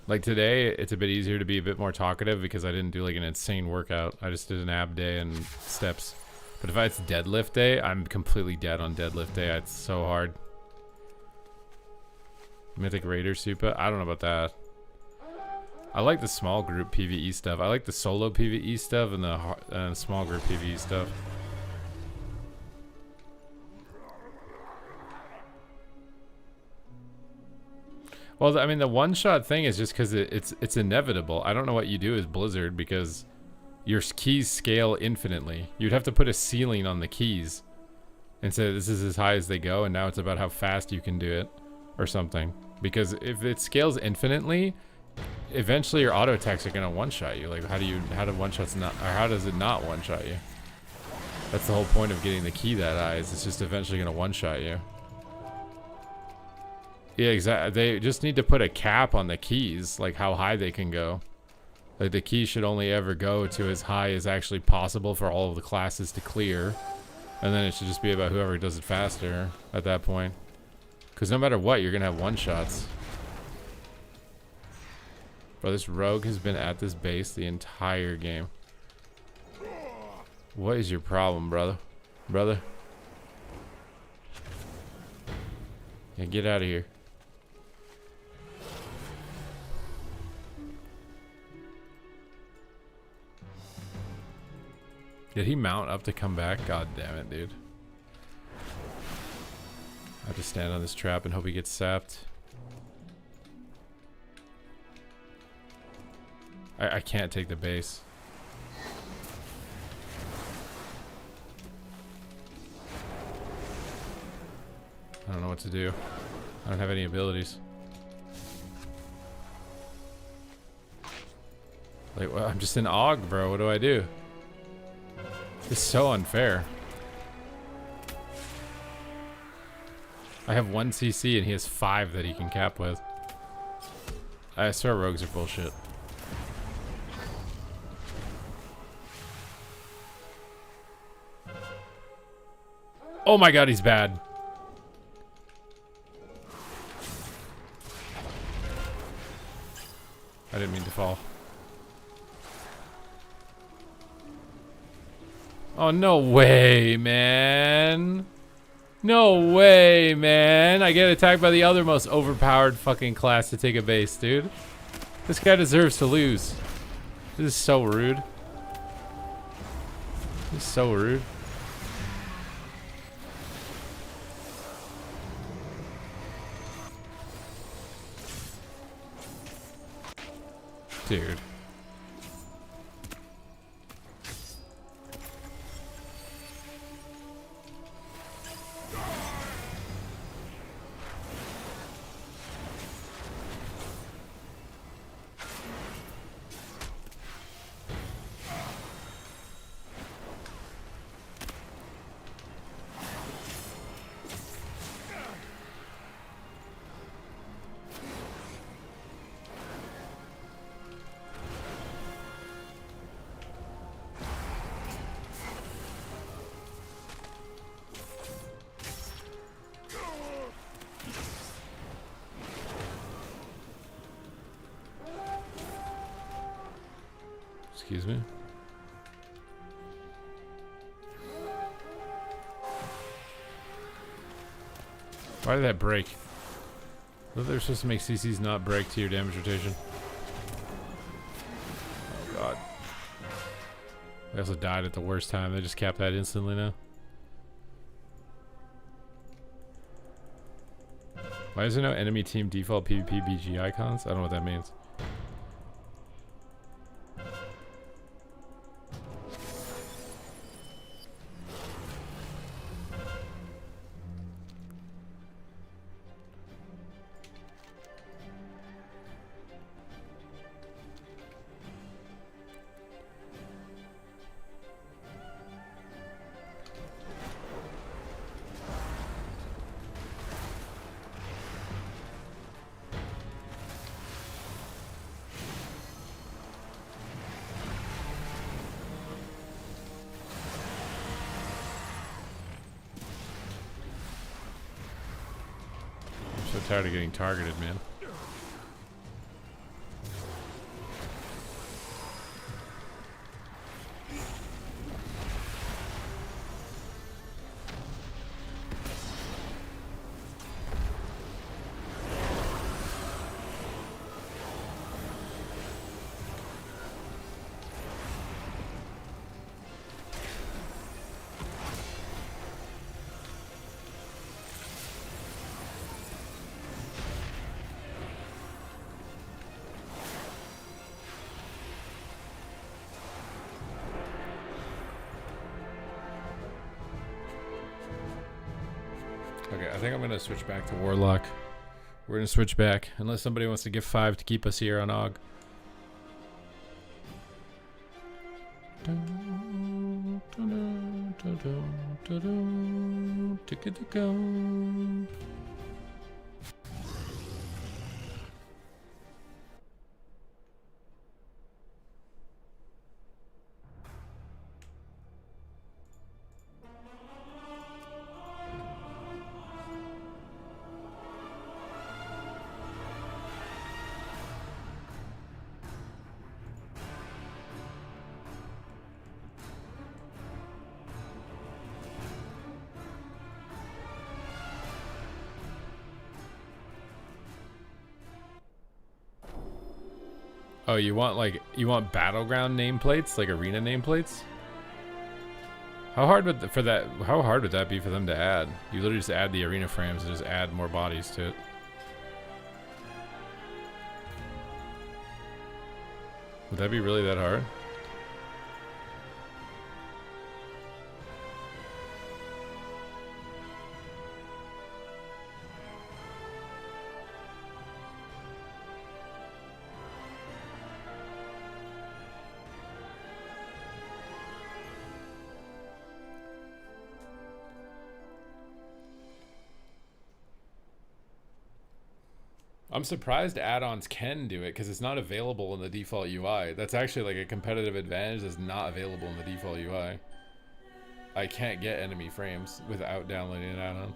Like today, it's a bit easier to be a bit more talkative because I didn't do like an insane workout. I just did an ab day and steps. But if it's deadlift day, I'm completely dead on deadlift day. It's so hard. Mythic Raider Super? I don't know about that. I like the small group PvE stuff. I like the solo PvE stuff and the small group PvE stuff. Well, I mean, the one-shot thing is just because it's inevitable. I don't know what you do as Blizzard because your keys scale infinitely. You'd have to put a ceiling on the keys and say this is as high as they go, and now it's about how fast you can do it or something. Because if it scales infinitely, eventually your auto attacks are gonna one-shot you. Like, how do one-shots not, or how does it not one-shot you? That's the whole point of getting the key that high, is it's just eventually gonna one-shot you. Yeah, exactly. They just need to put a cap on the keys, like how high they can go. Like the key should only ever go to as high as actually possible for all of the classes to clear. And then it should just be about whoever does it faster at that point. Because no matter what, you're going to have one-shots. Bro, this rogue has been at this base the entire game. What is your problem, brother? Brother? Yeah, get out of here. Did he mount up to come back? God damn it, dude. I have to stand on this trap and hope he gets sapped. I can't take the base. I don't know what to do. I don't have any abilities. Like, well, I'm just an AUG, bro. What do I do? It's so unfair. I have 1 CC and he has 5 that he can cap with. I swear rogues are bullshit. Oh my god, he's bad. I didn't mean to fall. Oh, no way, man. No way, man. I get attacked by the other most overpowered fucking class to take a base, dude. This guy deserves to lose. This is so rude. This is so rude. Dude. Excuse me. Why did that break? I thought they were supposed to make CCs not break to your damage rotation. Oh god. They also died at the worst time. They just capped that instantly now. Why is there no enemy team default PvP BG icons? I don't know what that means. tired of getting targeted, man. Okay, I think I'm gonna switch back to Warlock. We're gonna switch back, unless somebody wants to give 5 to keep us here on Og. Oh, you want battleground nameplates, like arena nameplates? How hard would how hard would that be for them to add? You literally just add the arena frames and just add more bodies to it. Would that be really that hard? I'm surprised add-ons can do it because it's not available in the default UI. That's actually like a competitive advantage that's not available in the default UI. I can't get enemy frames without downloading an add-on.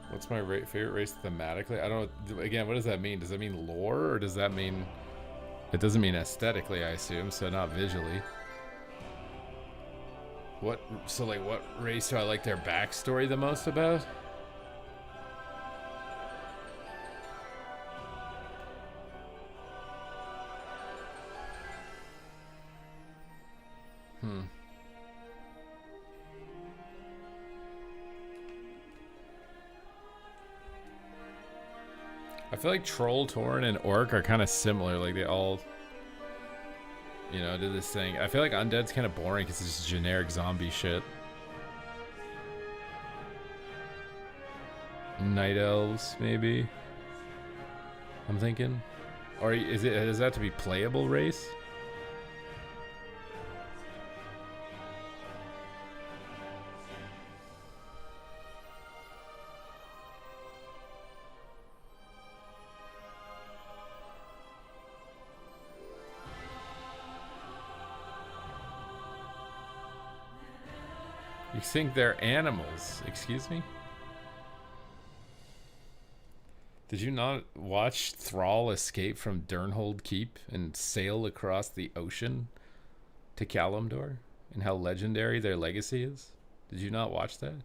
What's my favorite race thematically? I don't know. Again, what does that mean? Does that mean lore, or does that mean... It doesn't mean aesthetically, I assume, so not visually. What race do I like their backstory the most about? I feel like Troll, Tauren, and Orc are kind of similar. Like they all, you know, do this thing. I feel like Undead's kind of boring because it's just generic zombie shit. Night Elves, maybe. I'm thinking. Or does that have to be playable race? You think they're animals? Excuse me? Did you not watch Thrall escape from Durnhold Keep and sail across the ocean to Kalimdor and how legendary their legacy is? Did you not watch that?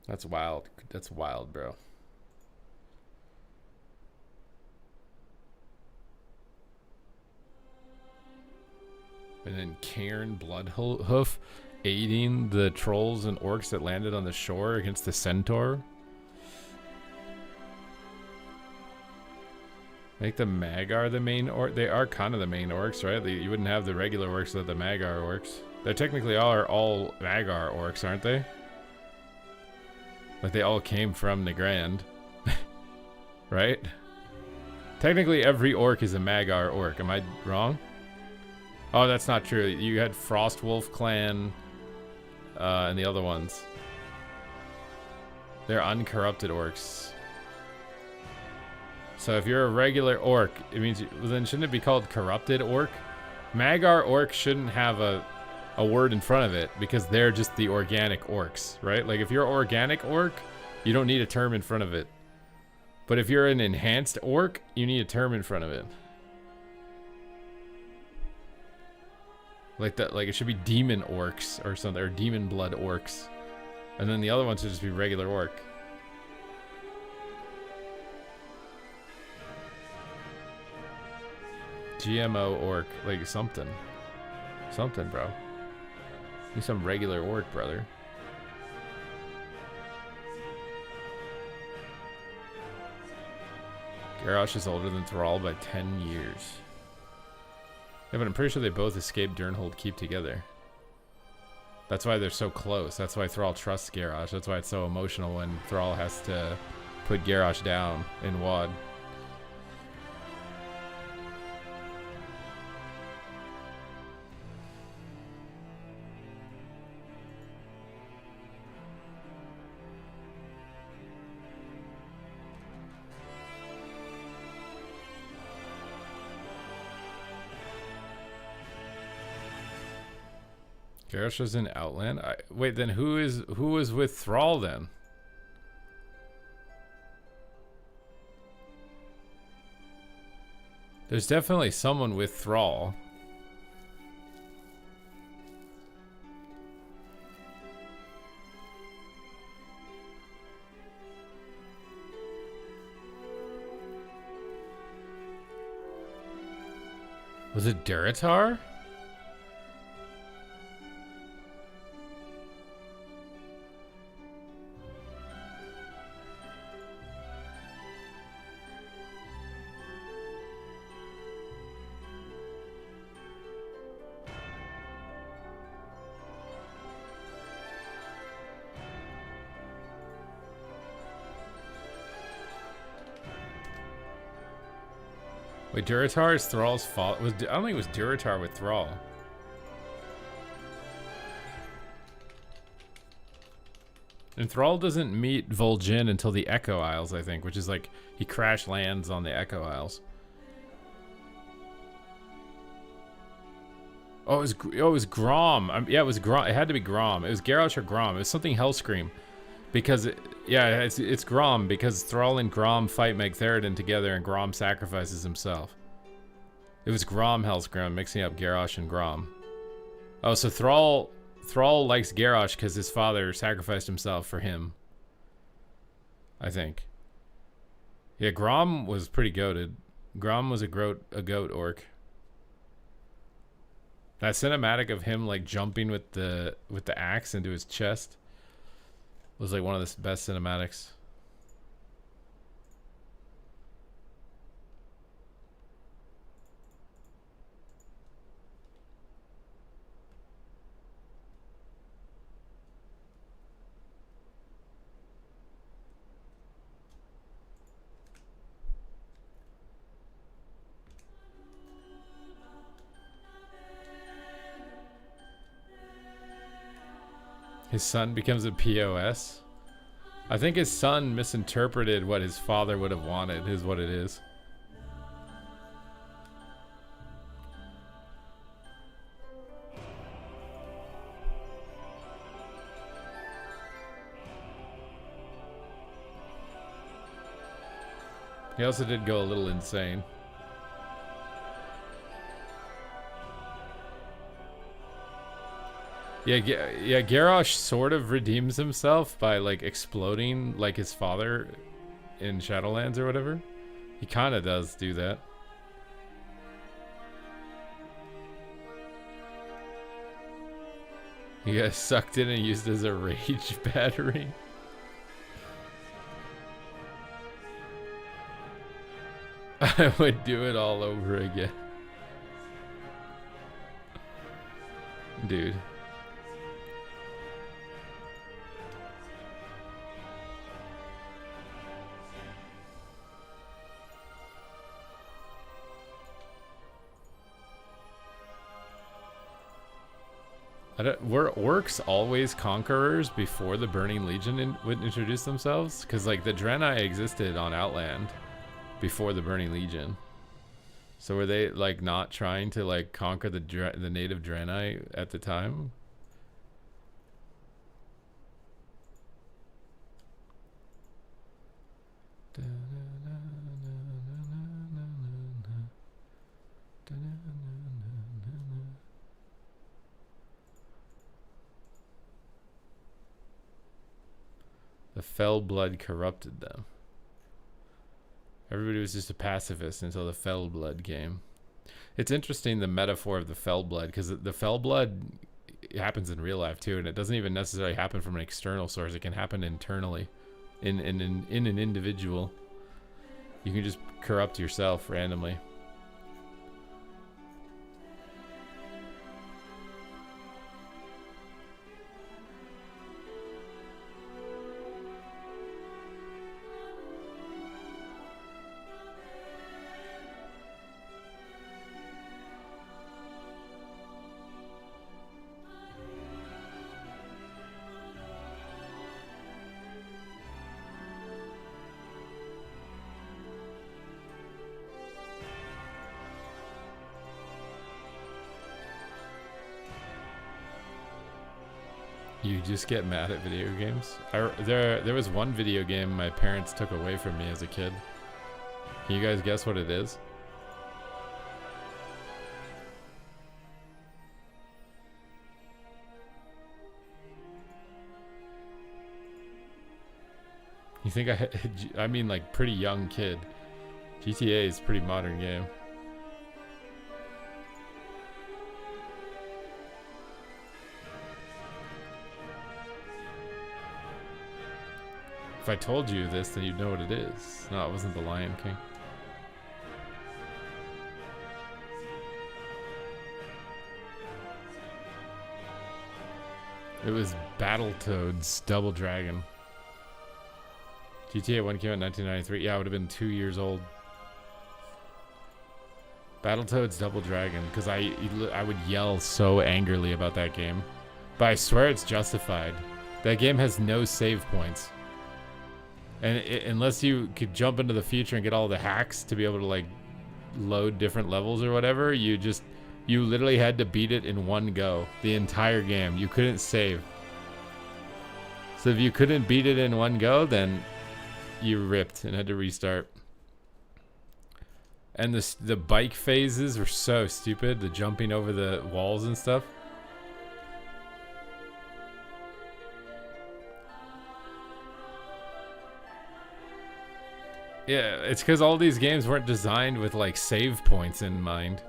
That's wild. That's wild, bro. And then Cairn Bloodhoof aiding the trolls and orcs that landed on the shore against the centaur. Make the Magar the main orc. They are kind of the main orcs, right? You wouldn't have the regular orcs without the Magar orcs. They technically all Magar orcs, aren't they? Like they all came from Nagrand, right? Technically every orc is a Magar orc, am I wrong? Oh, that's not true. You had Frostwolf Clan and the other ones. They're uncorrupted orcs. So if you're a regular orc, it means well, then shouldn't it be called corrupted orc? Magar orc shouldn't have a word in front of it because they're just the organic orcs, right? Like if you're organic orc, you don't need a term in front of it. But if you're an enhanced orc, you need a term in front of it. Like that, like it should be demon orcs or something, or demon blood orcs. And then the other ones should just be regular orc. GMO orc, like something. Something, bro. Need some regular orc, brother. Garrosh is older than Thrall by 10 years. Yeah, but I'm pretty sure they both escaped Durnhold Keep together. That's why they're so close. That's why Thrall trusts Garrosh. That's why it's so emotional when Thrall has to put Garrosh down in WoD. Garrosh was in Outland. Wait, then who was with Thrall then? There's definitely someone with Thrall. Was it Durotar? Wait, Durotar is Thrall's fault? I don't think it was Durotar with Thrall. And Thrall doesn't meet Vol'jin until the Echo Isles, I think, which is like he crash lands on the Echo Isles. Oh, it was Grom. Yeah, it was Grom. It had to be Grom. It was Garrosh or Grom. It was something Hellscream. Because, it's Grom, because Thrall and Grom fight Magtheridon together and Grom sacrifices himself. It was Grom Hellscream, mixing up Garrosh and Grom. Oh, so Thrall likes Garrosh because his father sacrificed himself for him. I think. Yeah, Grom was pretty goated. Grom was a goat orc. That cinematic of him like jumping with the axe into his chest was like one of the best cinematics. His son becomes a POS. I think his son misinterpreted what his father would have wanted, is what it is. He also did go a little insane. Yeah, Garrosh sort of redeems himself by like exploding like his father in Shadowlands or whatever. He kind of does do that. He got sucked in and used as a rage battery. I would do it all over again. Dude. Were orcs always conquerors before the Burning Legion would introduce themselves? Because like the Draenei existed on Outland before the Burning Legion. So were they like not trying to like conquer the native Draenei at the time? The fell blood corrupted them. Everybody was just a pacifist until the fell blood came. It's interesting, the metaphor of the fell blood, because the fell blood happens in real life too, and it doesn't even necessarily happen from an external source. It can happen internally in an individual. You can just corrupt yourself randomly. You just get mad at video games? There was one video game my parents took away from me as a kid. Can you guys guess what it is? You think I mean like pretty young kid. GTA is a pretty modern game. If I told you this, then you'd know what it is. No, it wasn't The Lion King. It was Battletoads Double Dragon. GTA 1 came out in 1993. Yeah, I would have been 2 years old. Battletoads Double Dragon, because I would yell so angrily about that game. But I swear it's justified. That game has no save points. And unless you could jump into the future and get all the hacks to be able to like load different levels or whatever, you literally had to beat it in one go. The entire game. You couldn't save. So if you couldn't beat it in one go, then you ripped and had to restart. And the bike phases were so stupid. The jumping over the walls and stuff. Yeah, it's because all these games weren't designed with like save points in mind.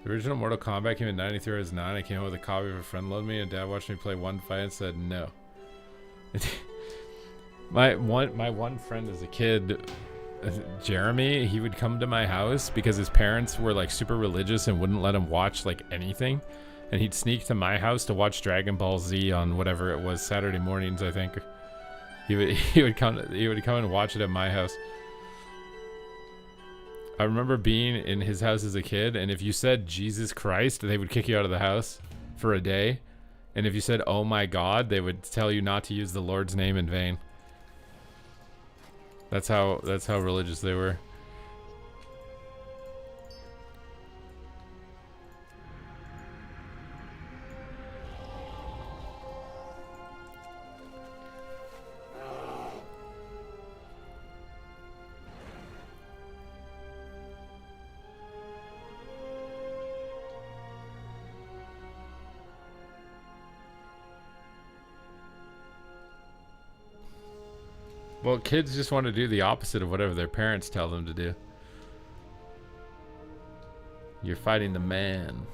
The original Mortal Kombat came in 93 or 9. I came home with a copy of a friend loaned me, and Dad watched me play one fight and said no. my one friend as a kid, Jeremy, he would come to my house because his parents were like super religious and wouldn't let him watch like anything, and he'd sneak to my house to watch Dragon Ball Z on whatever it was, Saturday mornings, I think. He would come and watch it at my house. I remember being in his house as a kid, and if you said Jesus Christ, they would kick you out of the house for a day. And if you said, oh my God, they would tell you not to use the Lord's name in vain. That's how religious they were. Well, kids just want to do the opposite of whatever their parents tell them to do. You're fighting the man.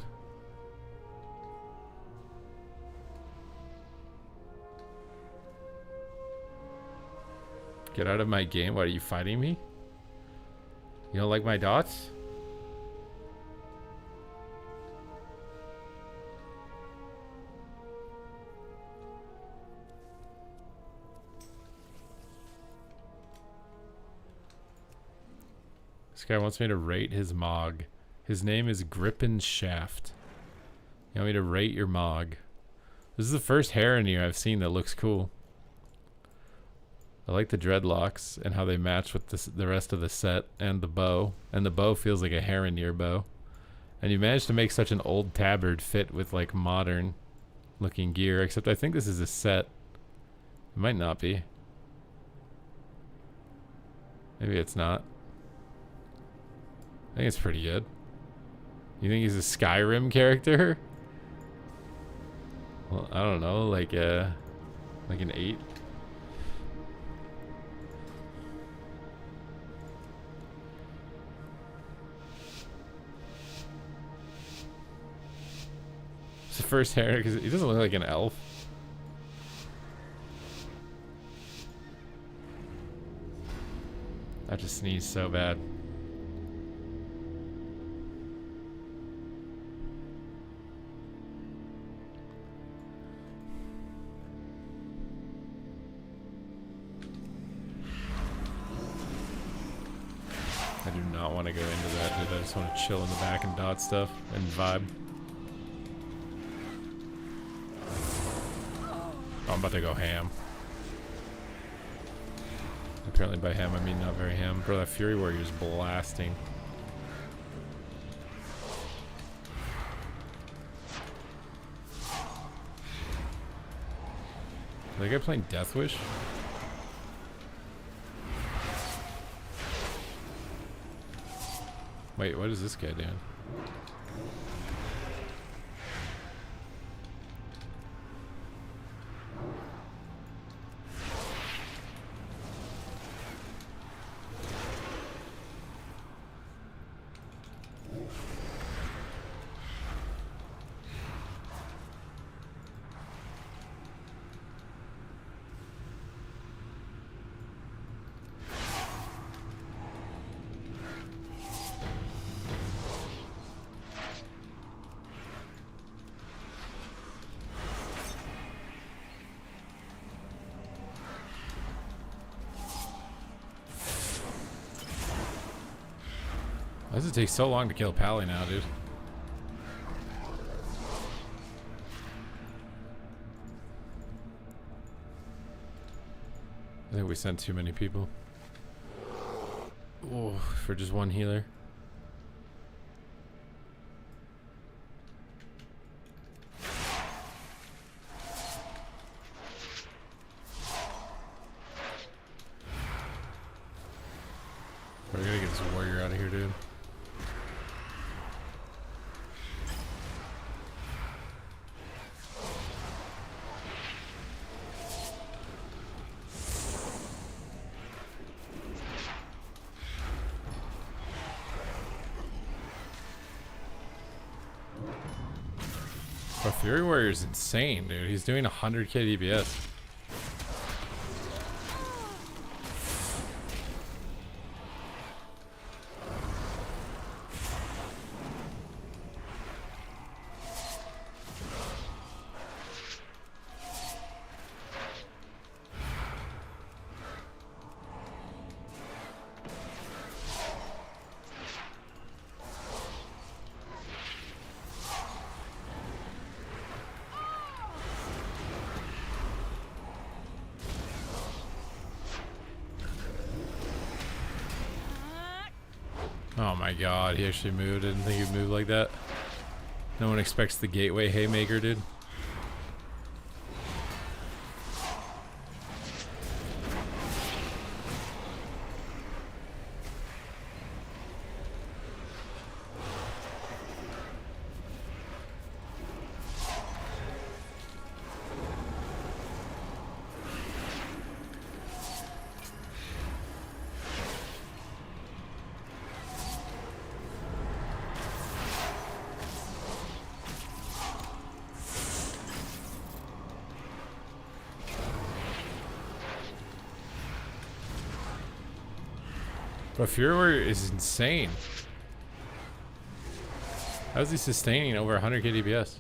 Get out of my game. What, are you fighting me? You don't like my dots? This guy wants me to rate his Mog. His name is Grippin Shaft. You want me to rate your Mog? This is the first Heronir I've seen that looks cool. I like the dreadlocks and how they match with the rest of the set and the bow. And the bow feels like a Heronir bow. And you managed to make such an old tabard fit with like modern looking gear. Except I think this is a set. It might not be. Maybe it's not. I think it's pretty good. You think he's a Skyrim character? Well, I don't know, like an 8. It's the first hair because he doesn't look like an elf. I just sneezed so bad. I do not want to go into that, dude. I just want to chill in the back and dot stuff and vibe. Oh, I'm about to go ham. Apparently by ham, I mean not very ham. Bro, that Fury Warrior's blasting. Is that guy playing Death Wish? Wait, what is this guy doing? Why does it take so long to kill Pally now, dude? I think we sent too many people. Oh, for just one healer. We're gonna get this warrior out of here, dude. Bro, Fury Warrior's insane, dude. He's doing 100k DPS. Oh my god, he actually moved. I didn't think he'd move like that. No one expects the gateway haymaker, dude. But Fury Warrior is insane. How is he sustaining over 100 DPS?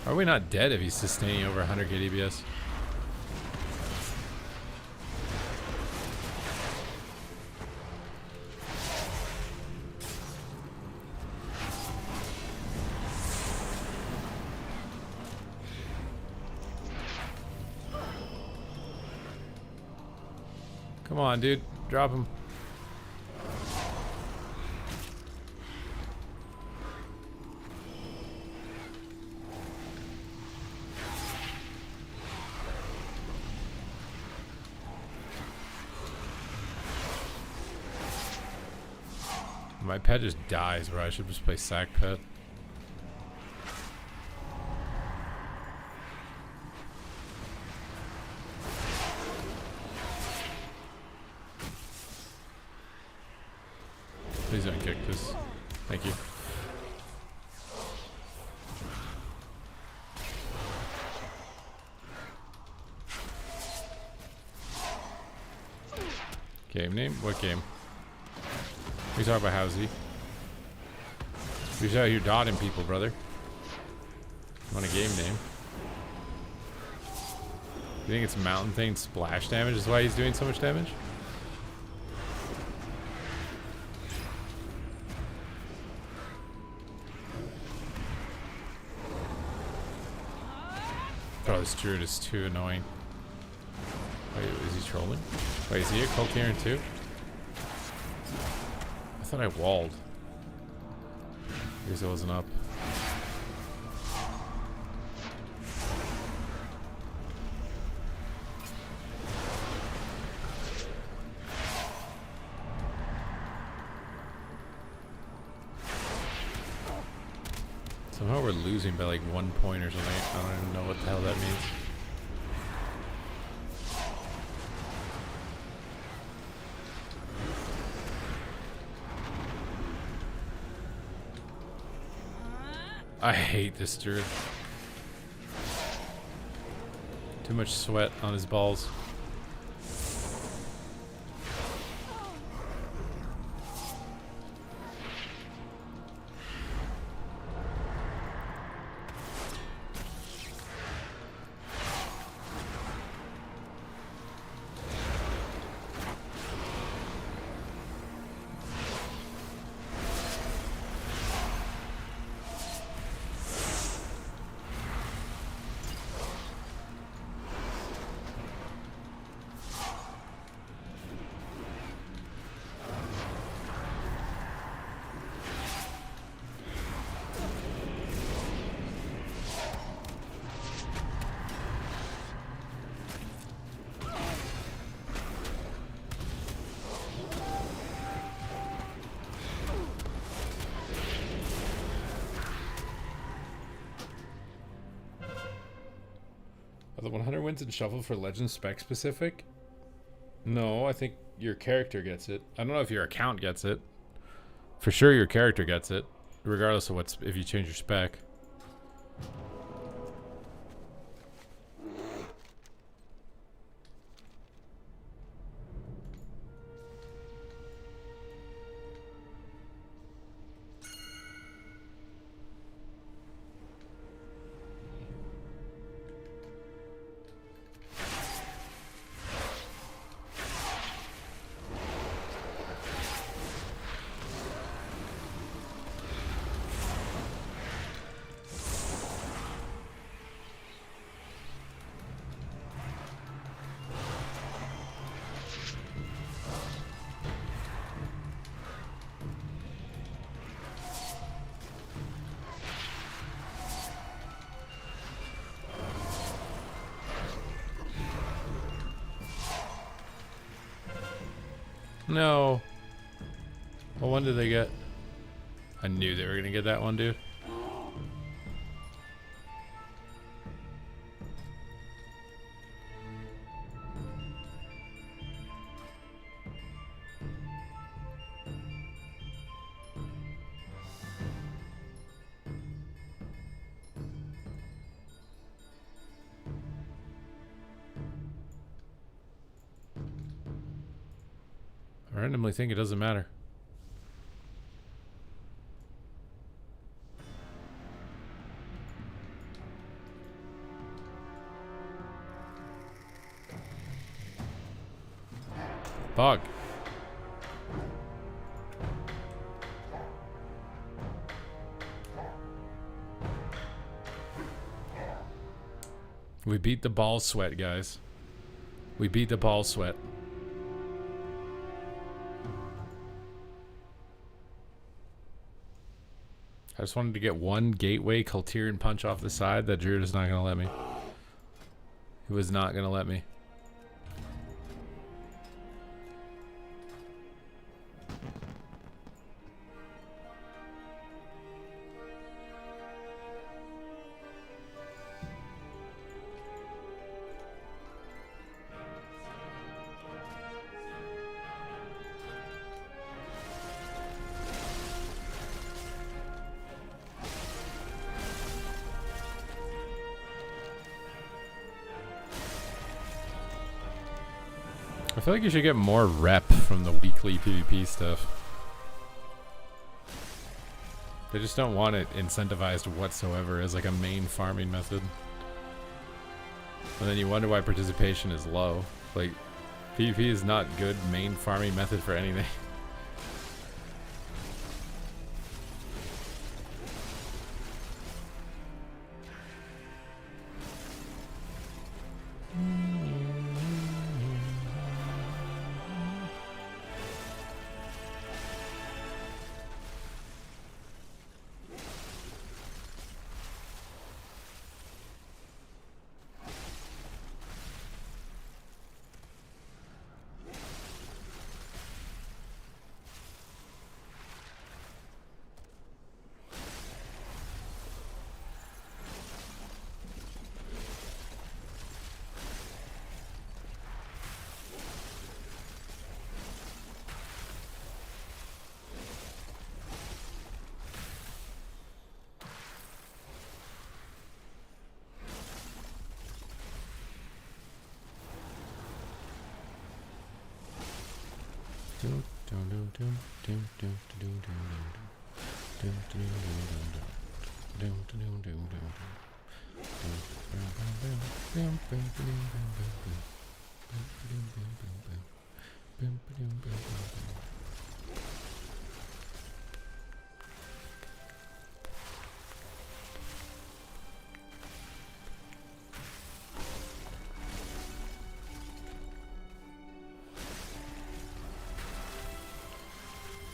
Are we not dead if he's sustaining over 100 DPS? Come on, dude. Drop him. My pet just dies, bro. I should just play sack pet. Please don't kick this. Thank you. Game name? What game? We talk about Housie. He's out here dotting people, brother. On a game name. You think it's Mountain Thing splash damage is why he's doing so much damage? Oh, this druid is too annoying. Wait, is he trolling? Wait, is he a Coltarian too? I thought I walled. I guess I wasn't up. Somehow we're losing by like 1 point or something. I don't even know what the hell that means. I hate this druid. Too much sweat on his balls. Are the 100 wins in Shuffle for Legend spec specific? No, I think your character gets it. I don't know if your account gets it. For sure your character gets it, regardless of what's if you change your spec. No. What one did they get? I knew they were gonna get that one, dude. I randomly think it doesn't matter. Bug. We beat the ball sweat, guys. We beat the ball sweat. I just wanted to get one gateway Kaltirian punch off the side. That Druid is not going to let me. He was not going to let me. I feel like you should get more rep from the weekly PvP stuff. They just don't want it incentivized whatsoever as like a main farming method. And then you wonder why participation is low. Like, PvP is not good main farming method for anything.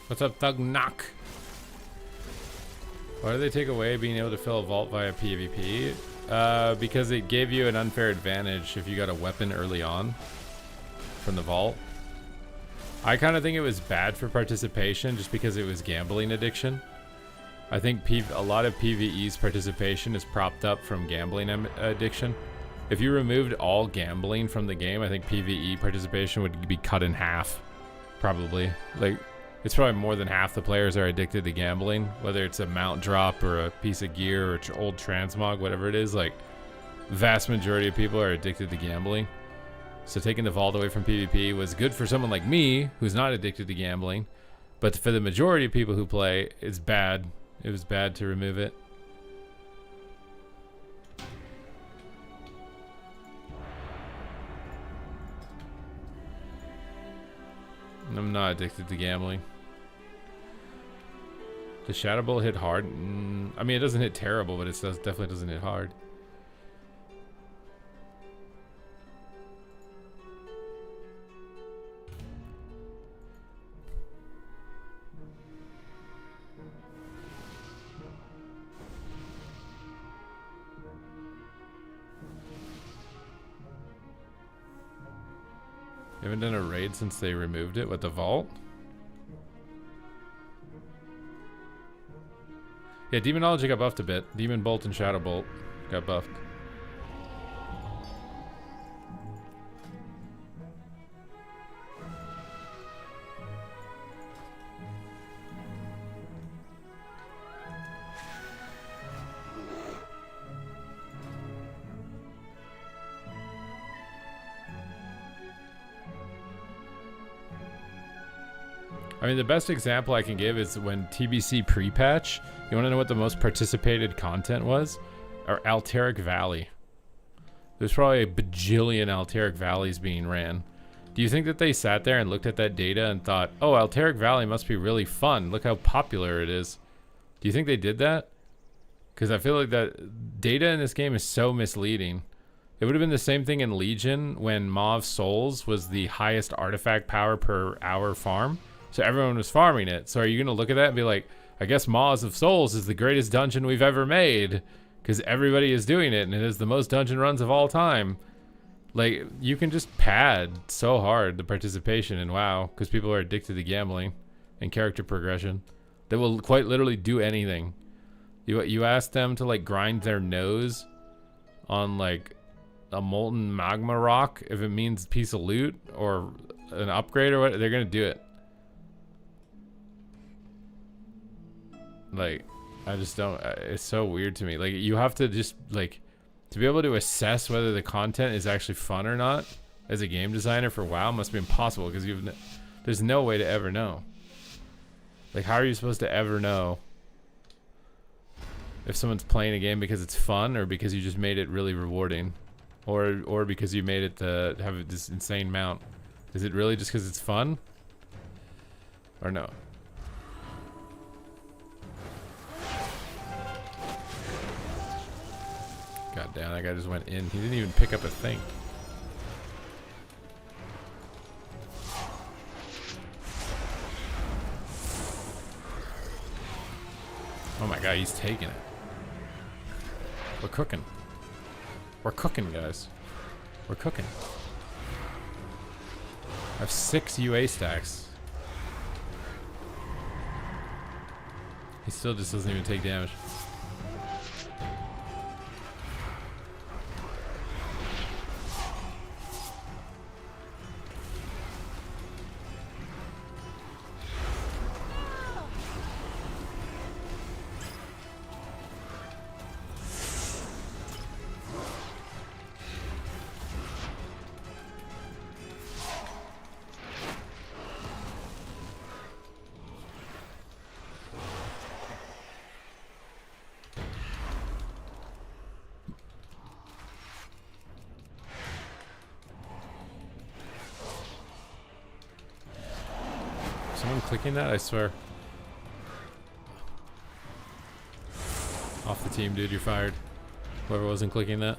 What's up, Thug Knock? Why do they take away being able to fill a vault via PvP? Because it gave you an unfair advantage if you got a weapon early on from the vault. I kind of think it was bad for participation just because it was gambling addiction. I think a lot of PvE's participation is propped up from gambling addiction. If you removed all gambling from the game, I think PvE participation would be cut in half. Probably. Like, it's probably more than half the players are addicted to gambling, whether it's a mount drop or a piece of gear or old transmog, whatever it is. Like, vast majority of people are addicted to gambling. So taking the vault away from PvP was good for someone like me, who's not addicted to gambling. But for the majority of people who play, it's bad. It was bad to remove it. I'm not addicted to gambling. Does Shadow Bolt hit hard? I mean, it doesn't hit terrible, but it definitely doesn't hit hard. They haven't done a raid since they removed it with the vault. Yeah, Demonology got buffed a bit. Demon Bolt and Shadow Bolt got buffed. I mean, the best example I can give is when TBC pre-patch. You want to know what the most participated content was? Or Alteric Valley. There's probably a bajillion Alteric Valleys being ran. Do you think that they sat there and looked at that data and thought, oh, Alteric Valley must be really fun. Look how popular it is. Do you think they did that? Because I feel like that data in this game is so misleading. It would have been the same thing in Legion when Mauve Souls was the highest artifact power per hour farm. So everyone was farming it. So are you going to look at that and be like, I guess Maws of Souls is the greatest dungeon we've ever made because everybody is doing it and it is the most dungeon runs of all time. Like, you can just pad so hard the participation in WoW because people are addicted to gambling and character progression. They will quite literally do anything. You ask them to like grind their nose on like a molten magma rock if it means a piece of loot or an upgrade or what, they're going to do it. Like, I just don't, it's so weird to me. Like, you have to just, like, to be able to assess whether the content is actually fun or not as a game designer for WoW must be impossible because there's no way to ever know. Like, how are you supposed to ever know if someone's playing a game because it's fun or because you just made it really rewarding or because you made it to have this insane mount? Is it really just because it's fun or no? God damn, that guy just went in. He didn't even pick up a thing. Oh my god, he's taking it. We're cooking. We're cooking, guys. We're cooking. I have 6 UA stacks. He still just doesn't even take damage. Someone clicking that? I swear. Off the team, dude. You're fired. Whoever wasn't clicking that.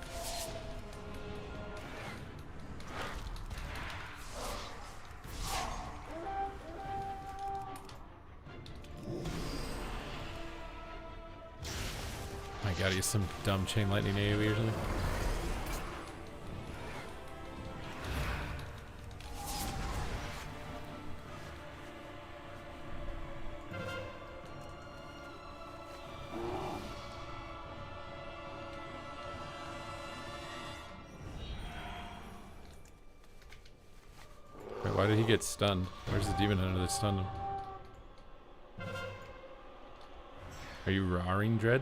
My god, he's some dumb chain lightning AoE or something. Why did he get stunned? Where's the demon hunter that stunned him? Are you roaring, Dread?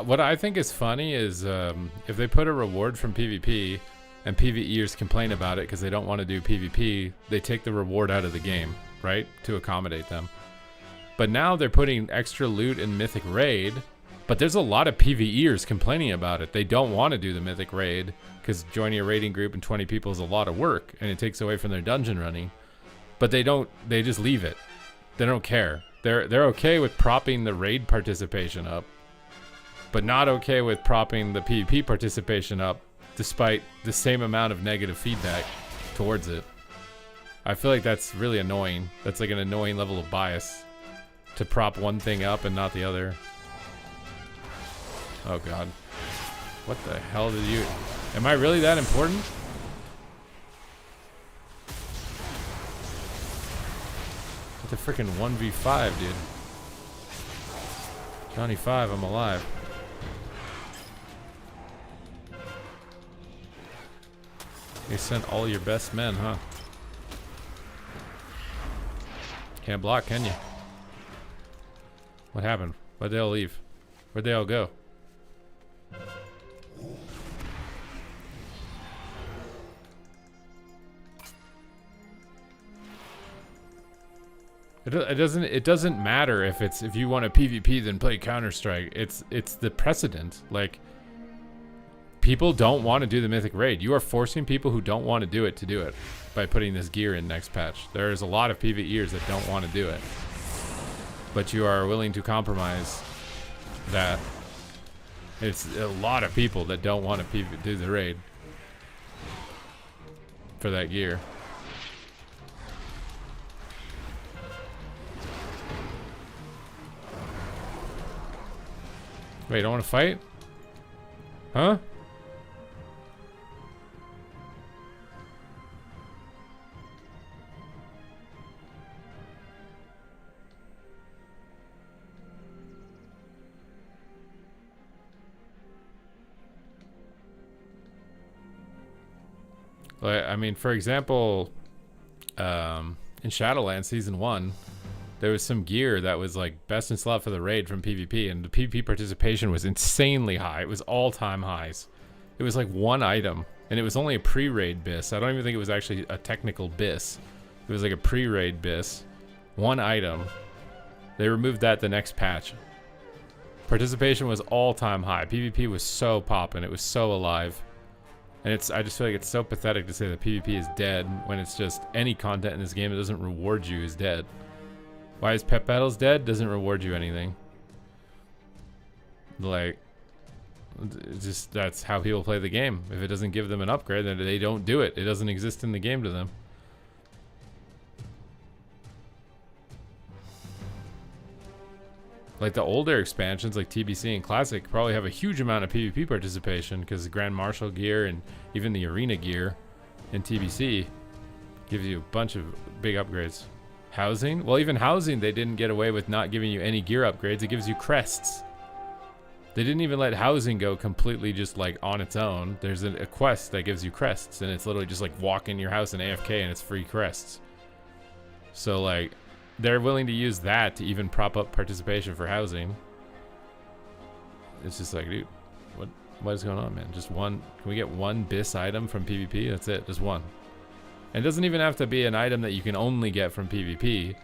What I think is funny is if they put a reward from PvP and PvEers complain about it because they don't want to do PvP, they take the reward out of the game, right? To accommodate them. But now they're putting extra loot in Mythic Raid, but there's a lot of PvEers complaining about it. They don't want to do the Mythic Raid because joining a raiding group and 20 people is a lot of work and it takes away from their dungeon running. But they just leave it. They don't care. They're okay with propping the raid participation up, but not okay with propping the PvP participation up despite the same amount of negative feedback towards it. I feel like that's really annoying. That's like an annoying level of bias to prop one thing up and not the other. Oh god. What the hell did you... Am I really that important? It's a freaking 1v5, dude. Johnny 5, I'm alive. You sent all your best men, huh? Can't block, can you? What happened? Why'd they all leave? Where'd they all go? It doesn't matter if you want to PvP then play Counter-Strike. It's the precedent. Like, people don't want to do the Mythic Raid. You are forcing people who don't want to do it by putting this gear in next patch. There's a lot of PvEers that don't want to do it. But you are willing to compromise that. It's a lot of people that don't want to do the raid for that gear. Wait, don't want to fight? Huh? Like, I mean, for example, in Shadowlands Season 1, there was some gear that was like best in slot for the raid from PvP, and the PvP participation was insanely high. It was all-time highs. It was like one item, and it was only a pre-raid BIS. I don't even think it was actually a technical BIS. It was like a pre-raid BIS. One item. They removed that the next patch. Participation was all-time high. PvP was so poppin'. It was so alive. And I just feel like it's so pathetic to say that PvP is dead when it's just any content in this game that doesn't reward you is dead. Why is Pep Battles dead? Doesn't reward you anything. Like, just that's how people play the game. If it doesn't give them an upgrade, then they don't do it. It doesn't exist in the game to them. Like the older expansions like TBC and Classic probably have a huge amount of PvP participation because the Grand Marshal gear and even the Arena gear in TBC gives you a bunch of big upgrades. Housing? Well, even housing, they didn't get away with not giving you any gear upgrades. It gives you crests. They didn't even let housing go completely just like on its own. There's a quest that gives you crests, and it's literally just like walk in your house in AFK and it's free crests. So like, they're willing to use that to even prop up participation for housing. It's just like, dude, what is going on, man? Just one. Can we get one BIS item from PvP? That's it, just one. And it doesn't even have to be an item that you can only get from PvP,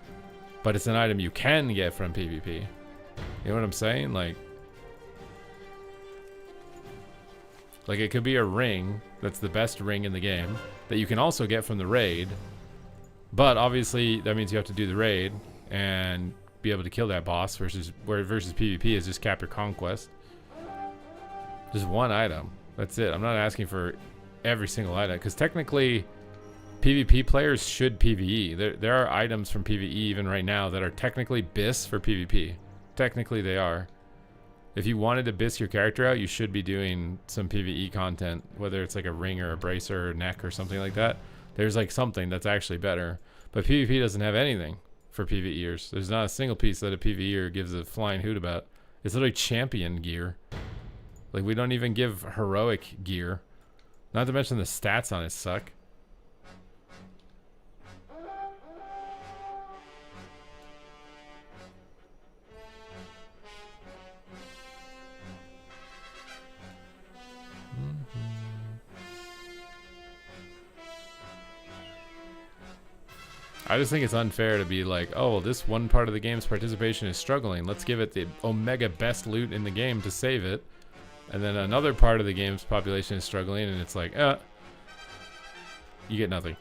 but it's an item you can get from PvP. You know what I'm saying? Like it could be a ring that's the best ring in the game that you can also get from the raid. But obviously that means you have to do the raid and be able to kill that boss versus PvP is just cap your conquest. Just one item. That's it. I'm not asking for every single item because technically PvP players should PvE. There are items from PvE even right now that are technically BIS for PvP. Technically they are. If you wanted to BIS your character out, you should be doing some PvE content, whether it's like a ring or a bracer or neck or something like that. There's like something that's actually better. But PvP doesn't have anything for PvEers. There's not a single piece that a PvEer gives a flying hoot about. It's literally champion gear. Like, we don't even give heroic gear. Not to mention the stats on it suck. I just think it's unfair to be like, oh, well, this one part of the game's participation is struggling. Let's give it the omega best loot in the game to save it. And then another part of the game's population is struggling, and it's like, you get nothing.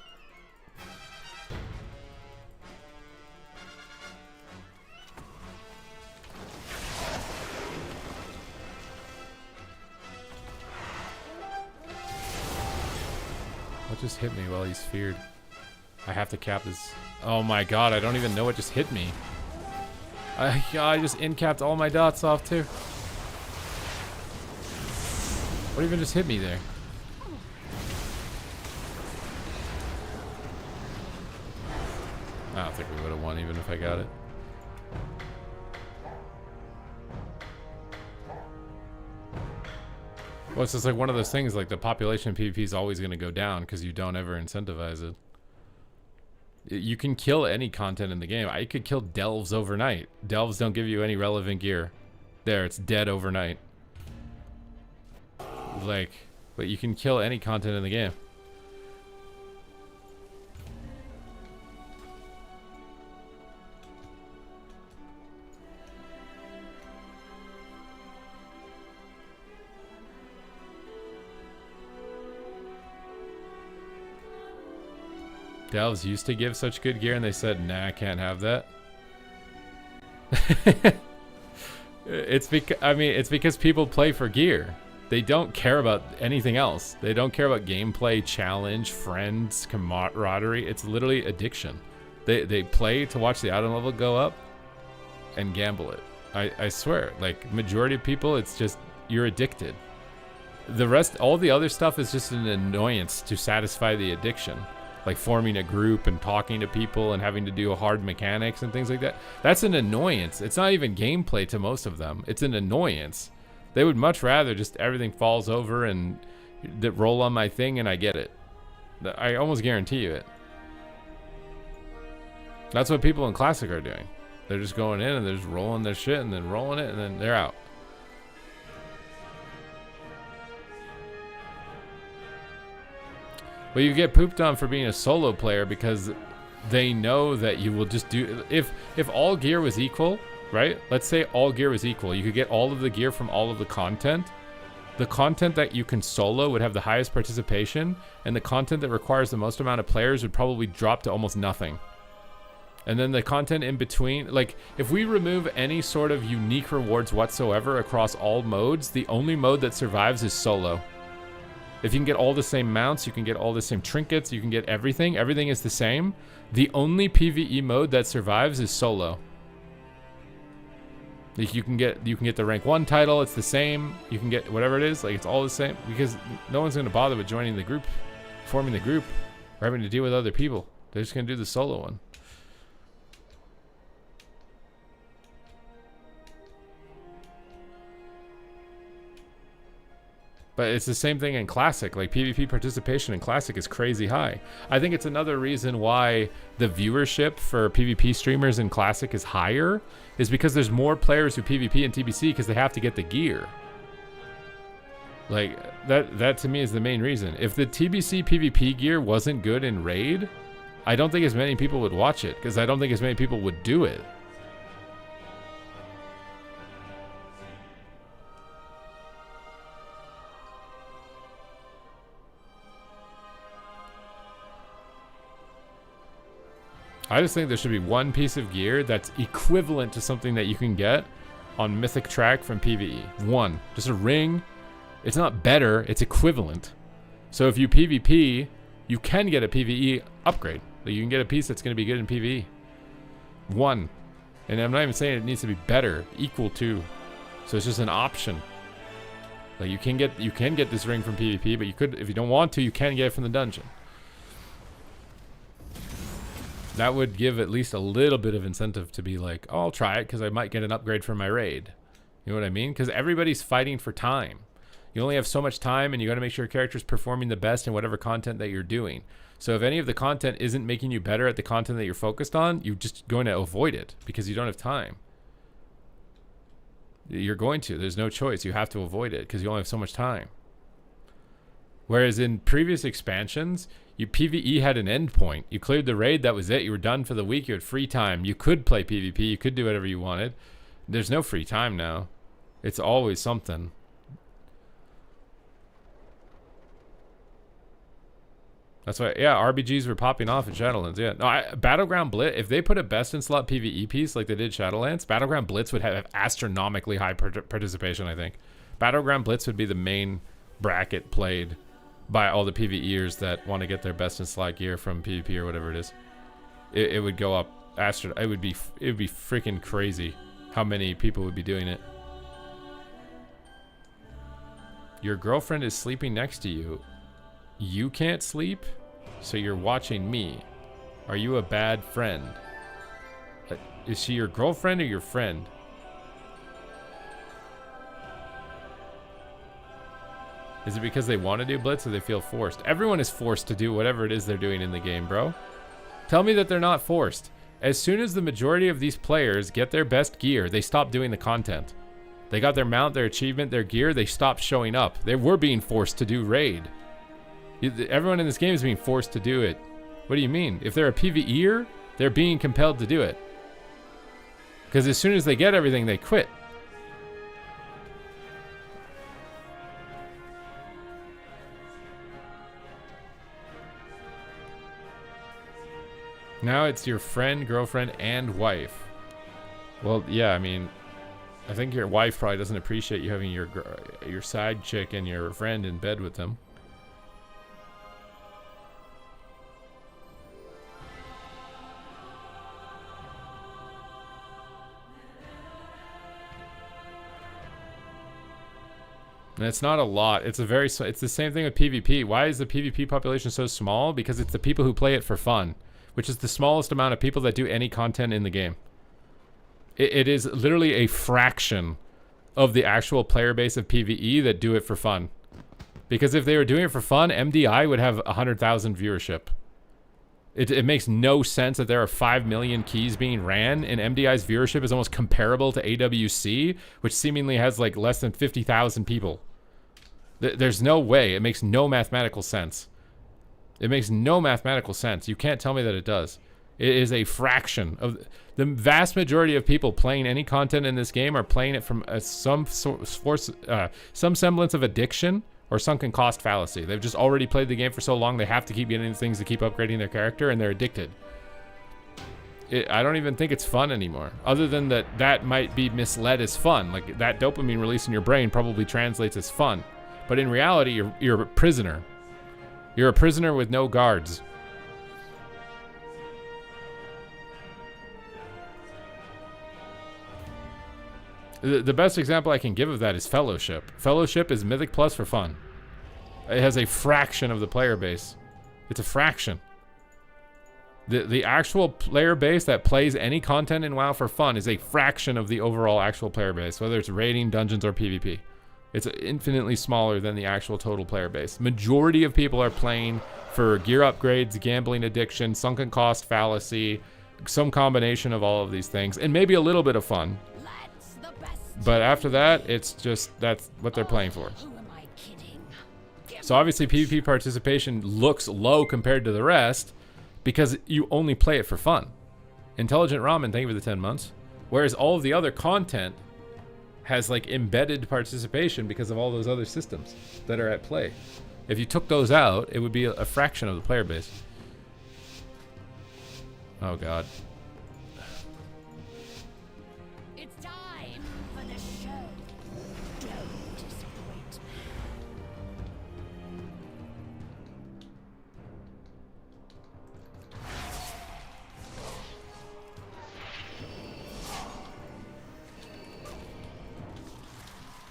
What just hit me while he's feared? I have to cap this. Oh my god, I don't even know what just hit me. I just in-capped all my dots off too. What even just hit me there? I don't think we would have won even if I got it. Well, it's just like one of those things, like the population in PvP is always going to go down because you don't ever incentivize it. You can kill any content in the game. I could kill delves overnight. Delves don't give you any relevant gear. There, it's dead overnight. Like, but you can kill any content in the game. Delves used to give such good gear and they said, nah, I can't have that. It's because people play for gear. They don't care about anything else. They don't care about gameplay, challenge, friends, camaraderie. It's literally addiction. They play to watch the item level go up and gamble it. I swear, like majority of people, it's just, you're addicted. The rest, all the other stuff is just an annoyance to satisfy the addiction. Like forming a group and talking to people and having to do hard mechanics and things like that. That's an annoyance. It's not even gameplay to most of them. It's an annoyance. They would much rather just everything falls over and roll on my thing and I get it. I almost guarantee you it. That's what people in Classic are doing. They're just going in and they're just rolling their shit and then rolling it and then they're out. But you get pooped on for being a solo player because they know that you will just do... If all gear was equal, right? Let's say all gear was equal. You could get all of the gear from all of the content. The content that you can solo would have the highest participation, and the content that requires the most amount of players would probably drop to almost nothing. And then the content in between... Like, if we remove any sort of unique rewards whatsoever across all modes, the only mode that survives is solo. If you can get all the same mounts, you can get all the same trinkets, you can get everything. Everything is the same. The only PvE mode that survives is solo. Like you can get the rank 1 title, it's the same. You can get whatever it is, like it's all the same because no one's gonna bother with joining the group, forming the group, or having to deal with other people. They're just gonna do the solo one. But it's the same thing in Classic. Like PvP participation in Classic is crazy high. I think it's another reason why the viewership for PvP streamers in Classic is higher, is because there's more players who PvP and TBC because they have to get the gear. Like that to me is the main reason. If the TBC PvP gear wasn't good in Raid, I don't think as many people would watch it because I don't think as many people would do it. I just think there should be one piece of gear that's equivalent to something that you can get on Mythic Track from PvE. One. Just a ring. It's not better, it's equivalent. So if you PvP, you can get a PvE upgrade. Like you can get a piece that's going to be good in PvE. One. And I'm not even saying it needs to be better, equal to. So it's just an option. Like you can get this ring from PvP, but you could, if you don't want to, you can get it from the dungeon. That would give at least a little bit of incentive to be like, oh, I'll try it because I might get an upgrade for my raid. You know what I mean? Because everybody's fighting for time. You only have so much time and you got to make sure your character's performing the best in whatever content that you're doing. So if any of the content isn't making you better at the content that you're focused on, you're just going to avoid it because you don't have time. You're going to. There's no choice. You have to avoid it because you only have so much time. Whereas in previous expansions, your PvE had an end point. You cleared the raid, that was it. You were done for the week. You had free time. You could play PvP. You could do whatever you wanted. There's no free time now. It's always something. That's why, yeah, RBGs were popping off in Shadowlands. Yeah, no, Battleground Blitz, if they put a best in slot PvE piece like they did Shadowlands, Battleground Blitz would have astronomically high participation, I think. Battleground Blitz would be the main bracket played by all the PvEers that want to get their best in slot gear from PvP or whatever it is. It would go up it would be freaking crazy how many people would be doing it. Your girlfriend is sleeping next to you. You can't sleep, so you're watching me. Are you a bad friend? Is she your girlfriend or your friend? Is it because they want to do Blitz or they feel forced? Everyone is forced to do whatever it is they're doing in the game, bro. Tell me that they're not forced. As soon as the majority of these players get their best gear, they stop doing the content. They got their mount, their achievement, their gear, they stopped showing up. They were being forced to do raid. Everyone in this game is being forced to do it. What do you mean? If they're a PvEer, they're being compelled to do it. Because as soon as they get everything, they quit. Now it's your friend, girlfriend, and wife. Well, yeah, I mean, I think your wife probably doesn't appreciate you having your side chick and your friend in bed with them. And it's not a lot. It's the same thing with PvP. Why is the PvP population so small? Because it's the people who play it for fun, which is the smallest amount of people that do any content in the game. It is literally a fraction of the actual player base of PvE that do it for fun. Because if they were doing it for fun, MDI would have 100,000 viewership. It makes no sense that there are 5 million keys being ran, and MDI's viewership is almost comparable to AWC, which seemingly has like less than 50,000 people. There's no way. It makes no mathematical sense. It makes no mathematical sense. You can't tell me that it does. It is a fraction of the vast majority of people playing any content in this game are playing it from some semblance of addiction or sunken cost fallacy. They've just already played the game for so long they have to keep getting things to keep upgrading their character, and they're addicted. I don't even think it's fun anymore. Other than that might be misled as fun. Like that dopamine release in your brain probably translates as fun, but in reality, you're a prisoner. You're a prisoner with no guards. The best example I can give of that is Fellowship. Fellowship is Mythic Plus for fun. It has a fraction of the player base. It's a fraction. The actual player base that plays any content in WoW for fun is a fraction of the overall actual player base, whether it's raiding, dungeons, or PvP. It's infinitely smaller than the actual total player base. Majority of people are playing for gear upgrades, gambling addiction, sunken cost fallacy, some combination of all of these things, and maybe a little bit of fun. But after that, it's just, that's what they're playing for. So obviously PvP participation looks low compared to the rest because you only play it for fun. Intelligent Ramen, thank you for the 10 months. Whereas all of the other content has like embedded participation because of all those other systems that are at play. If you took those out, it would be a fraction of the player base. Oh God.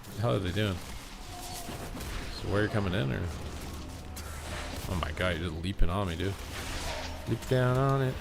What the hell are they doing? So where you're coming in, or? Oh my God, you're just leaping on me, dude. Leap down on it.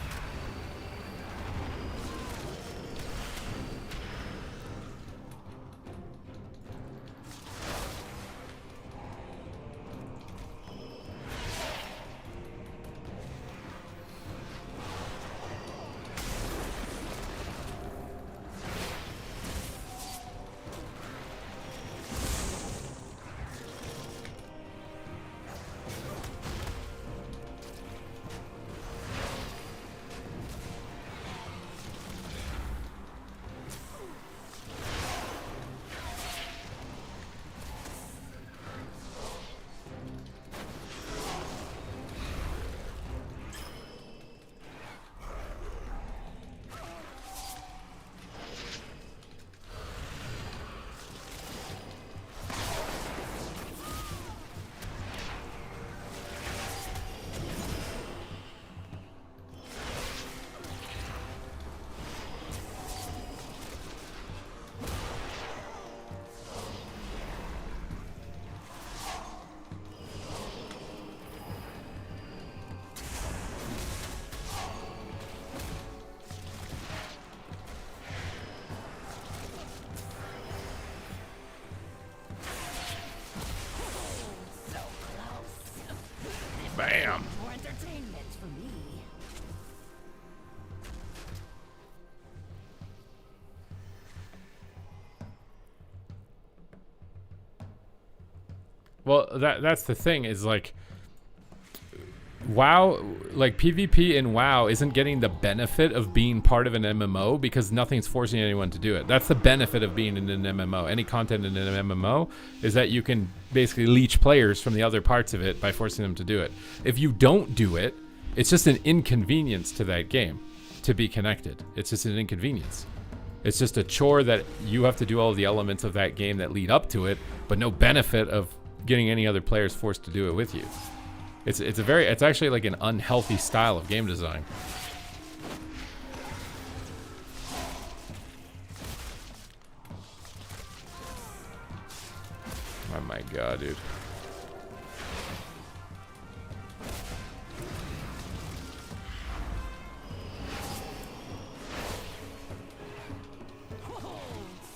Well, that's the thing is like WoW, like PvP in WoW isn't getting the benefit of being part of an MMO because nothing's forcing anyone to do it. That's the benefit of being in an MMO. Any content in an MMO is that you can basically leech players from the other parts of it by forcing them to do it. If you don't do it, it's just an inconvenience to that game to be connected. It's just an inconvenience. It's just a chore that you have to do all of the elements of that game that lead up to it, but no benefit of getting any other players forced to do it with you. It's actually like an unhealthy style of game design. Oh my god, dude.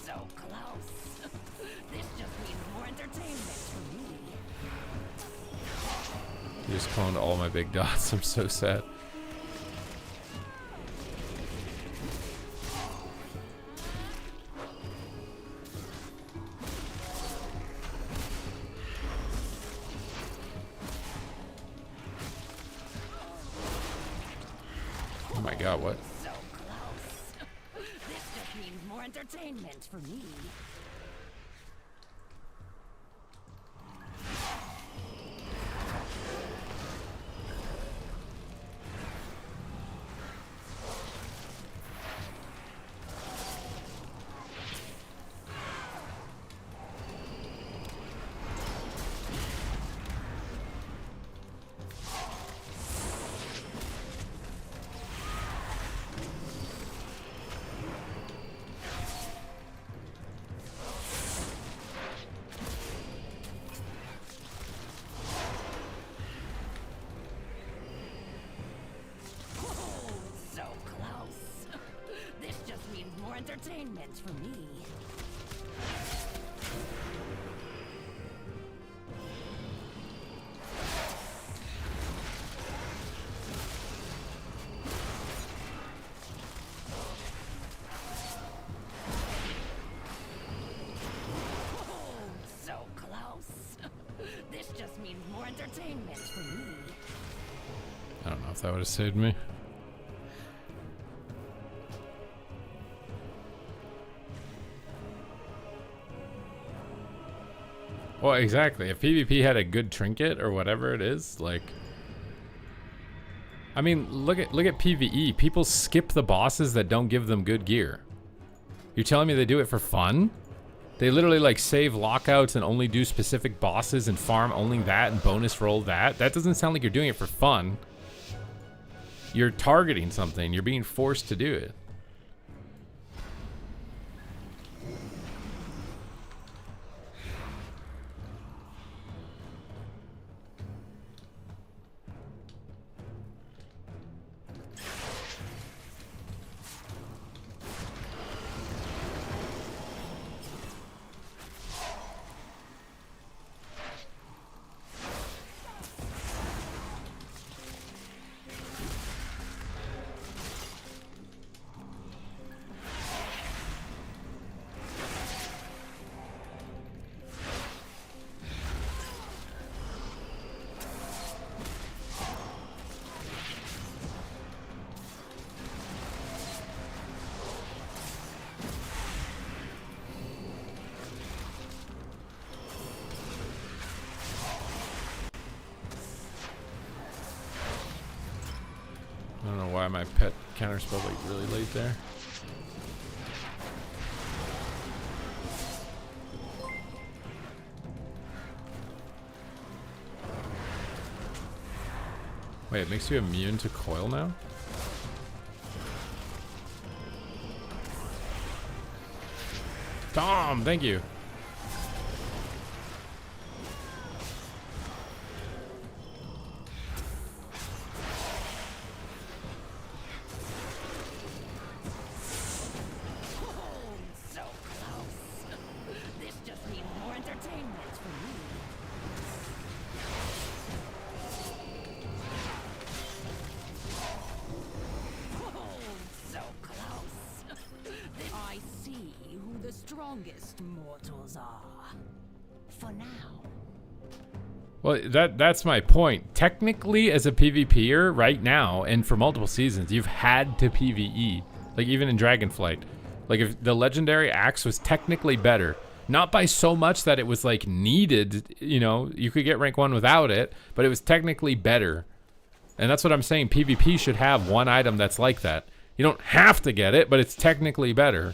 So close. This just means more entertainment for me. You just cloned all my big dots. I'm so sad. Oh my god, what? So close. This just means more entertainment for me. So close. This just means more entertainment for me. So close. This just means more entertainment for me. I don't know if that would have saved me. Well, exactly. If PvP had a good trinket or whatever it is, like, I mean, look at PvE. People skip the bosses that don't give them good gear. You're telling me they do it for fun? They literally like save lockouts and only do specific bosses and farm only that and bonus roll that. That doesn't sound like you're doing it for fun. You're targeting something. You're being forced to do it. I don't know why my pet counterspelled like really late there. Wait, it makes you immune to coil now? Tom, thank you. So close. This just means more entertainment for me. So close. I see who the strongest mortals are. For now. Well, that's my point. Technically, as a PvPer right now, and for multiple seasons, you've had to PvE. Like, even in Dragonflight. Like, if the Legendary Axe was technically better. Not by so much that it was, like, needed, you know, you could get rank 1 without it, but it was technically better. And that's what I'm saying. PvP should have one item that's like that. You don't have to get it, but it's technically better.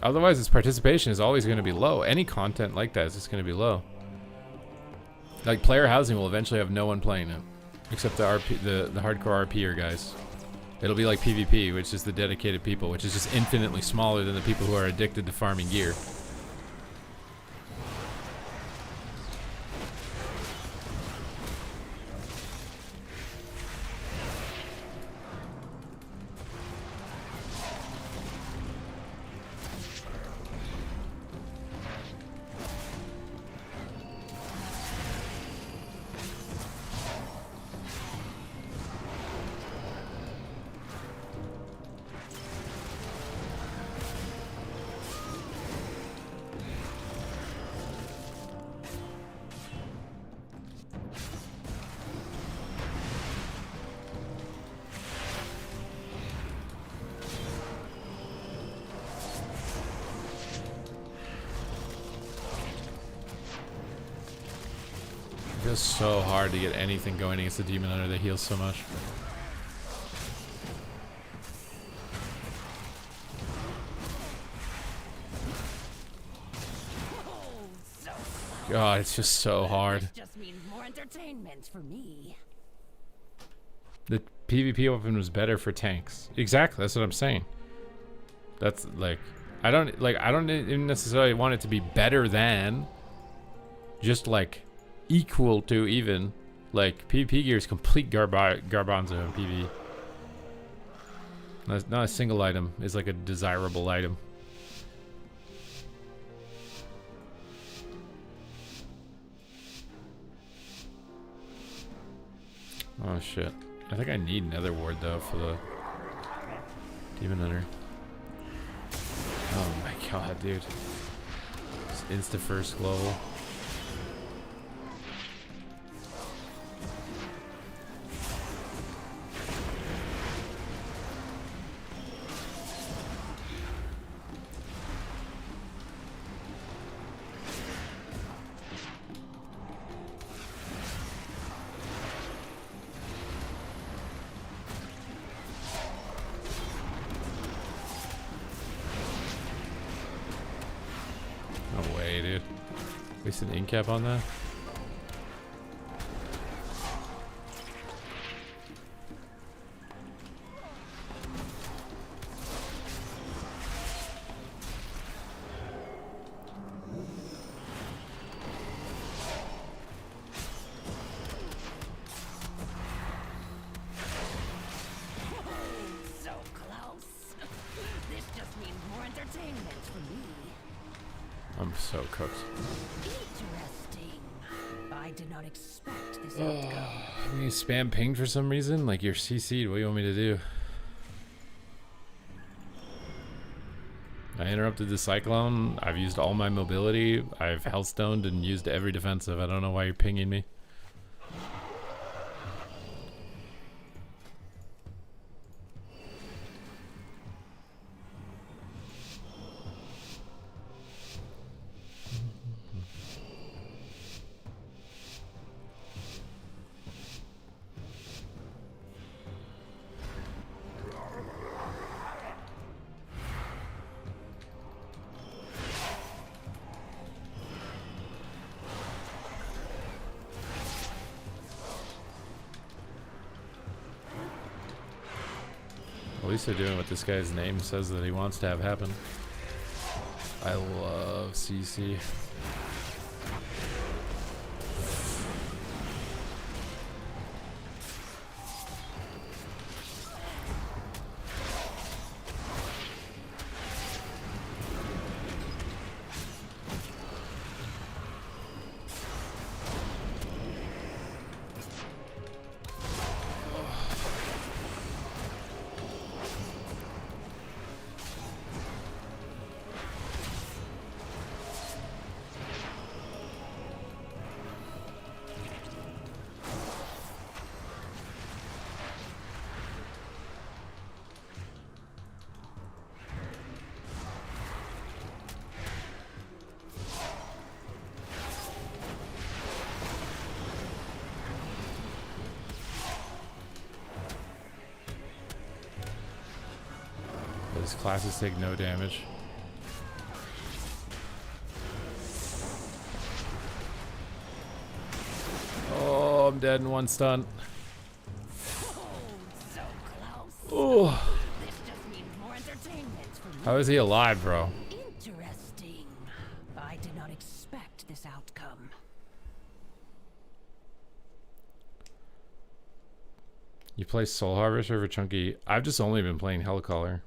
Otherwise, its participation is always going to be low. Any content like that is just going to be low. Like, player housing will eventually have no one playing it. Except the hardcore RPer guys. It'll be like PvP, which is the dedicated people, which is just infinitely smaller than the people who are addicted to farming gear. It feels so hard to get anything going against the Demon Hunter that heals so much. God, it's just so hard. This just means more entertainment for me. The PvP weapon was better for tanks. Exactly, that's what I'm saying. That's like, I don't even necessarily want it to be better than, just like equal to even. Like, PvP gear is complete garbanzo in PvE. Not a single item is like a desirable item. Oh shit. I think I need Nether Ward though for the Demon Hunter. Oh my god, dude. It's insta first global. No way, dude. Wasted an ink cap on that? So close. This just means more entertainment for me. I'm so cooked. Interesting. I did not expect this outcome. You spam ping for some reason? Like you're CC'd, what do you want me to do? I interrupted the Cyclone. I've used all my mobility. I've Hellstoned and used every defensive. I don't know why you're pinging me. At least they're doing what this guy's name says that he wants to have happen. I love CC. Those classes take no damage. Oh, I'm dead in one stun. Oh, so close. Oh, This just means more entertainment for me. how is he alive, bro? Interesting. I did not expect this outcome. You play Soul Harvester for Chunky? I've just only been playing Hellcaller.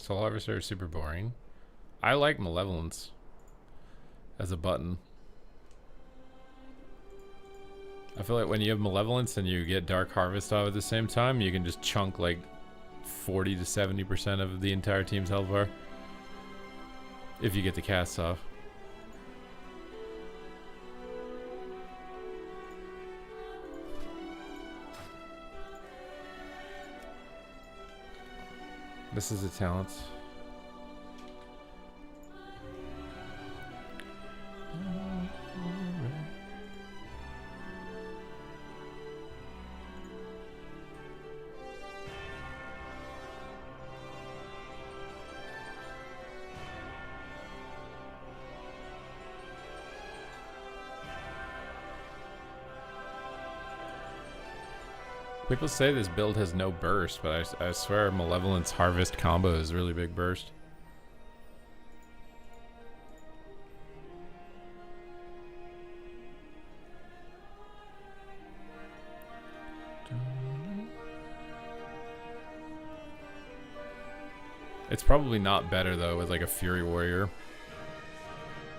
Soul Harvester is super boring. I like Malevolence as a button. I feel like when you have Malevolence and you get Dark Harvest off at the same time, you can just chunk like 40 to 70% of the entire team's health bar. If you get the casts off. This is a talent. People say this build has no burst, but I swear Malevolence Harvest combo is really big burst. It's probably not better though with like a Fury Warrior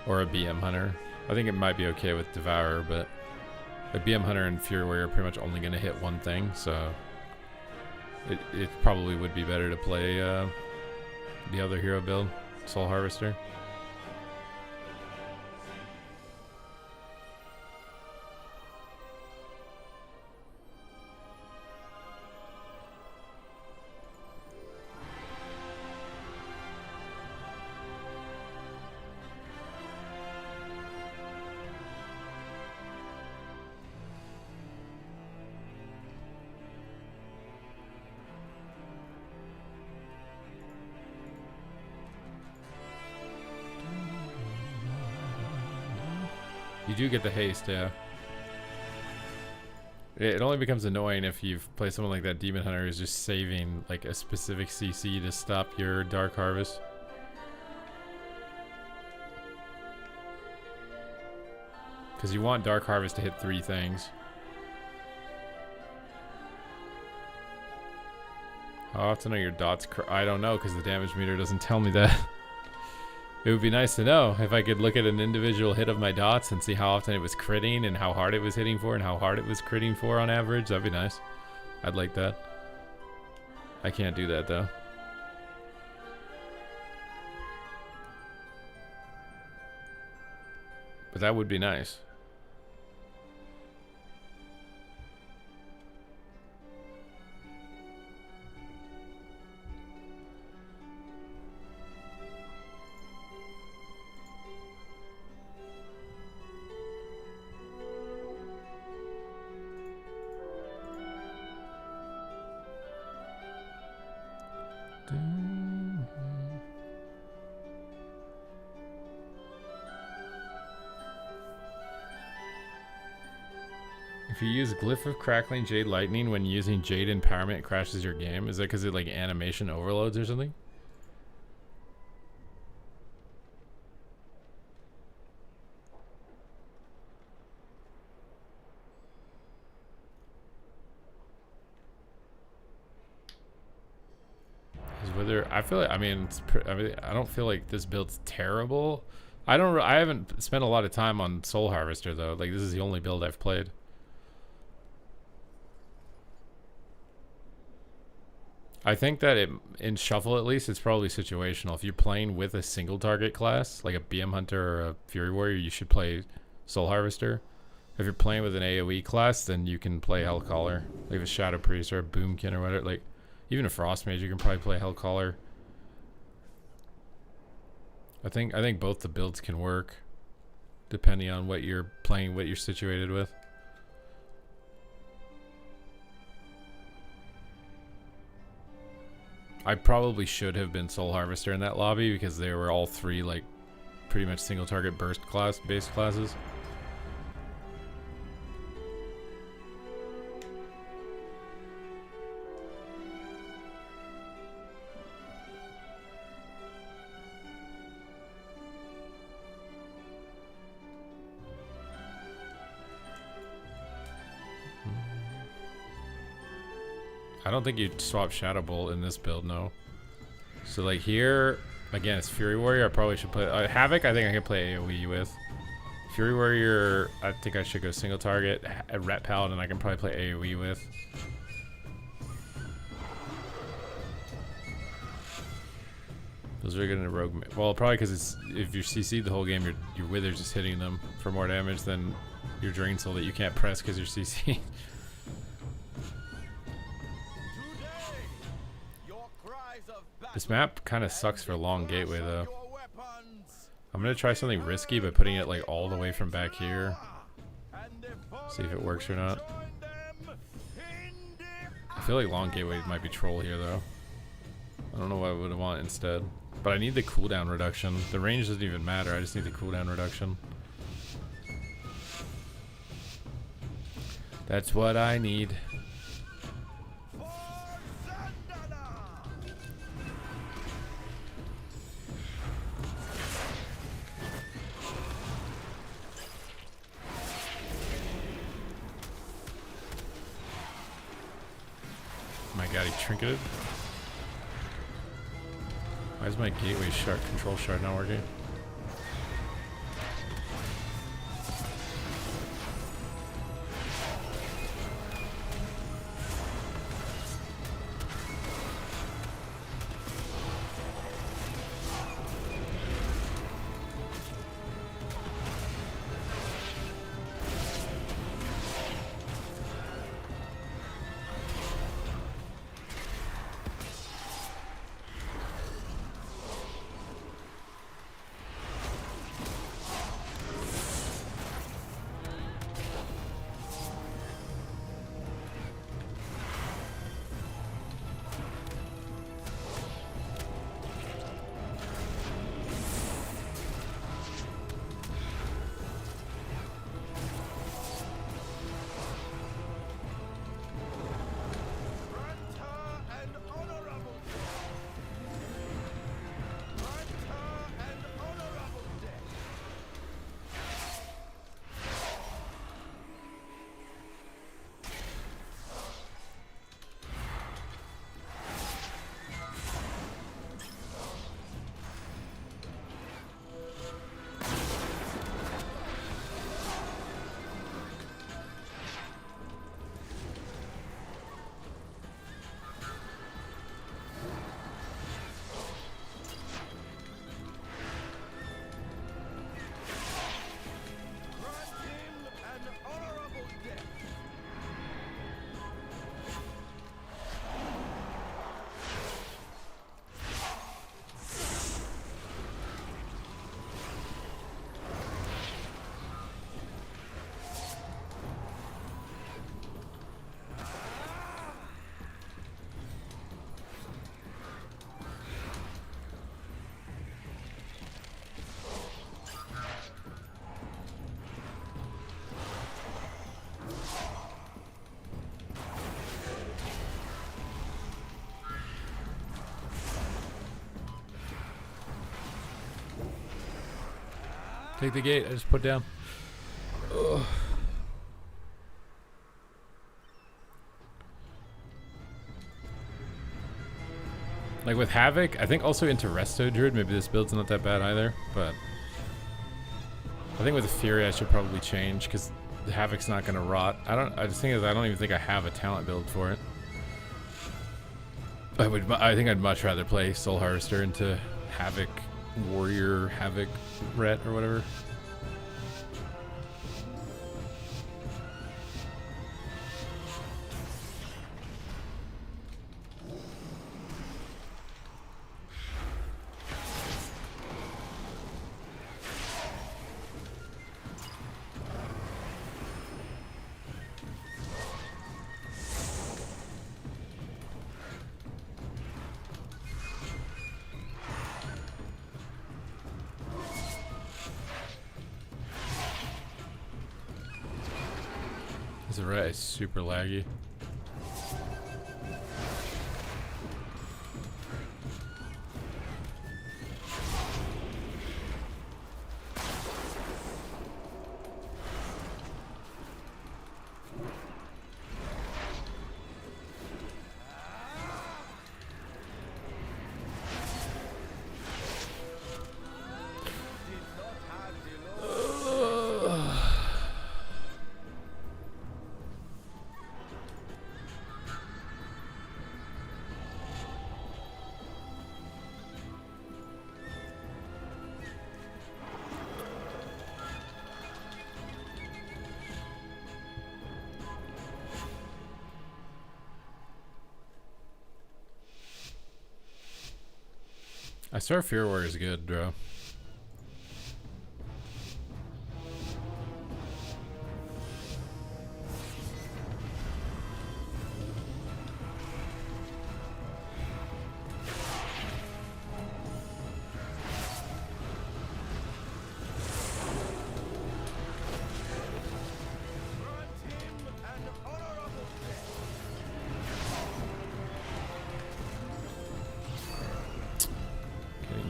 or a BM Hunter. I think it might be okay with Devourer, but a BM Hunter and Fury Warrior are pretty much only going to hit one thing, so it probably would be better to play the other hero build, Soul Harvester. You do get the haste, yeah. It only becomes annoying if you play someone like that Demon Hunter who's just saving like a specific CC to stop your Dark Harvest. Because you want Dark Harvest to hit 3 things. How often are your dots I don't know, because the damage meter doesn't tell me that. It would be nice to know if I could look at an individual hit of my dots and see how often it was critting and how hard it was hitting for and how hard it was critting for on average. That'd be nice. I'd like that. I can't do that though. But that would be nice. If you use Glyph of Crackling Jade Lightning when using Jade Empowerment, it crashes your game. Is that because it like animation overloads or something? Whether I feel like, I mean, I don't feel like this build's terrible. I haven't spent a lot of time on Soul Harvester though. Like this is the only build I've played. I think that in Shuffle at least, it's probably situational. If you're playing with a single target class, like a BM Hunter or a Fury Warrior, you should play Soul Harvester. If you're playing with an AoE class, then you can play Hellcaller. Like a Shadow Priest or a Boomkin or whatever. Like even a Frost Mage, you can probably play Hellcaller. I think both the builds can work, depending on what you're playing, what you're situated with. I probably should have been Soul Harvester in that lobby because they were all three like pretty much single target burst class based classes. I don't think you'd swap Shadow Bolt in this build, no. So like here, again, it's Fury Warrior. I probably should play Havoc. I think I can play AoE with. Fury Warrior, I think I should go single target. Ret Paladin, I can probably play AoE with. Those are good in a rogue. Well, probably because it's if you're CC'd the whole game, your Wither's just hitting them for more damage than your Drain Soul that you can't press because you're CC'd. This map kind of sucks for long gateway though. I'm gonna try something risky by putting it like all the way from back here. See if it works or not. I feel like long gateway might be troll here though. I don't know what I would want instead. But I need the cooldown reduction. The range doesn't even matter, I just need the cooldown reduction. That's what I need. My god, he trinketed. Why is my gateway shard control shard not working? Take the gate. I just put down. Ugh. Like with Havoc, I think also into Resto Druid, maybe this build's not that bad either, but I think with the Fury I should probably change because the Havoc's not gonna rot. I just think I don't even think I have a talent build for it. I think I'd much rather play Soul Harvester into Havoc Warrior Havoc Ret or whatever. This Ret is super laggy. I swear Fear Warrior is good, bro.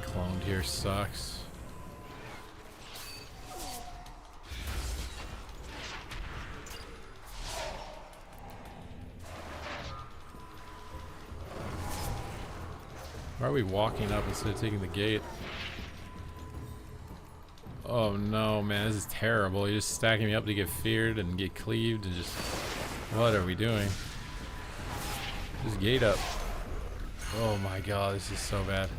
Cloned here sucks. Why are we walking up instead of taking the gate? Oh no, man, this is terrible. You're just stacking me up to get feared and get cleaved and just... What are we doing? Just gate up. Oh my god, this is so bad.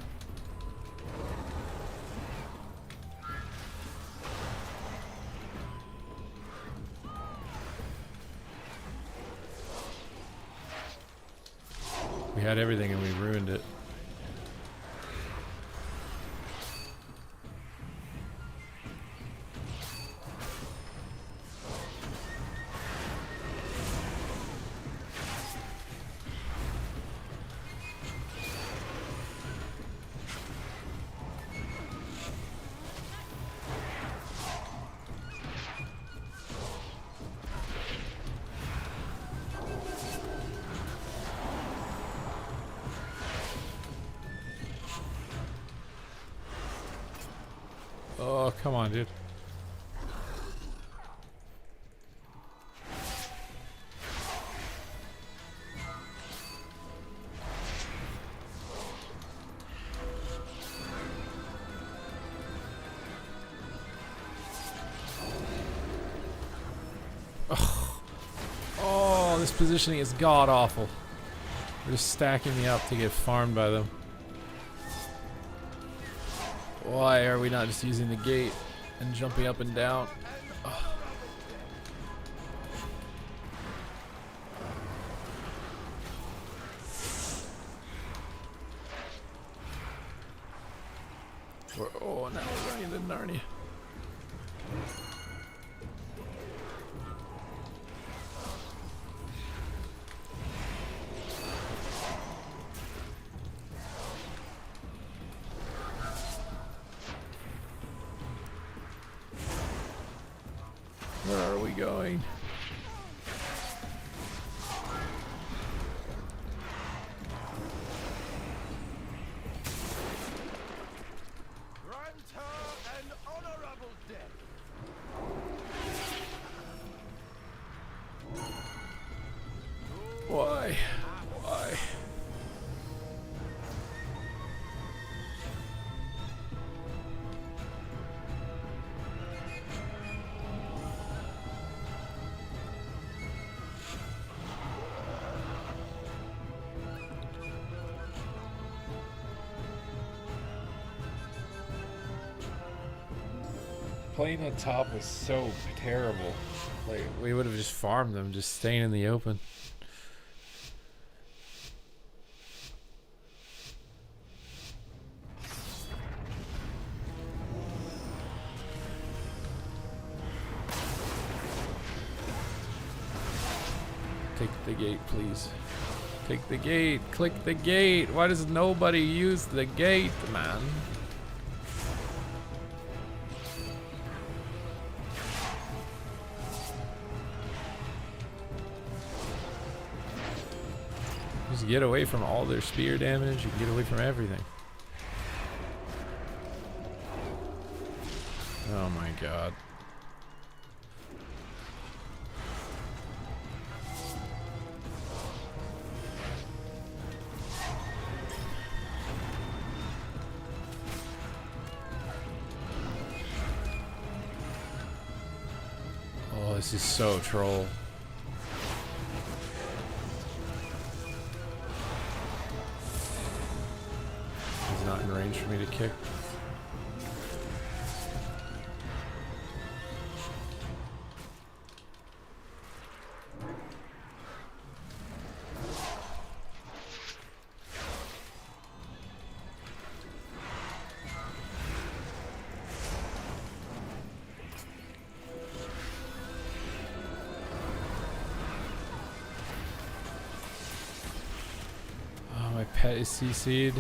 We had everything and we ruined it. Oh, come on, dude. Oh, this positioning is god awful. They're just stacking me up to get farmed by them. Why are we not just using the gate and jumping up and down? Oh. Oh, now we're running into Narnia. Where are we going? Grant her an honorable death. Why? Why? Playing on top was so terrible. Like, we would have just farmed them, just staying in the open. Take the gate, please. Take the gate. Click the gate. Why does nobody use the gate, man? Just get away from all their spear damage. You can get away from everything. Oh my god. Oh, this is so troll. He's not in range for me to kick. Oh, my pet is CC'd.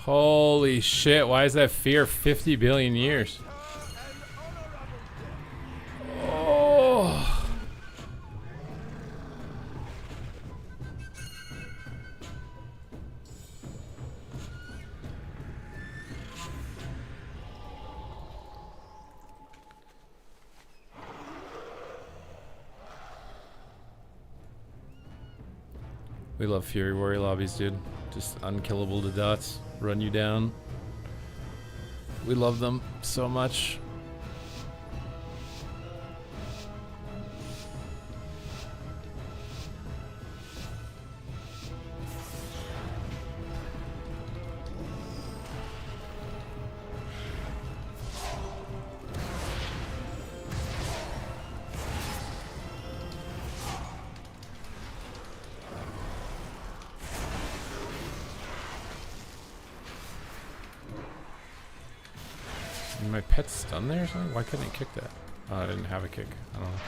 Holy shit, why is that fear 50 billion years? Oh. We love Fury Warrior lobbies, dude. Just unkillable to dots. Run you down. We love them so much. My pet's stunned there or something? Why couldn't it kick that? Oh, I didn't have a kick. I don't know.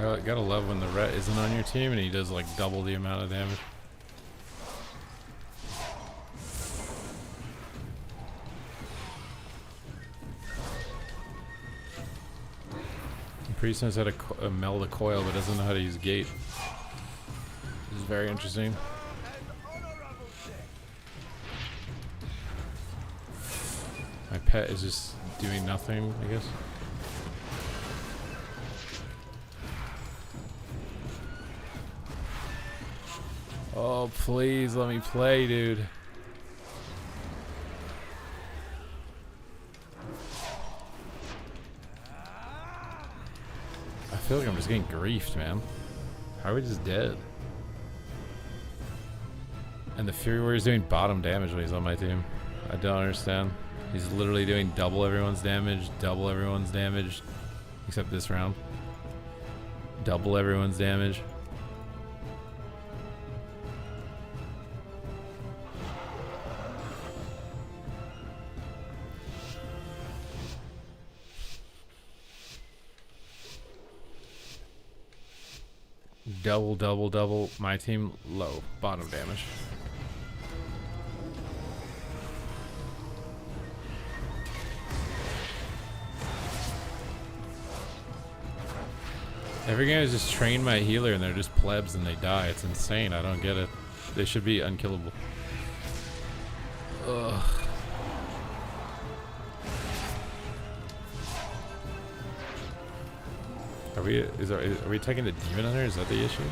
I gotta love when the Ret isn't on your team and he does like double the amount of damage. priest knows how to meld a coil, but doesn't know how to use gate. This is very interesting. My pet is just doing nothing, I guess. Oh, please let me play, dude. I feel like I'm just getting griefed, man. How are we just dead? And the Fury Warrior's doing bottom damage when he's on my team. I don't understand. He's literally doing double everyone's damage, except this round. Double everyone's damage. Double, double, double. My team low, bottom damage. Every game is just train my healer and they're just plebs and they die. It's insane. I don't get it. They should be unkillable. Ugh. Are we attacking the demon hunter? Is that the issue?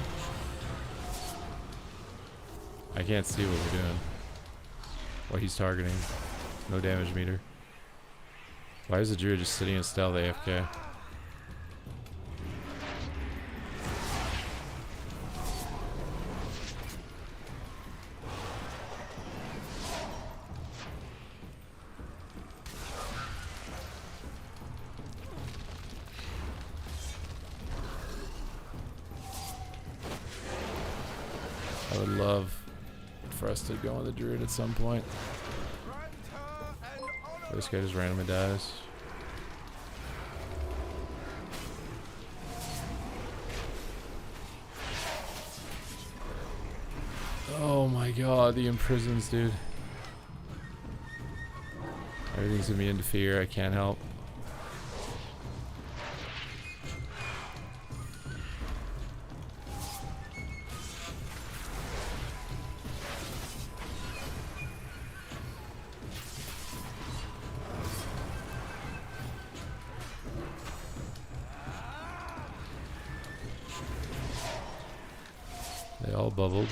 I can't see what we're doing. What he's targeting. No damage meter. Why is the druid just sitting in stealth AFK? I would love for us to go on the druid at some point. This guy just randomly dies. Oh my god, the imprisons, dude. Everything's gonna be into fear, I can't help. They all bubbled.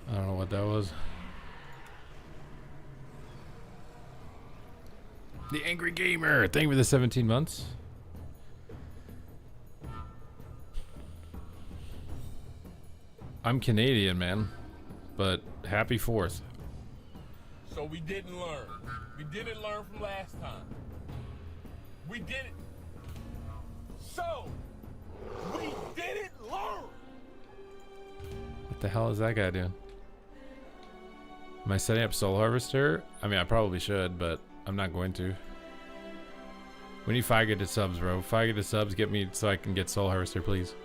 I don't know what that was. The Angry Gamer! Thank you for the 17 months. I'm Canadian, man. But happy 4th. So we didn't learn. We didn't learn from last time. We didn't. So we didn't learn. What the hell is that guy doing? Am I setting up Soul Harvester? I mean, I probably should, but I'm not going to. We need 5 gifted subs, bro. 5 gifted subs, get me so I can get Soul Harvester, please.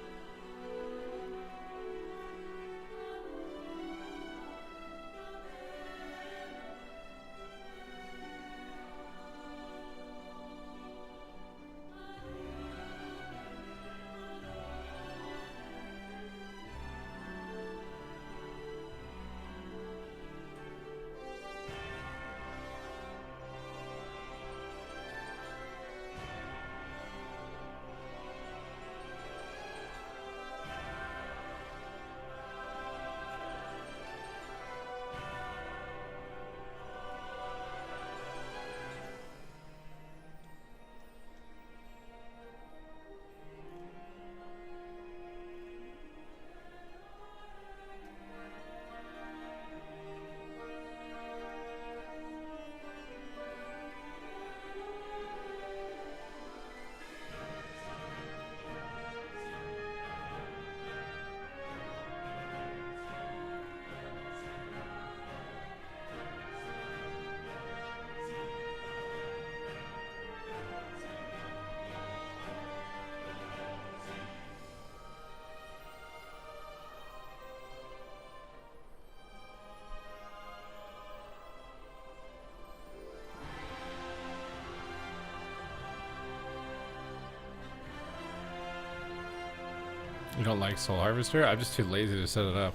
You don't like Soul Harvester? I'm just too lazy to set it up.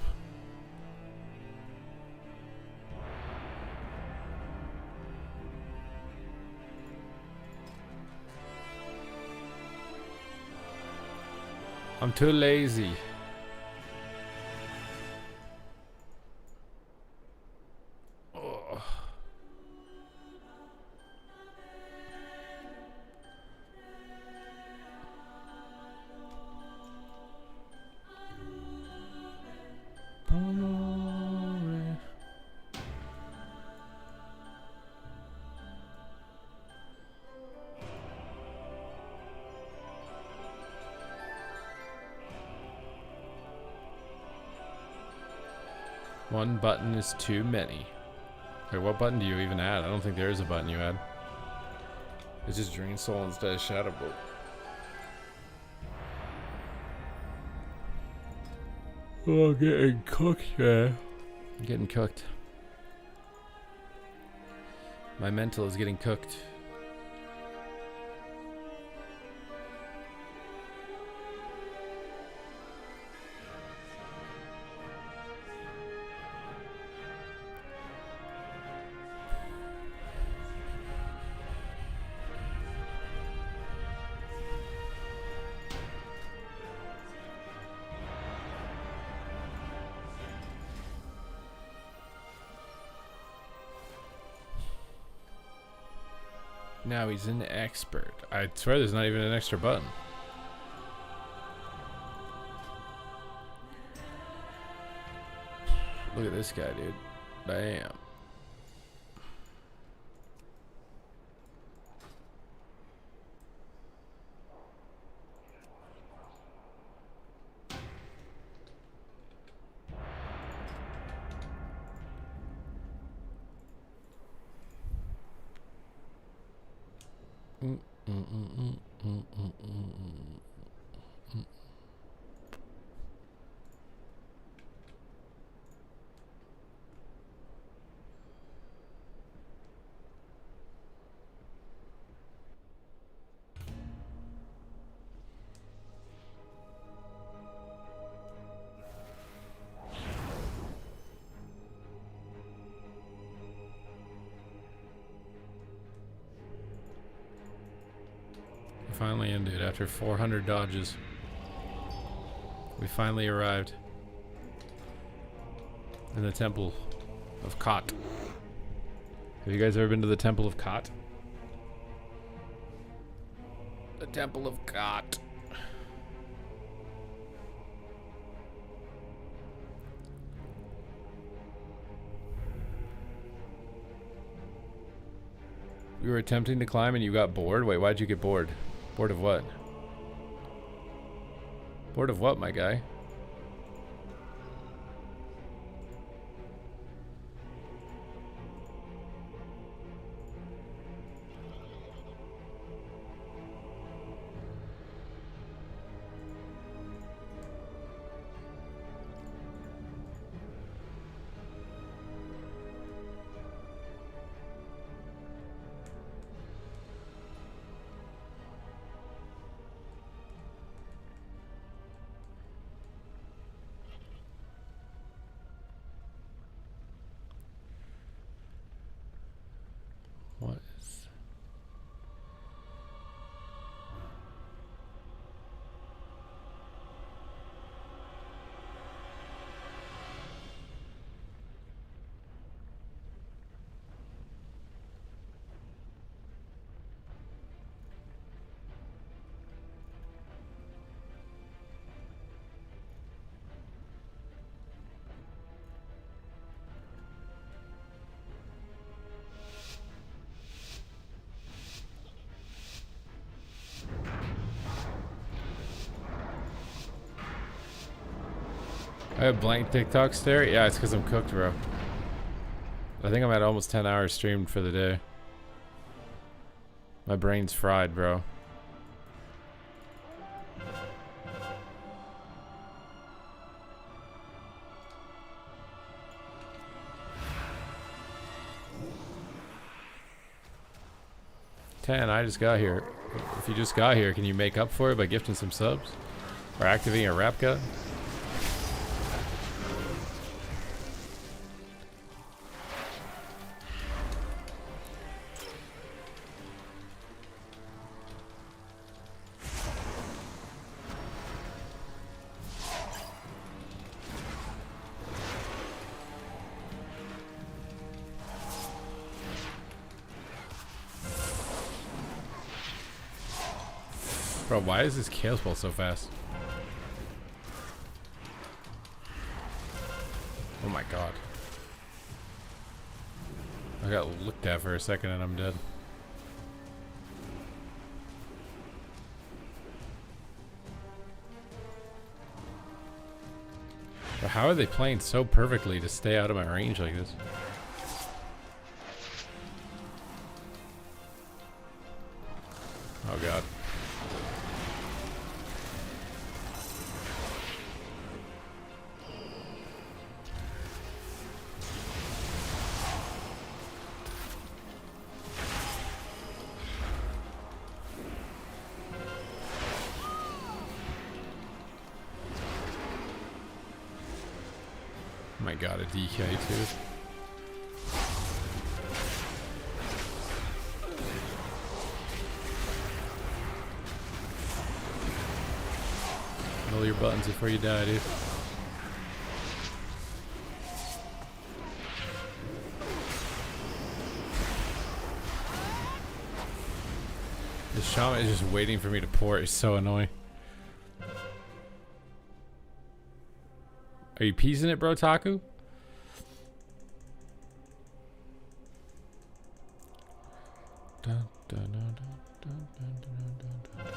I'm too lazy. Ugh. One button is too many. Wait, what button do you even add? I don't think there is a button you add. It's just Drain Soul instead of Shadow Bolt. Oh, getting cooked, yeah. Getting cooked. My mental is getting cooked. Now he's an expert. I swear there's not even an extra button. Look at this guy, dude. Damn. Finally ended after 400 dodges. We finally arrived in the Temple of Kot. Have you guys ever been to the Temple of Kot? The Temple of Kot. You were attempting to climb and you got bored? Wait, why'd you get bored? Bored of what? Bored of what, my guy? What is... I have blank TikTok stare? Yeah, it's because I'm cooked, bro. I think I'm at almost 10 hours streamed for the day. My brain's fried, bro. Tan, I just got here. If you just got here, can you make up for it by gifting some subs? We're activating a Rapka. Bro, why is this Chaos Ball so fast? Oh my god. I got looked at for a second and I'm dead. But how are they playing so perfectly to stay out of my range like this? Oh god. Oh my god, a DK too. Roll your buttons before you die, dude. The shaman is just waiting for me to pour. It's so annoying. Are you piecing it, bro, Taku? Dun, dun, dun, dun, dun, dun, dun, dun, dun.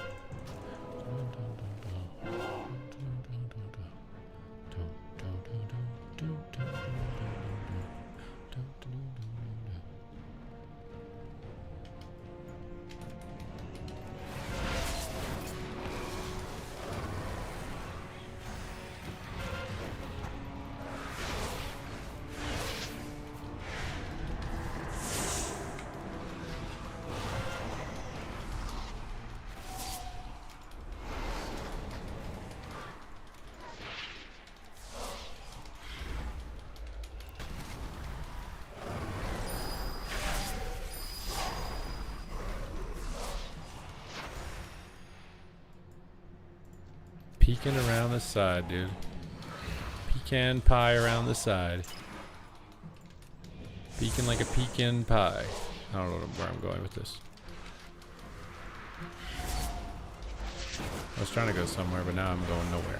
Peeking around the side, dude. Pecan pie around the side. Peeking like a pecan pie. I don't know where I'm going with this. I was trying to go somewhere, but now I'm going nowhere.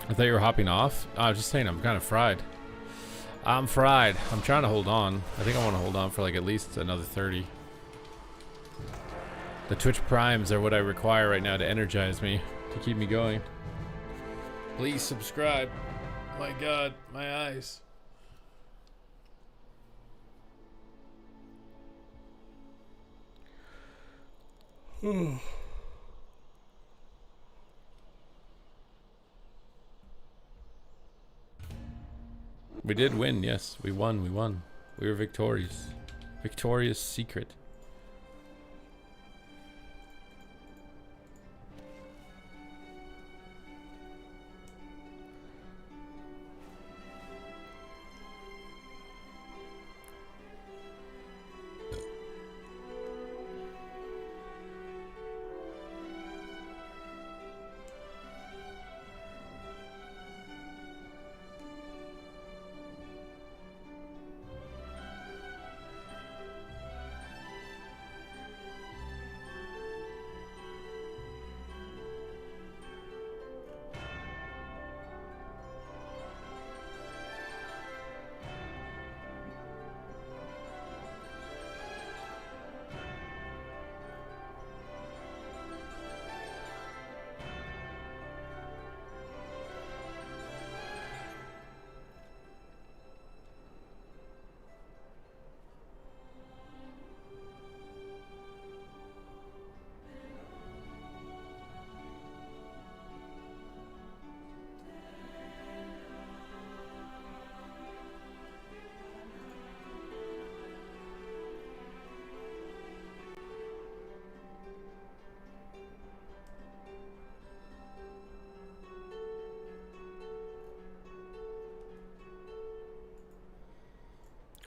I thought you were hopping off. I was just saying I'm kind of fried. I'm fried. I'm trying to hold on. I think I want to hold on for like at least another 30. The Twitch Primes are what I require right now to energize me, to keep me going. Please subscribe. My God, my eyes. We did win, yes. We won, we won. We were victorious. Victorious Secret.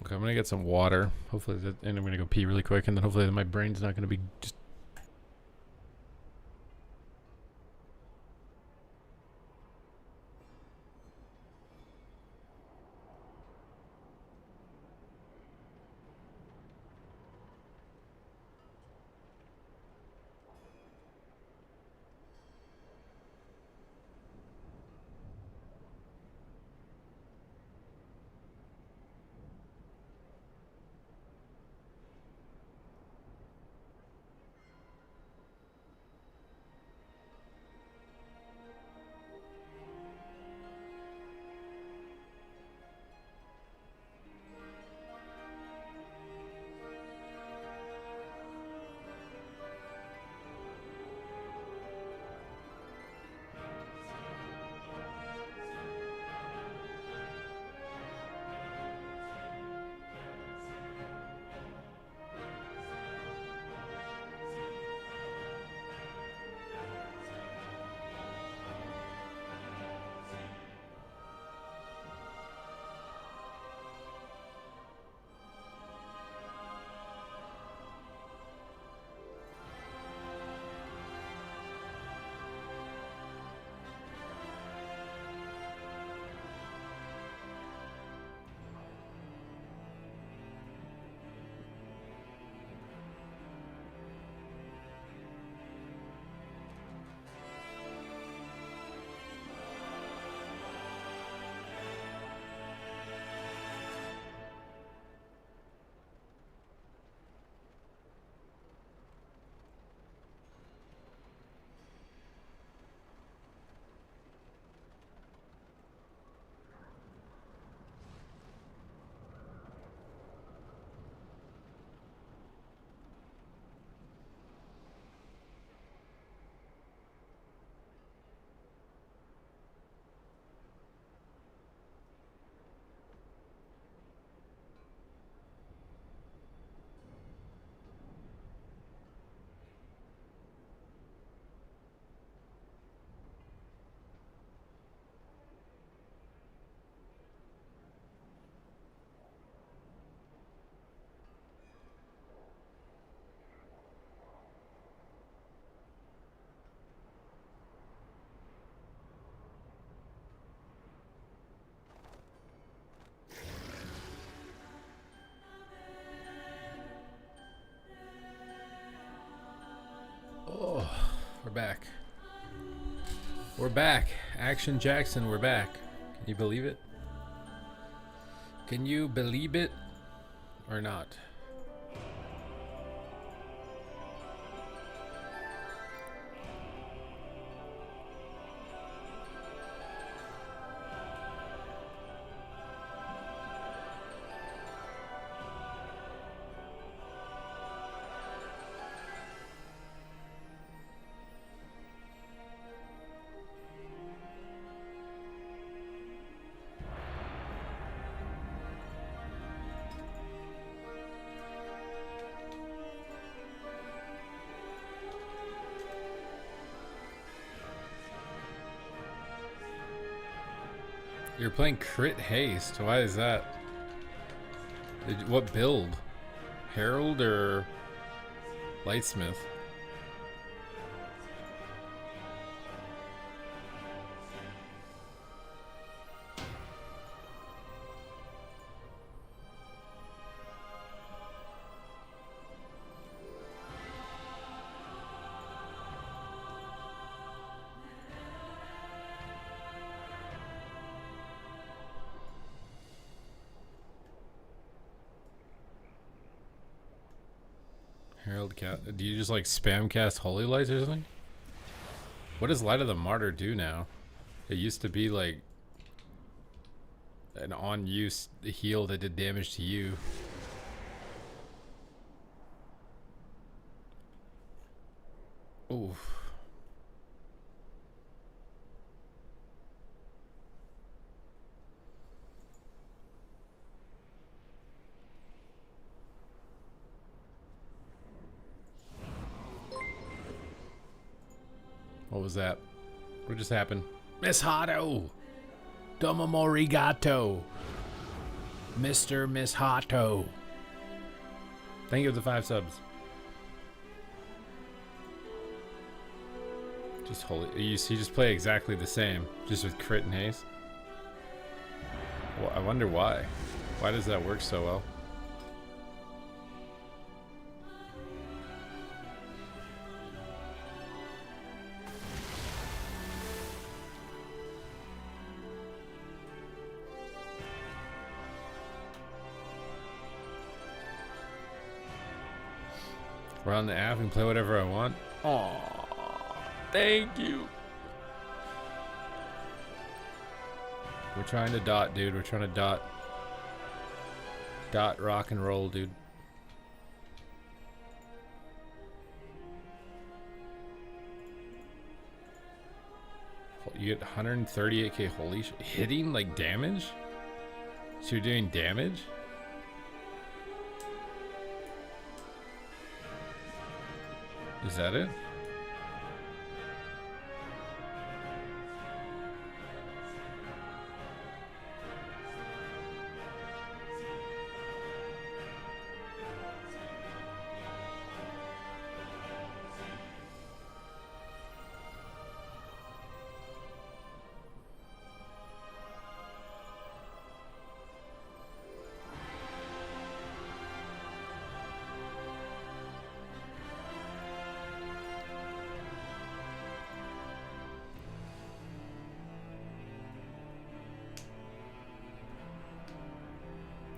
Okay, I'm gonna get some water. Hopefully, and I'm gonna go pee really quick, and then hopefully my brain's not gonna be just. Oh, we're back. We're back. Action Jackson, we're back. Can you believe it? Can you believe it or not? You're playing Crit Haste. Why is that? What build? Herald or Lightsmith? Herald cast. Do you just like spam cast Holy Lights or something? What does Light of the Martyr do now? It used to be like an on-use heal that did damage to you. Oof. What was that? What just happened? Miss Hato! Domo Morigato! Mr. Miss Hato. Thank you for the 5 subs. Just holy. You see, just play exactly the same, just with crit and haste. Well, I wonder why. Why does that work so well? We're on the app and play whatever I want. Aww, thank you. We're trying to dot, dude. We're trying to dot. Dot rock and roll, dude. You get 138k. Holy shit. Hitting like damage? So you're doing damage? Is that it?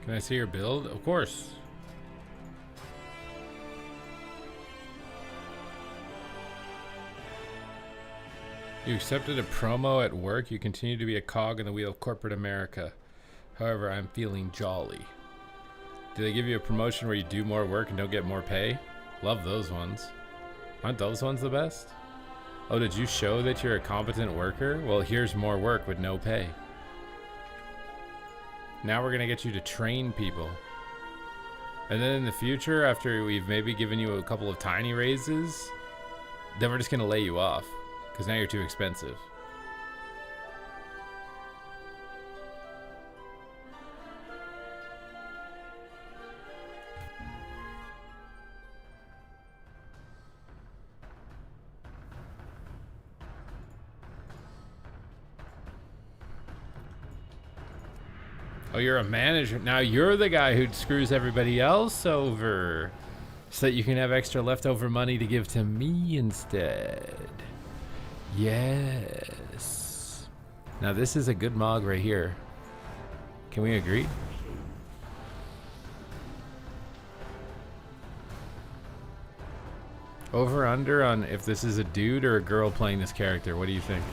Can I see your build? Of course. You accepted a promo at work. You continue to be a cog in the wheel of corporate America. However, I'm feeling jolly. Do they give you a promotion where you do more work and don't get more pay? Love those ones. Aren't those ones the best? Oh, did you show that you're a competent worker? Well, here's more work with no pay. Now we're gonna get you to train people. And then in the future, after we've maybe given you a couple of tiny raises, then we're just gonna lay you off. Because now you're too expensive. Oh, you're a manager. Now you're the guy who screws everybody else over so that you can have extra leftover money to give to me instead. Yes. Now this is a good mog right here. Can we agree? Over under on if this is a dude or a girl playing this character. What do you think?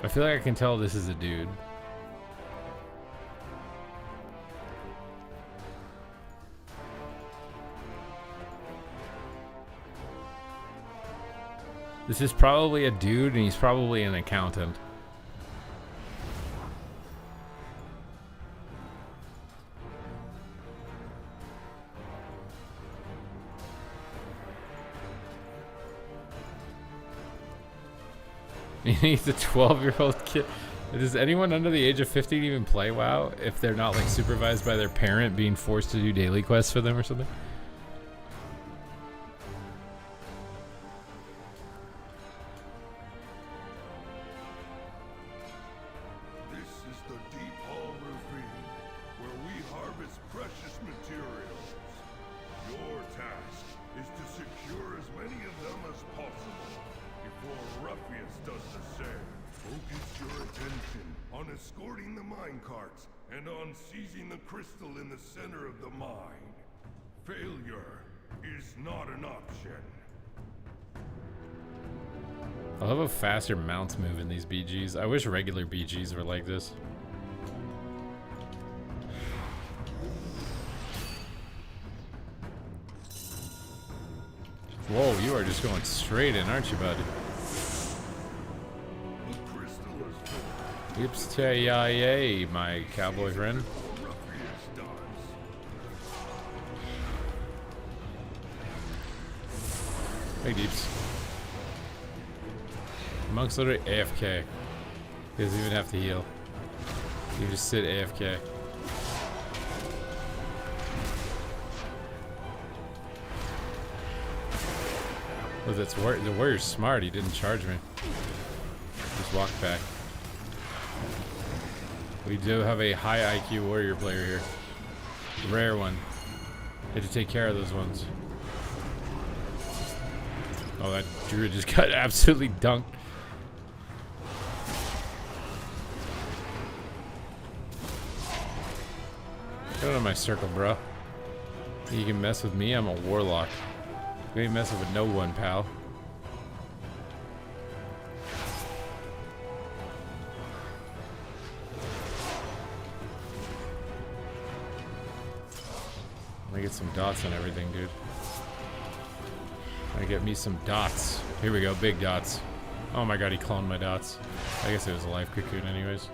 I feel like I can tell this is a dude. This is probably a dude and he's probably an accountant. He's a 12-year-old kid. Does anyone under the age of 15 even play WoW if they're not like supervised by their parent being forced to do daily quests for them or something? This is the Deep Hall Ravine, where we harvest precious materials. Your task is to secure as many of them as possible before Ruffius does the same. Focus your attention on escorting the minecarts and on seizing the crystal in the center of the mine. Failure is not an option. I love how faster mounts move in these BGs. I wish regular BGs were like this. Whoa, you are just going straight in, aren't you, bud? The crystal is full. Yips-tay-yay, my cowboy friend. Ruffius does. Big deeps. Monk's literally AFK. He doesn't even have to heal. You just sit AFK. Oh, the warrior's smart. He didn't charge me. Just walked back. We do have a high IQ warrior player here. Rare one. Had to take care of those ones. Oh, that druid just got absolutely dunked. Get out of my circle, bro. You can mess with me, I'm a warlock. You ain't messing with no one, pal. Let me get some dots on everything, dude. Trying to get me some dots. Here we go, big dots. Oh my god, he cloned my dots. I guess it was a life cocoon anyways.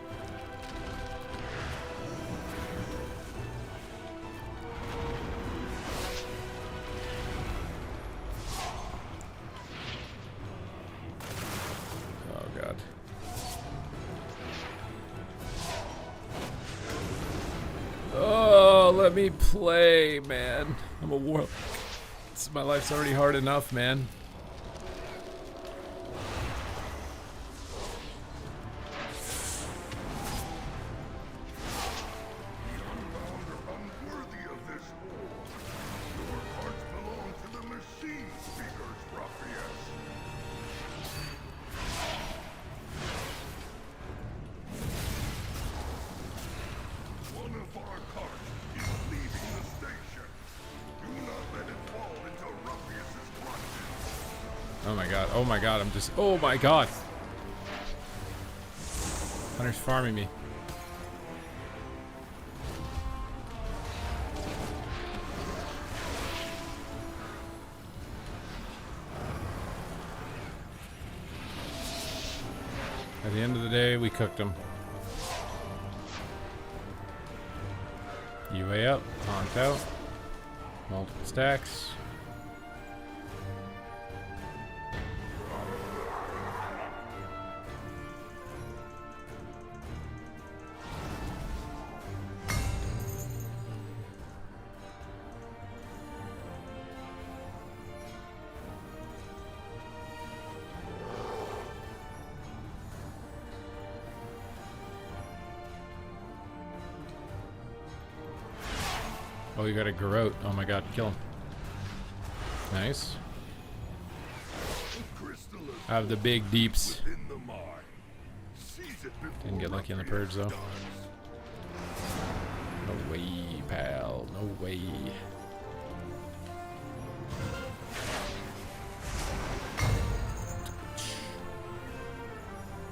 Oh god. Oh, let me play, man. I'm a warlock. My life's already hard enough, man. The unbound are unworthy of this war. Your hearts belong to the machine speakers, Ruffius. One of our carts is leaving the station. Do not let it fall into Ruffius's clutches. Oh my god, oh my god, I'm just, oh my god. Hunter's farming me. At the end of the day, we cooked them. UA up, taunt out, multiple stacks. Oh, you got a Garrote. Oh my god, kill him. Nice. The crystal is I have the big deeps. in the mine. Seize it before Didn't get lucky on the purge, though. Ruffius does. No way, pal. No way.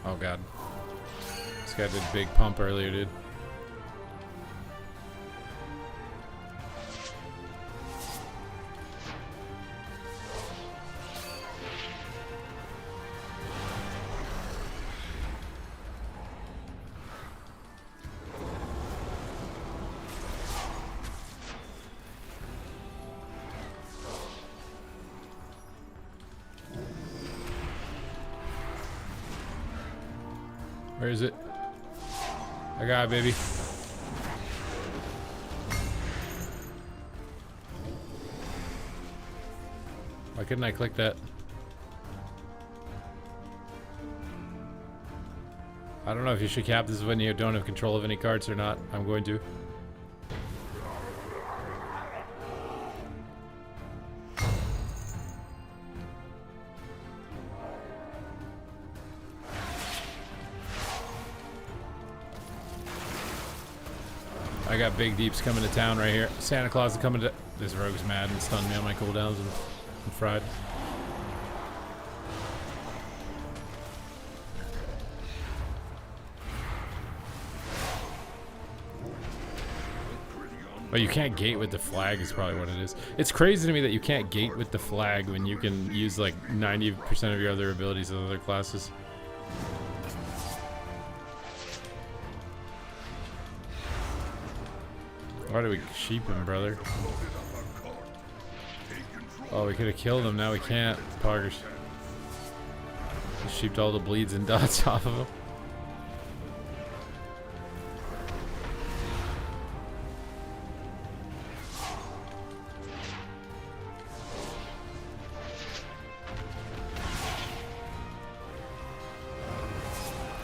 Oh god. This guy did big pump earlier, dude. Where is it? I got it, baby. Why couldn't I click that? I don't know if you should cap this when you don't have control of any cards or not. I'm going to. I got big deeps coming to town right here. Santa Claus is coming to... This rogue's mad and stunned me on my cooldowns and fried. Pretty Oh, you can't gate with the flag is probably what it is. It's crazy to me that you can't gate with the flag when you can use like 90% of your other abilities in other classes. Why do we sheep him, brother? Oh, we could have killed him. Now we can't. Poggers. We sheeped all the bleeds and dots off of him.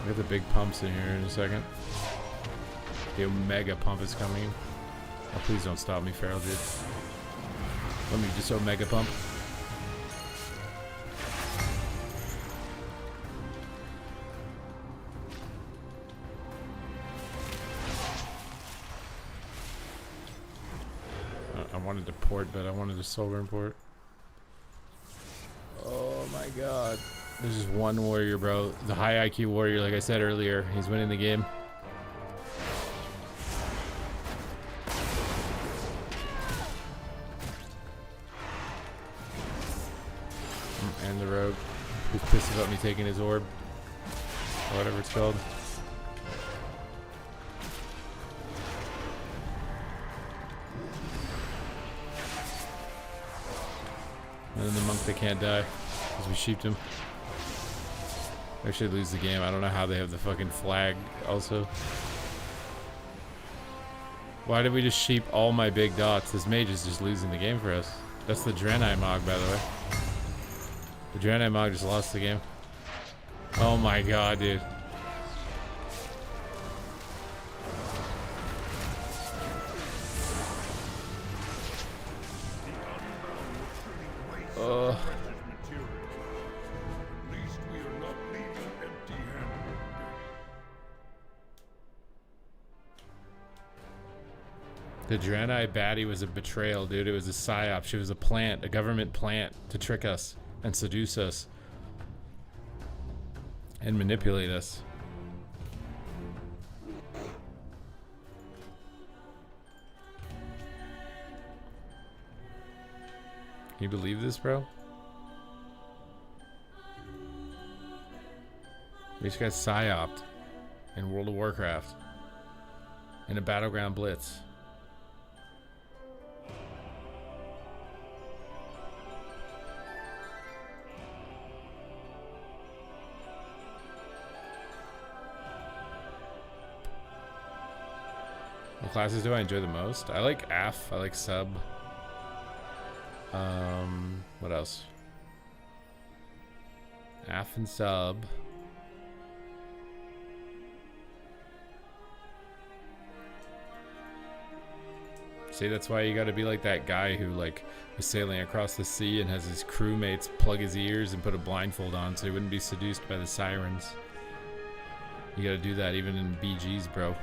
We got the big pumps in here in a second. The Omega pump is coming. Oh, please don't stop me, Feral dude. Let me just Omega pump. I wanted to port, but I wanted to silver import. Oh my god. There's just one warrior, bro. The high IQ warrior, like I said earlier. He's winning the game. And the rogue, who's pissed about me taking his orb. Or whatever it's called. And then the monk that can't die. Because we sheeped him. I should lose the game. I don't know how they have the fucking flag also. Why did we just sheep all my big dots? This mage is just losing the game for us. That's the Draenei Mog, by the way. The Draenei Mog just lost the game. Oh my god, dude. Ugh. The Draenei baddie was a betrayal, dude. It was a psyop. She was a plant, a government plant to trick us and seduce us and manipulate us. Can you believe this, bro? We just got psyoped in World of Warcraft in a Battleground Blitz. What classes do I enjoy the most? I like AF, I like sub. What else? AF and sub. See, that's why you gotta be like that guy who like was sailing across the sea and has his crewmates plug his ears and put a blindfold on so he wouldn't be seduced by the sirens. You gotta do that even in BGs, bro.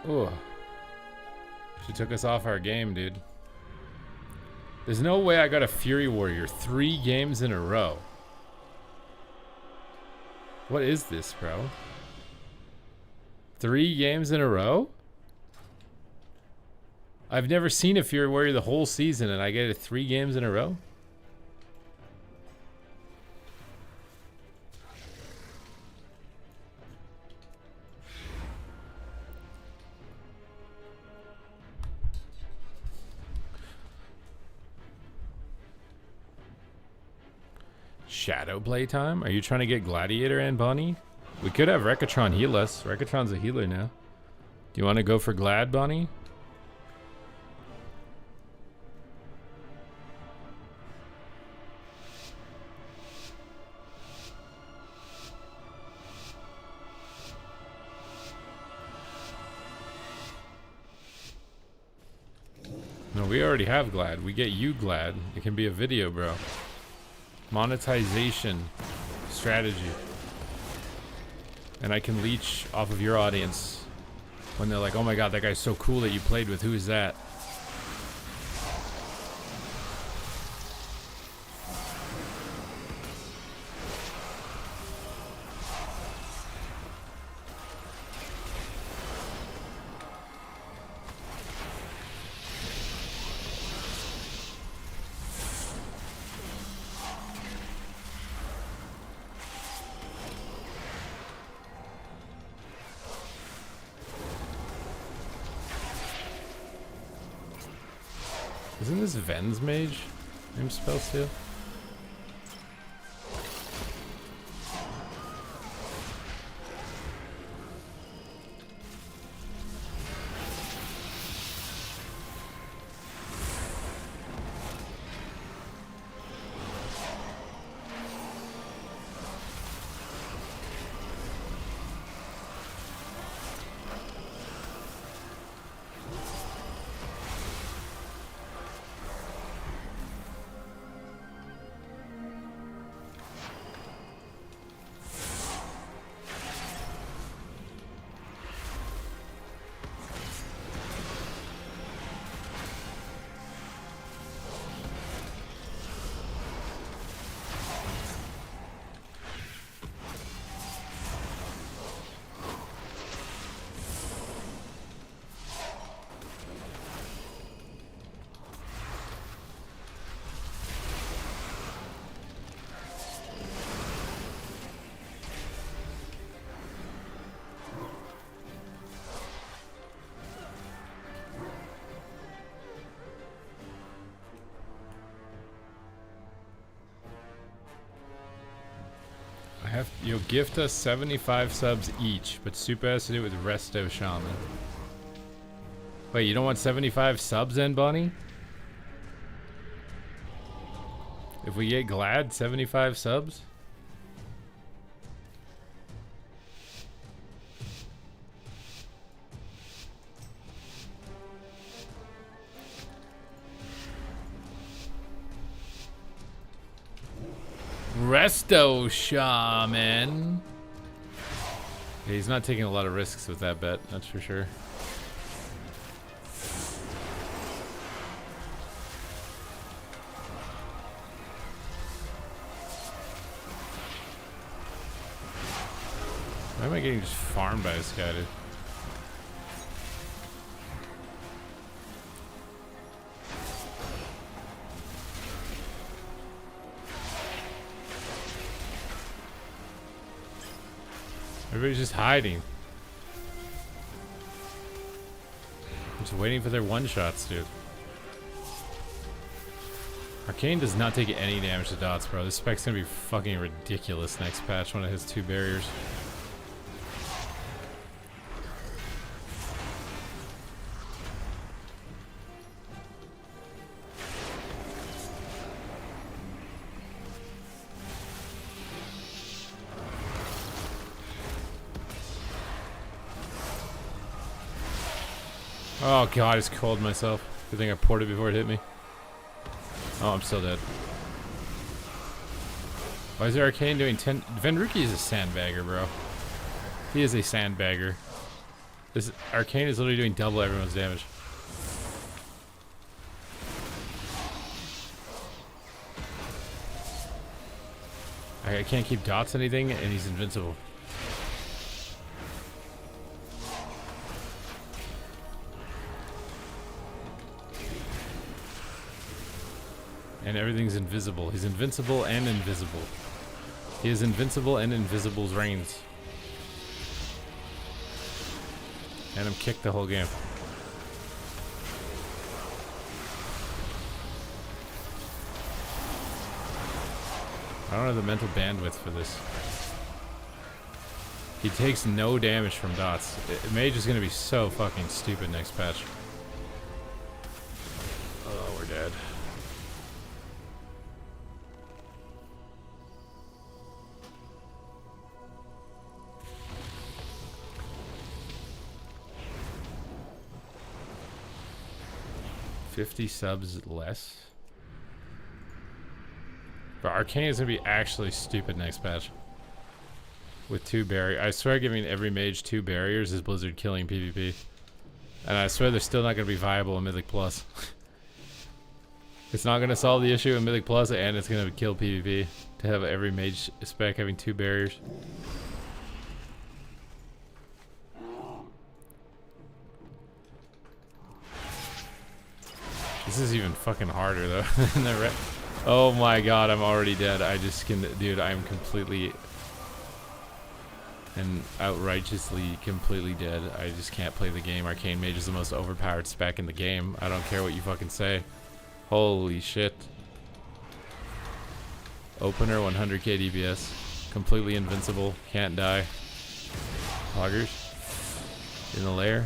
Ooh. She took us off our game, dude. There's no way I got a Fury Warrior 3 games in a row. What is this, bro? 3 games in a row? I've never seen a Fury Warrior the whole season and I get it 3 games in a row? Shadow playtime? Are you trying to get Gladiator and Bonnie? We could have Rekatron heal us. Rekatron's a healer now. Do you want to go for Glad, Bonnie? No, we already have Glad. We get you Glad. It can be a video, bro. Monetization strategy. And I can leech off of your audience when they're like, oh my god, that guy's so cool that you played with. Who is that? Isn't this Ven's mage? Name spell steal? You'll gift us 75 subs each, but Super has to do it with Resto Shaman. Wait, you don't want 75 subs then, Bonnie? If we get Glad, 75 subs? Resto Shaman. Yeah, he's not taking a lot of risks with that bet, that's for sure. Why am I getting just farmed by this guy, dude? Everybody's just hiding. I'm just waiting for their one-shots, dude. Arcane does not take any damage to dots, bro. This spec's gonna be fucking ridiculous next patch when it hits 2 barriers. Oh god, I just cold myself. Good thing I poured it before it hit me. Oh, I'm still dead. Why is there Arcane doing 10? Venruki is a sandbagger, bro. He is a sandbagger. This Arcane is literally doing double everyone's damage. I can't keep dots anything, and he's invincible. And everything's invisible. He's invincible and invisible. He is invincible and invisible's reigns. And I'm kicked the whole game. I don't have the mental bandwidth for this. He takes no damage from dots. Mage is gonna be so fucking stupid next patch. Oh, we're dead. $50 subs less. But Arcane is gonna be actually stupid next patch. With 2 barriers. I swear giving every mage 2 barriers is Blizzard killing PvP. And I swear they're still not gonna be viable in Mythic Plus. It's not gonna solve the issue in Mythic Plus, and it's gonna kill PvP to have every mage spec having 2 barriers. This is even fucking harder though than the oh my god, I'm already dead. I just can, dude, I'm completely and outrighteously completely dead. I just can't play the game. Arcane Mage is the most overpowered spec in the game. I don't care what you fucking say. Holy shit. Opener 100k DPS. Completely invincible. Can't die. Hoggers. In the lair.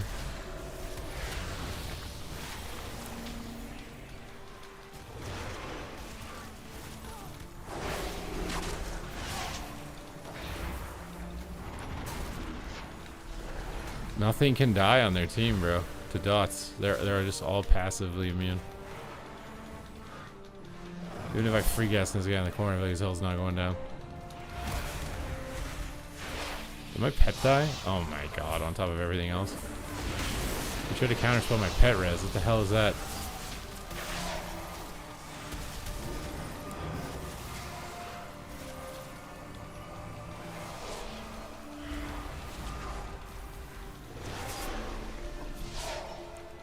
Nothing can die on their team, bro. To dots. They're just all passively immune. Even if I free gas this guy in the corner, like his hell's not going down. Did my pet die? Oh my god, on top of everything else. I tried to counterspell my pet res. What the hell is that?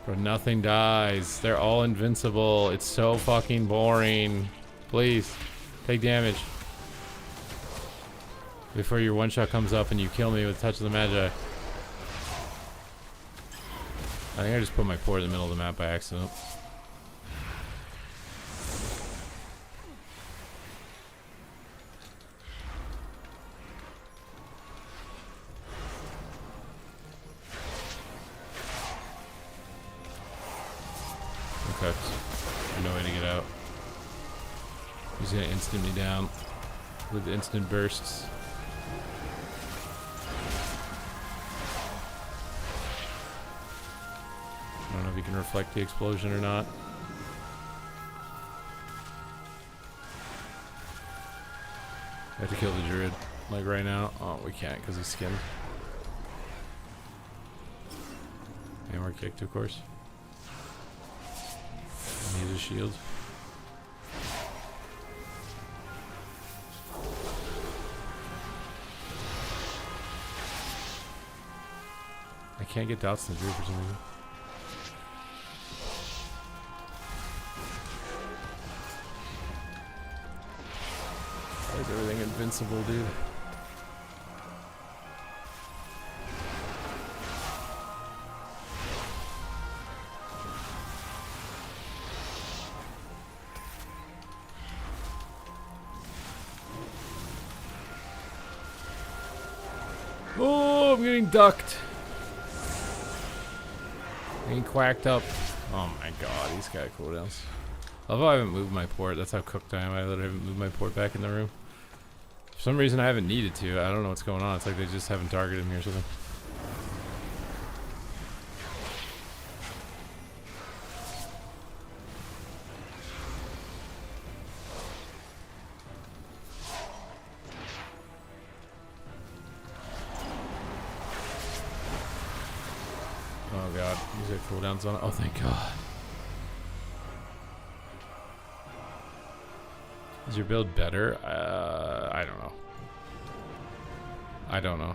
Bro, nothing dies. They're all invincible. It's so fucking boring. Please, take damage. Before your one shot comes up and you kill me with Touch of the Magi. I think I just put my port in the middle of the map by accident. Okay. No way to get out. He's gonna instant me down with instant bursts. I don't know if he can reflect the explosion or not. I have to kill the druid, like right now. Oh, we can't because he's skinned. And we're kicked, of course. Needs a shield. I can't get dots in the druid for some reason. Why is everything invincible, dude? Oh, I'm getting ducked. Getting quacked up. Oh my god, he's got cooldowns. I love how I haven't moved my port. That's how cooked I am. I literally haven't moved my port back in the room. For some reason I haven't needed to. I don't know what's going on. It's like they just haven't targeted me or something. Oh god, these are cooldowns on it. Oh, thank god. Is your build better? I don't know. I don't know.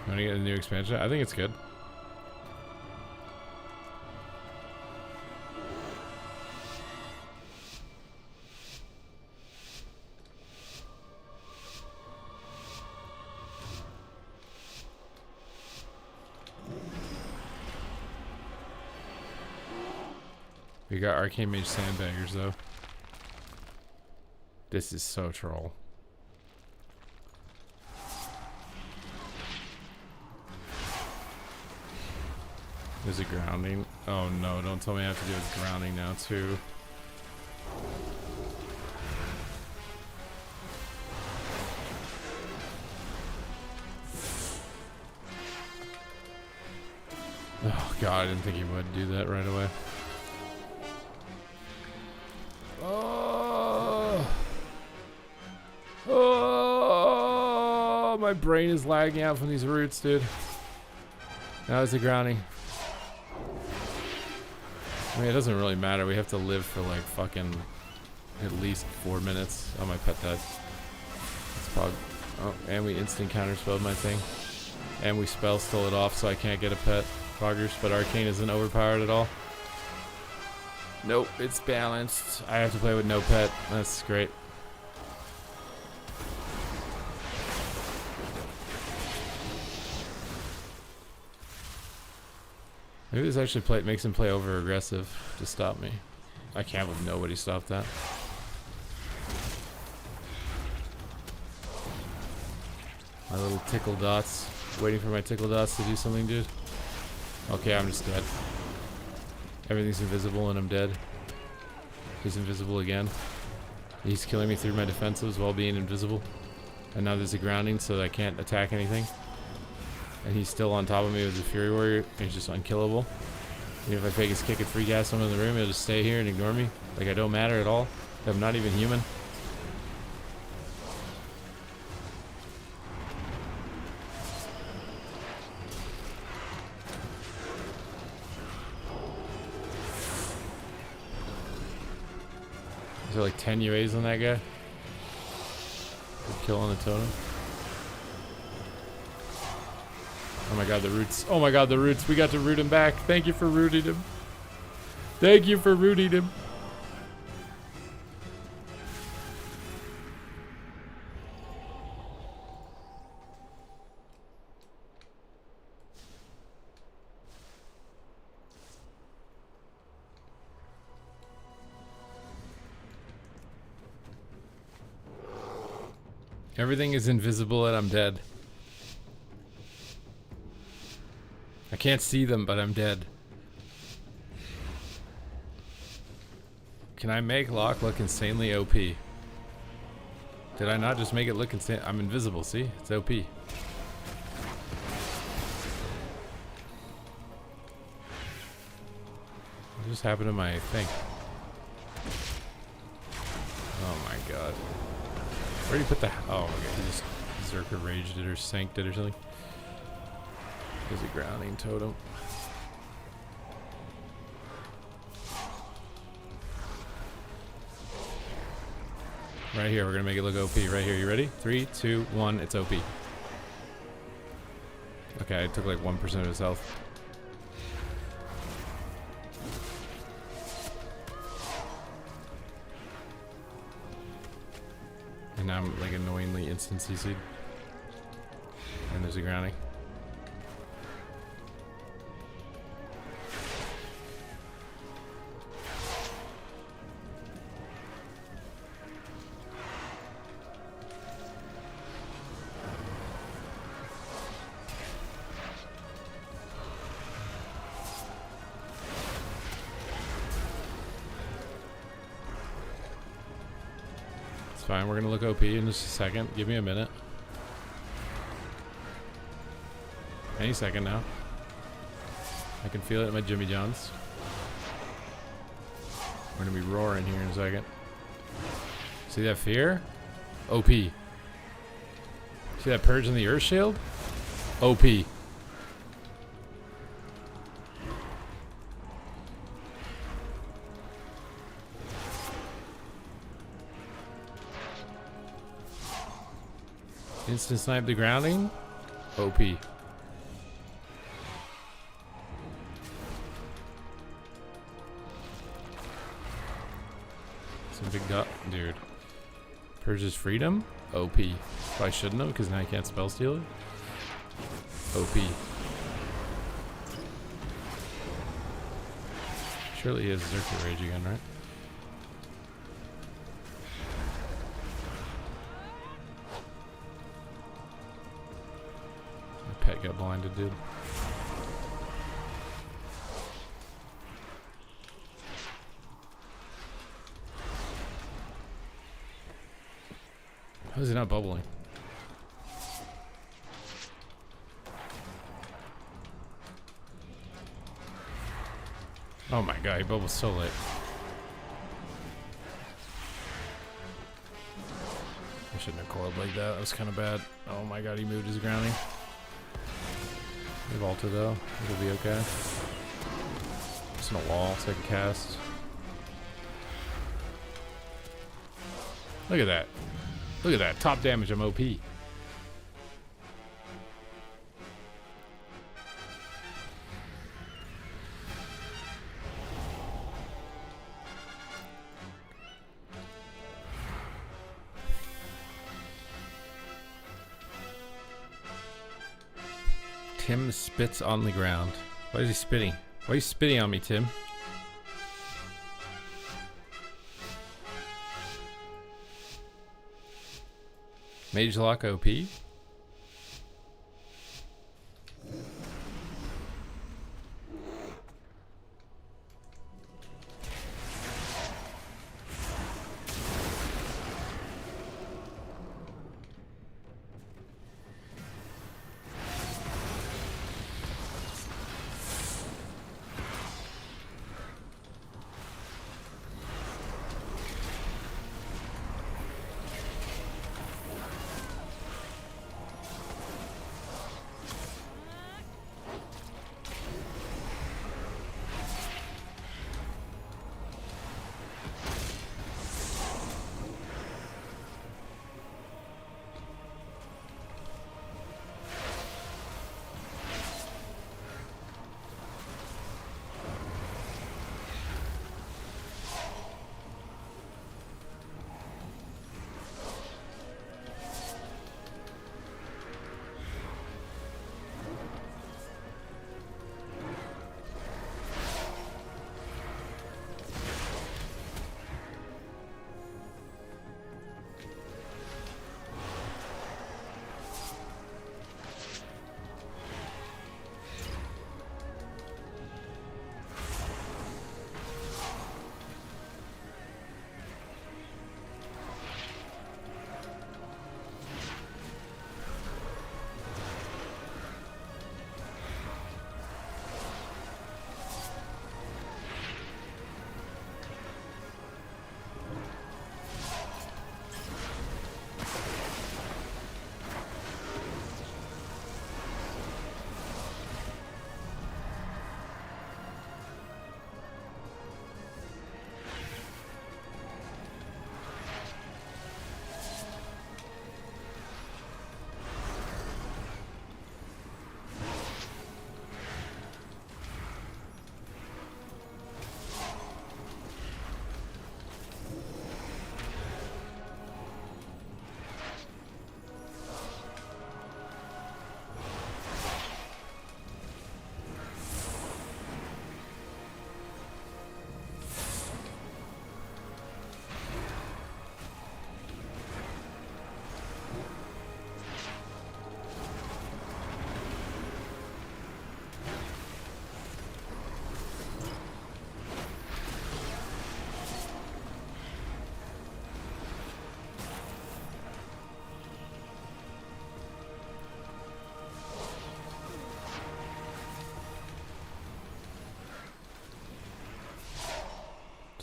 Want to get a new expansion? I think it's good. We got Arcane Mage Sandbaggers though. This is so troll. There's a grounding. Oh no, don't tell me I have to do a grounding now too. Oh god, I didn't think he would do that right away. Oh, my brain is lagging out from these roots, dude. That was the grounding. I mean, it doesn't really matter. We have to live for like fucking at least 4 minutes. Oh, my pet died. It's probably. Oh, and we instant counterspelled my thing. And we spell stole it off, so I can't get a pet. Poggers, but Arcane isn't overpowered at all. Nope, it's balanced. I have to play with no pet. That's great. Maybe this actually makes him play over aggressive to stop me. I can't with nobody stop that. My little tickle dots. Waiting for my tickle dots to do something, dude. Okay, I'm just dead. Everything's invisible and I'm dead. He's invisible again. He's killing me through my defensives while being invisible. And now there's a grounding so I can't attack anything. And he's still on top of me with the Fury Warrior. He's just unkillable. Even if I fake his kick and free gas him in the room, he'll just stay here and ignore me. Like I don't matter at all. I'm not even human. Is there like 10 UAs on that guy? Good kill on the totem. Oh my god, the roots. Oh my god, the roots. We got to root him back. Thank you for rooting him. Thank you for rooting him. Everything is invisible and I'm dead. I can't see them, but I'm dead. Can I make Locke look insanely OP? Did I not just make it look insane? I'm invisible, see? It's OP. What just happened to my thing? Oh my god. Where did he put the... Oh, okay. He just Zerker raged it or sanked it or something. There's a grounding totem. Right here, we're gonna make it look OP. Right here, you ready? 3, 2, 1, it's OP. Okay, I took like 1% of his health. And now I'm like annoyingly instant CC'd. And there's a grounding. Fine, we're gonna look OP in just a second. Give me a minute. Any second now. I can feel it in my Jimmy Johns. We're gonna be roaring here in a second. See that fear? OP. See that purge in the Earth Shield? OP. Instant snipe the grounding. OP. God, dude. Purges Freedom? OP. I shouldn't have, because now I can't spell steal it. OP. Surely he has Zerker Rage again, right? My pet got blinded, dude. How is he not bubbling? Oh my god, he bubbles so late. I shouldn't have coiled like that. That was kind of bad. Oh my god, he moved his grounding. He vaulted though. It'll be okay. It's in a wall, so I can cast. Look at that. Look at that. Top damage, I'm OP. Tim spits on the ground. Why is he spitting? Why are you spitting on me, Tim? Mage Lock OP?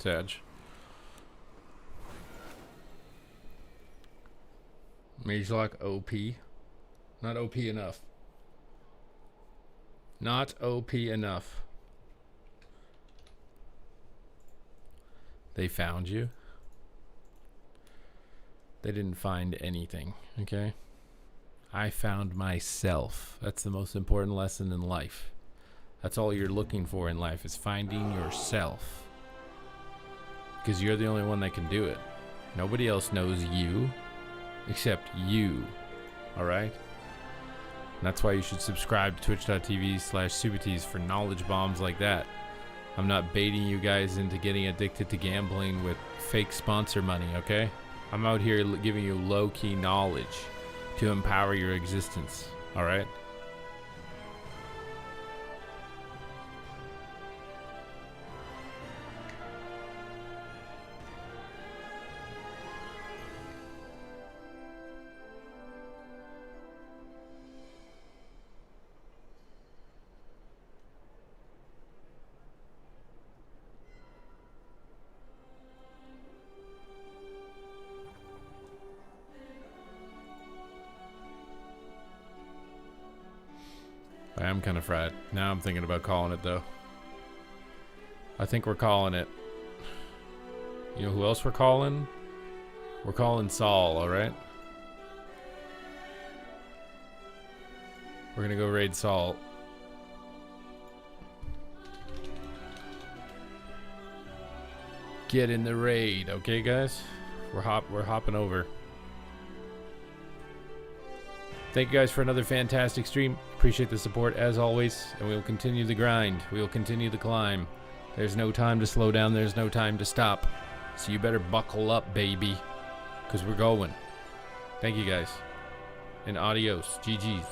Sag. Mage Lock OP. Not OP enough. Not OP enough. They found you. They didn't find anything, okay? I found myself. That's the most important lesson in life. That's all you're looking for in life, is finding yourself. Because you're the only one that can do it. Nobody else knows you except you. Alright? That's why you should subscribe to twitch.tv/Subities for knowledge bombs like that. I'm not baiting you guys into getting addicted to gambling with fake sponsor money, okay? I'm out here giving you low-key knowledge to empower your existence, alright? I am kind of fried. Now I'm thinking about calling it, though. I think we're calling it. You know who else we're calling? We're calling Saul, alright? We're gonna go raid Saul. Get in the raid, okay, guys? We're hopping over. Thank you guys for another fantastic stream. Appreciate the support as always, and we will continue the grind. We will continue the climb. There's no time to slow down. There's no time to stop. So you better buckle up, baby, because we're going. Thank you guys, and adios. GG's.